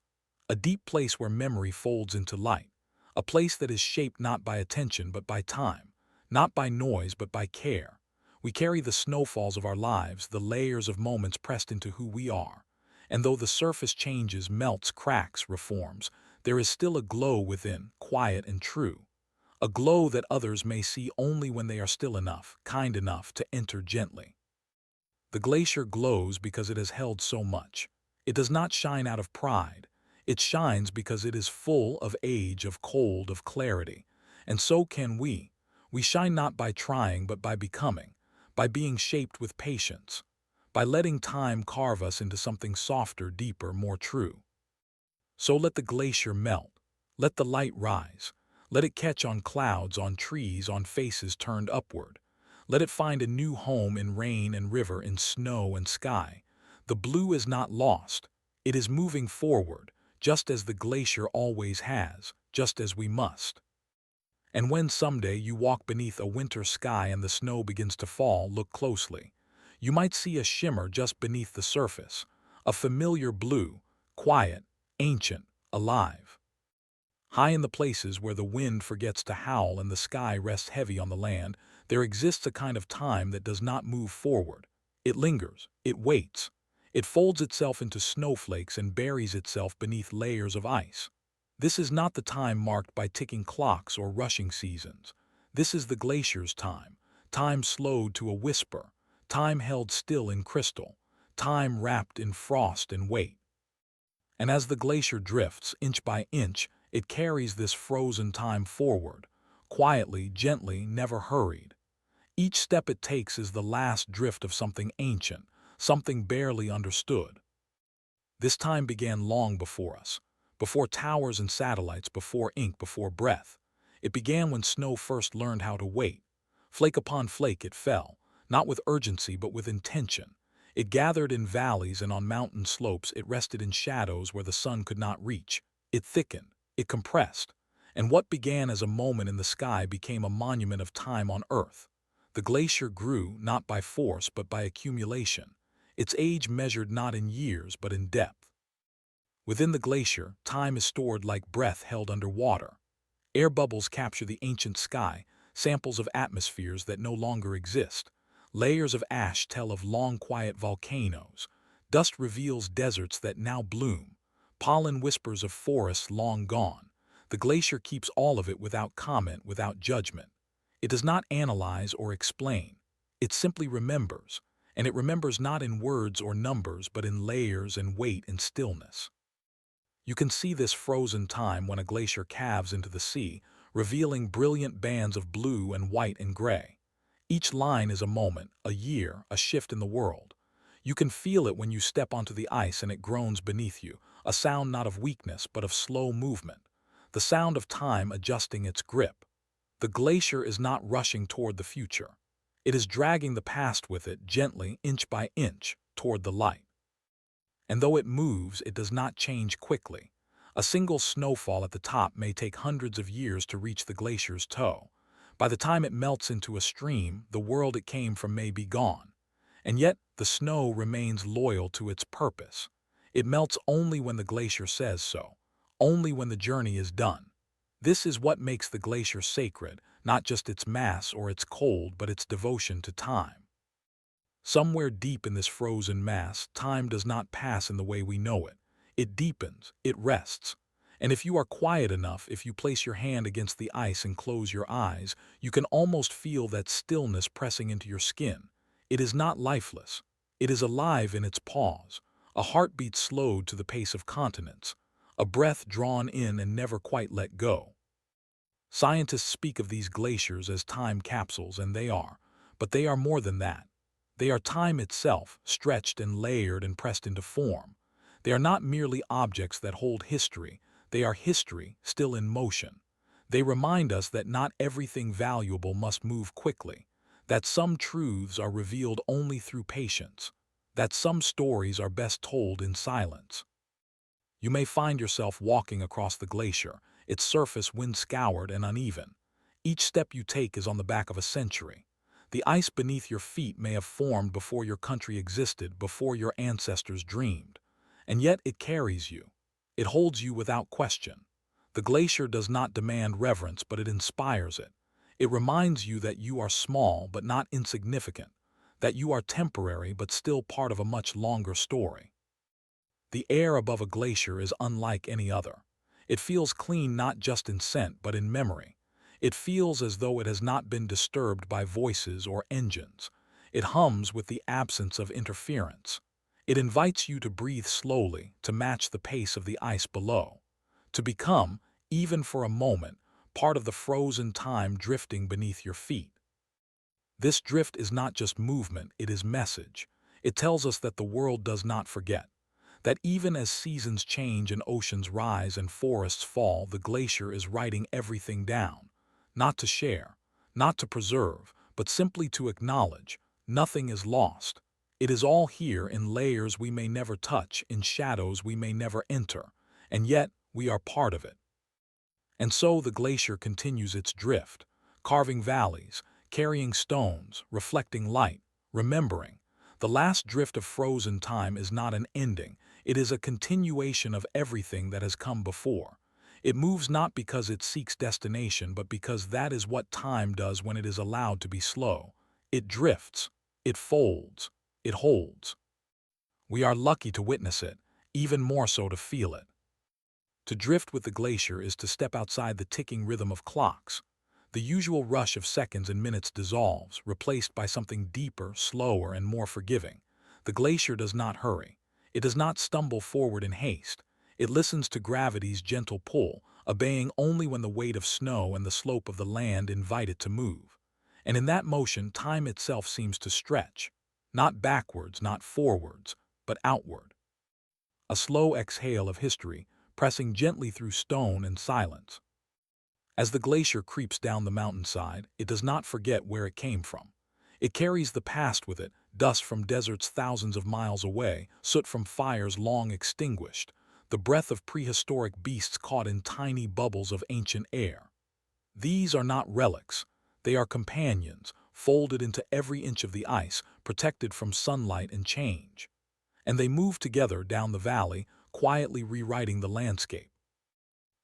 a deep place where memory folds into light, a place that is shaped not by attention but by time, not by noise but by care. We carry the snowfalls of our lives, the layers of moments pressed into who we are. And though the surface changes, melts, cracks, reforms, there is still a glow within, quiet and true. A glow that others may see only when they are still enough, kind enough to enter gently. The glacier glows because it has held so much. It does not shine out of pride. It shines because it is full of age, of cold, of clarity. And so can we. We shine not by trying but by becoming, by being shaped with patience, by letting time carve us into something softer, deeper, more true. So let the glacier melt. Let the light rise. Let it catch on clouds, on trees, on faces turned upward. Let it find a new home in rain and river, in snow and sky. The blue is not lost. It is moving forward, just as the glacier always has, just as we must. And when someday you walk beneath a winter sky and the snow begins to fall, look closely. You might see a shimmer just beneath the surface, a familiar blue, quiet, ancient, alive. High in the places where the wind forgets to howl and the sky rests heavy on the land, there exists a kind of time that does not move forward. It lingers, it waits. It folds itself into snowflakes and buries itself beneath layers of ice. This is not the time marked by ticking clocks or rushing seasons. This is the glacier's time, time slowed to a whisper, time held still in crystal, time wrapped in frost and weight. And as the glacier drifts, inch by inch, it carries this frozen time forward, quietly, gently, never hurried. Each step it takes is the last drift of something ancient, something barely understood. This time began long before us, before towers and satellites, before ink, before breath. It began when snow first learned how to wait. Flake upon flake it fell, not with urgency but with intention. It gathered in valleys and on mountain slopes, it rested in shadows where the sun could not reach. It thickened, it compressed, and what began as a moment in the sky became a monument of time on earth. The glacier grew not by force but by accumulation, its age measured not in years but in depth. Within the glacier, time is stored like breath held under water. Air bubbles capture the ancient sky, samples of atmospheres that no longer exist. Layers of ash tell of long quiet volcanoes. Dust reveals deserts that now bloom. Pollen whispers of forests long gone. The glacier keeps all of it without comment, without judgment. It does not analyze or explain. It simply remembers, and it remembers not in words or numbers but in layers and weight and stillness. You can see this frozen time when a glacier calves into the sea, revealing brilliant bands of blue and white and gray. Each line is a moment, a year, a shift in the world. You can feel it when you step onto the ice and it groans beneath you, a sound not of weakness but of slow movement, the sound of time adjusting its grip. The glacier is not rushing toward the future. It is dragging the past with it gently, inch by inch, toward the light. And though it moves, it does not change quickly. A single snowfall at the top may take hundreds of years to reach the glacier's toe. By the time it melts into a stream, the world it came from may be gone. And yet, the snow remains loyal to its purpose. It melts only when the glacier says so, only when the journey is done. This is what makes the glacier sacred, not just its mass or its cold, but its devotion to time. Somewhere deep in this frozen mass, time does not pass in the way we know it. It deepens, it rests. And if you are quiet enough, if you place your hand against the ice and close your eyes, you can almost feel that stillness pressing into your skin. It is not lifeless. It is alive in its pause, a heartbeat slowed to the pace of continents, a breath drawn in and never quite let go. Scientists speak of these glaciers as time capsules, and they are, but they are more than that. They are time itself, stretched and layered and pressed into form. They are not merely objects that hold history, they are history still in motion. They remind us that not everything valuable must move quickly, that some truths are revealed only through patience, that some stories are best told in silence. You may find yourself walking across the glacier, its surface wind-scoured and uneven. Each step you take is on the back of a century. The ice beneath your feet may have formed before your country existed, before your ancestors dreamed. And yet it carries you. It holds you without question. The glacier does not demand reverence, but it inspires it. It reminds you that you are small but not insignificant, that you are temporary but still part of a much longer story. The air above a glacier is unlike any other. It feels clean not just in scent but in memory. It feels as though it has not been disturbed by voices or engines. It hums with the absence of interference. It invites you to breathe slowly, to match the pace of the ice below, to become, even for a moment, part of the frozen time drifting beneath your feet. This drift is not just movement, it is message. It tells us that the world does not forget, that even as seasons change and oceans rise and forests fall, the glacier is writing everything down, not to share, not to preserve, but simply to acknowledge. Nothing is lost. It is all here in layers we may never touch, in shadows we may never enter, and yet we are part of it. And so the glacier continues its drift, carving valleys, carrying stones, reflecting light, remembering. The last drift of frozen time is not an ending, it is a continuation of everything that has come before. It moves not because it seeks destination, but because that is what time does when it is allowed to be slow. It drifts, it folds, it holds. We are lucky to witness it, even more so to feel it. To drift with the glacier is to step outside the ticking rhythm of clocks. The usual rush of seconds and minutes dissolves, replaced by something deeper, slower, and more forgiving. The glacier does not hurry. It does not stumble forward in haste. It listens to gravity's gentle pull, obeying only when the weight of snow and the slope of the land invite it to move. And in that motion, time itself seems to stretch. Not backwards, not forwards, but outward. A slow exhale of history, pressing gently through stone and silence. As the glacier creeps down the mountainside, it does not forget where it came from. It carries the past with it, dust from deserts thousands of miles away, soot from fires long extinguished, the breath of prehistoric beasts caught in tiny bubbles of ancient air. These are not relics. They are companions, folded into every inch of the ice, protected from sunlight and change. And they move together down the valley, quietly rewriting the landscape.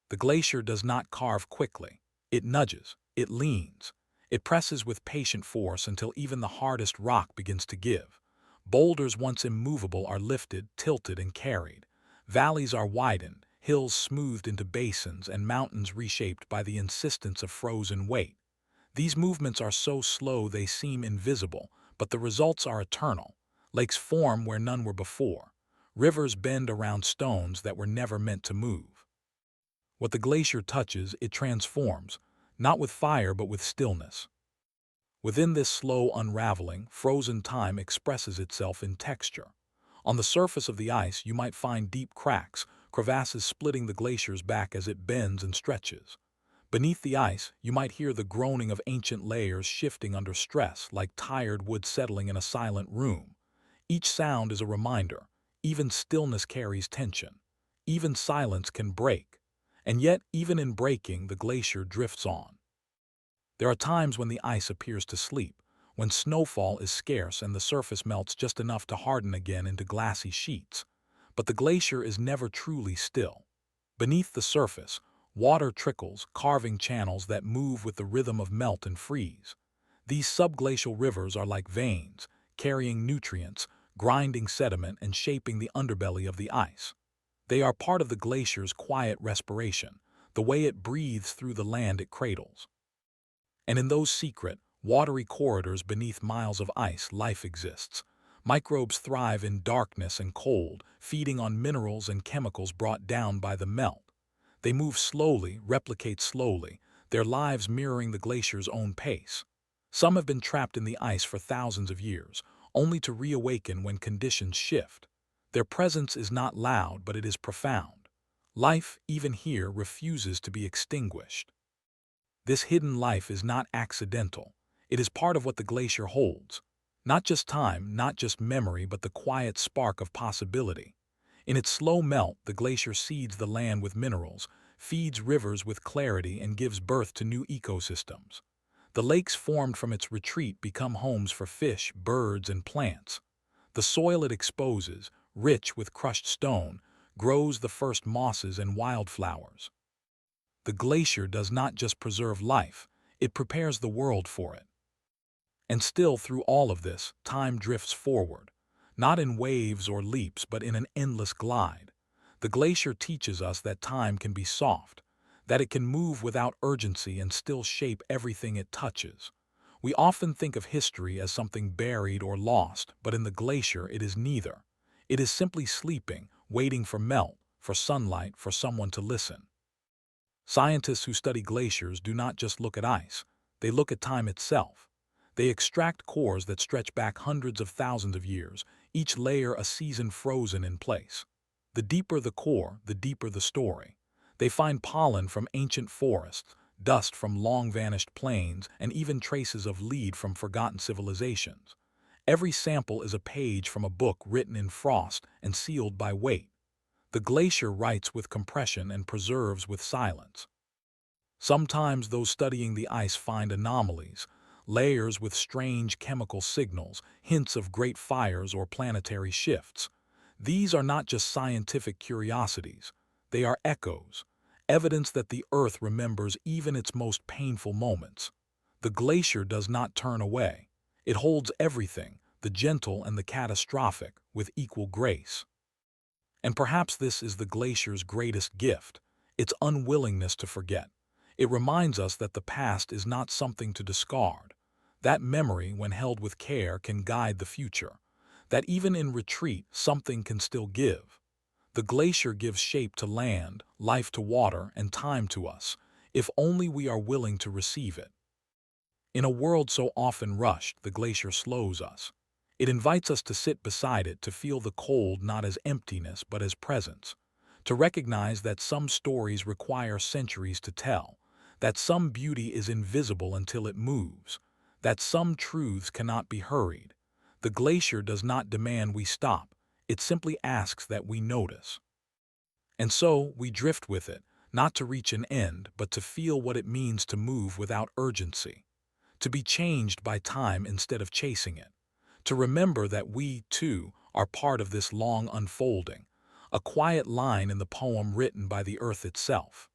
The glacier does not carve quickly. It nudges, it leans, it presses with patient force until even the hardest rock begins to give. Boulders once immovable are lifted, tilted, and carried. Valleys are widened, hills smoothed into basins, and mountains reshaped by the insistence of frozen weight. These movements are so slow they seem invisible, but the results are eternal. Lakes form where none were before. Rivers bend around stones that were never meant to move. What the glacier touches, it transforms, not with fire but with stillness. Within this slow unraveling, frozen time expresses itself in texture. On the surface of the ice you might find deep cracks, crevasses splitting the glacier's back as it bends and stretches. Beneath the ice, you might hear the groaning of ancient layers shifting under stress, like tired wood settling in a silent room. Each sound is a reminder. Even stillness carries tension. Even silence can break. And yet, even in breaking, the glacier drifts on. There are times when the ice appears to sleep, when snowfall is scarce and the surface melts just enough to harden again into glassy sheets. But the glacier is never truly still. Beneath the surface, water trickles, carving channels that move with the rhythm of melt and freeze. These subglacial rivers are like veins, carrying nutrients, grinding sediment, and shaping the underbelly of the ice. They are part of the glacier's quiet respiration, the way it breathes through the land it cradles. And in those secret, Watery corridors beneath miles of ice, life exists. Microbes thrive in darkness and cold, feeding on minerals and chemicals brought down by the melt. They move slowly, replicate slowly, their lives mirroring the glacier's own pace. Some have been trapped in the ice for thousands of years, only to reawaken when conditions shift. Their presence is not loud, but it is profound. Life, even here, refuses to be extinguished. This hidden life is not accidental. It is part of what the glacier holds. Not just time, not just memory, but the quiet spark of possibility. In its slow melt, the glacier seeds the land with minerals, feeds rivers with clarity, and gives birth to new ecosystems. The lakes formed from its retreat become homes for fish, birds, and plants. The soil it exposes, rich with crushed stone, grows the first mosses and wildflowers. The glacier does not just preserve life, it prepares the world for it. And still, through all of this, time drifts forward, not in waves or leaps, but in an endless glide. The glacier teaches us that time can be soft, that it can move without urgency and still shape everything it touches. We often think of history as something buried or lost, but in the glacier it is neither. It is simply sleeping, waiting for melt, for sunlight, for someone to listen. Scientists who study glaciers do not just look at ice, they look at time itself. They extract cores that stretch back hundreds of thousands of years, each layer a season frozen in place. The deeper the core, the deeper the story. They find pollen from ancient forests, dust from long-vanished plains, and even traces of lead from forgotten civilizations. Every sample is a page from a book written in frost and sealed by weight. The glacier writes with compression and preserves with silence. Sometimes those studying the ice find anomalies, layers with strange chemical signals, hints of great fires or planetary shifts. These are not just scientific curiosities, they are echoes, evidence that the Earth remembers even its most painful moments. The glacier does not turn away. It holds everything, the gentle and the catastrophic, with equal grace. And perhaps this is the glacier's greatest gift, its unwillingness to forget. It reminds us that the past is not something to discard. That memory, when held with care, can guide the future. That even in retreat, something can still give. The glacier gives shape to land, life to water, and time to us, if only we are willing to receive it. In a world so often rushed, the glacier slows us. It invites us to sit beside it, to feel the cold not as emptiness but as presence, to recognize that some stories require centuries to tell, that some beauty is invisible until it moves, that some truths cannot be hurried. The glacier does not demand we stop, it simply asks that we notice. And so we drift with it, not to reach an end, but to feel what it means to move without urgency, to be changed by time instead of chasing it, to remember that we, too, are part of this long unfolding, a quiet line in the poem written by the earth itself.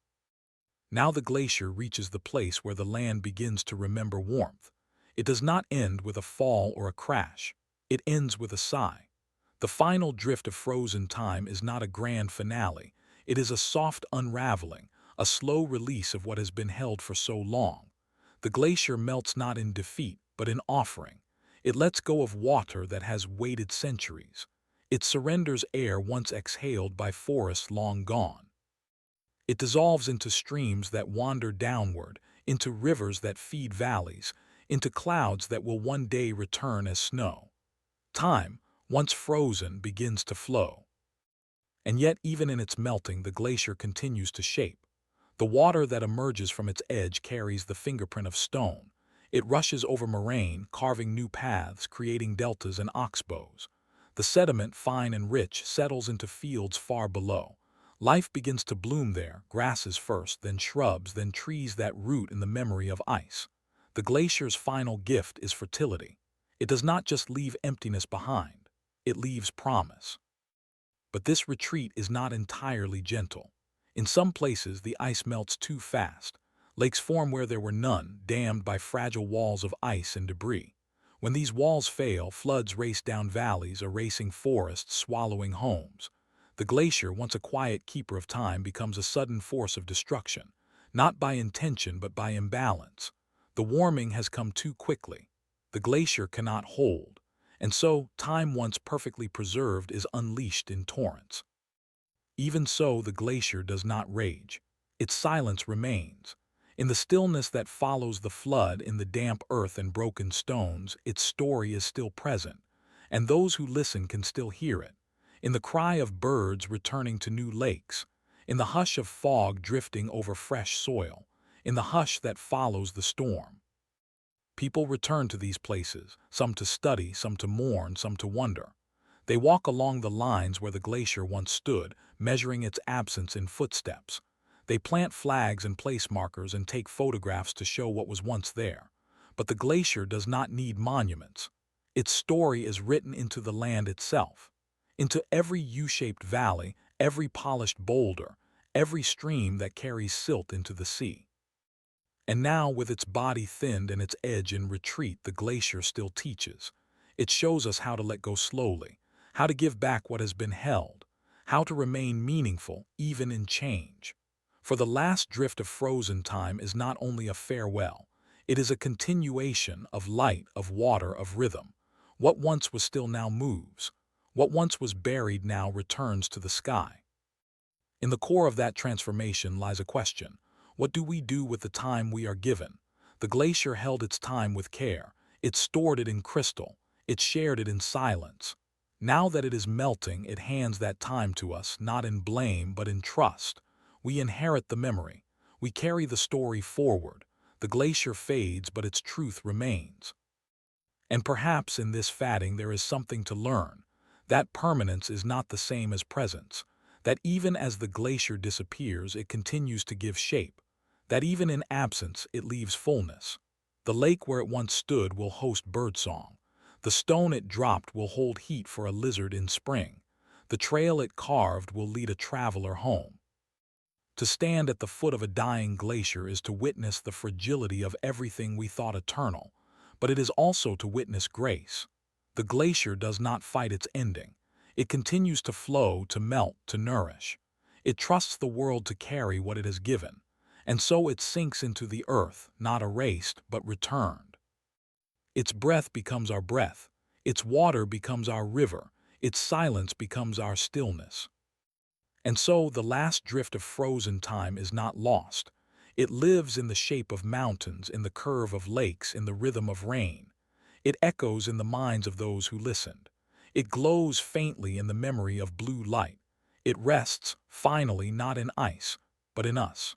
Now the glacier reaches the place where the land begins to remember warmth. It does not end with a fall or a crash. It ends with a sigh. The final drift of frozen time is not a grand finale. It is a soft unraveling, a slow release of what has been held for so long. The glacier melts not in defeat, but in offering. It lets go of water that has waited centuries. It surrenders air once exhaled by forests long gone. It dissolves into streams that wander downward, into rivers that feed valleys, into clouds that will one day return as snow. Time, once frozen, begins to flow. And yet, even in its melting, the glacier continues to shape. The water that emerges from its edge carries the fingerprint of stone. It rushes over moraine, carving new paths, creating deltas and oxbows. The sediment, fine and rich, settles into fields far below. Life begins to bloom there, grasses first, then shrubs, then trees that root in the memory of ice. The glacier's final gift is fertility. It does not just leave emptiness behind, it leaves promise. But this retreat is not entirely gentle. In some places, the ice melts too fast. Lakes form where there were none, dammed by fragile walls of ice and debris. When these walls fail, floods race down valleys, erasing forests, swallowing homes. The glacier, once a quiet keeper of time, becomes a sudden force of destruction, not by intention but by imbalance. The warming has come too quickly. The glacier cannot hold, and so time once perfectly preserved is unleashed in torrents. Even so, the glacier does not rage. Its silence remains. In the stillness that follows the flood, in the damp earth and broken stones, its story is still present, and those who listen can still hear it. In the cry of birds returning to new lakes, in the hush of fog drifting over fresh soil, in the hush that follows the storm. People return to these places, some to study, some to mourn, some to wonder. They walk along the lines where the glacier once stood, measuring its absence in footsteps. They plant flags and place markers and take photographs to show what was once there. But the glacier does not need monuments. Its story is written into the land itself, into every U-shaped valley, every polished boulder, every stream that carries silt into the sea. And now, with its body thinned and its edge in retreat, the glacier still teaches. It shows us how to let go slowly, how to give back what has been held, how to remain meaningful even in change. For the last drift of frozen time is not only a farewell, it is a continuation of light, of water, of rhythm. What once was still now moves. What once was buried now returns to the sky. In the core of that transformation lies a question. What do we do with the time we are given? The glacier held its time with care. It stored it in crystal. It shared it in silence. Now that it is melting, it hands that time to us, not in blame, but in trust. We inherit the memory. We carry the story forward. The glacier fades, but its truth remains. And perhaps in this fading there is something to learn. That permanence is not the same as presence. That even as the glacier disappears, it continues to give shape. That even in absence, it leaves fullness. The lake where it once stood will host birdsong. The stone it dropped will hold heat for a lizard in spring. The trail it carved will lead a traveler home. To stand at the foot of a dying glacier is to witness the fragility of everything we thought eternal, but it is also to witness grace. The glacier does not fight its ending. It continues to flow, to melt, to nourish. It trusts the world to carry what it has given, and so it sinks into the earth, not erased, but returned. Its breath becomes our breath. Its water becomes our river. Its silence becomes our stillness. And so the last drift of frozen time is not lost. It lives in the shape of mountains, in the curve of lakes, in the rhythm of rain. It echoes in the minds of those who listened. It glows faintly in the memory of blue light. It rests, finally, not in ice, but in us.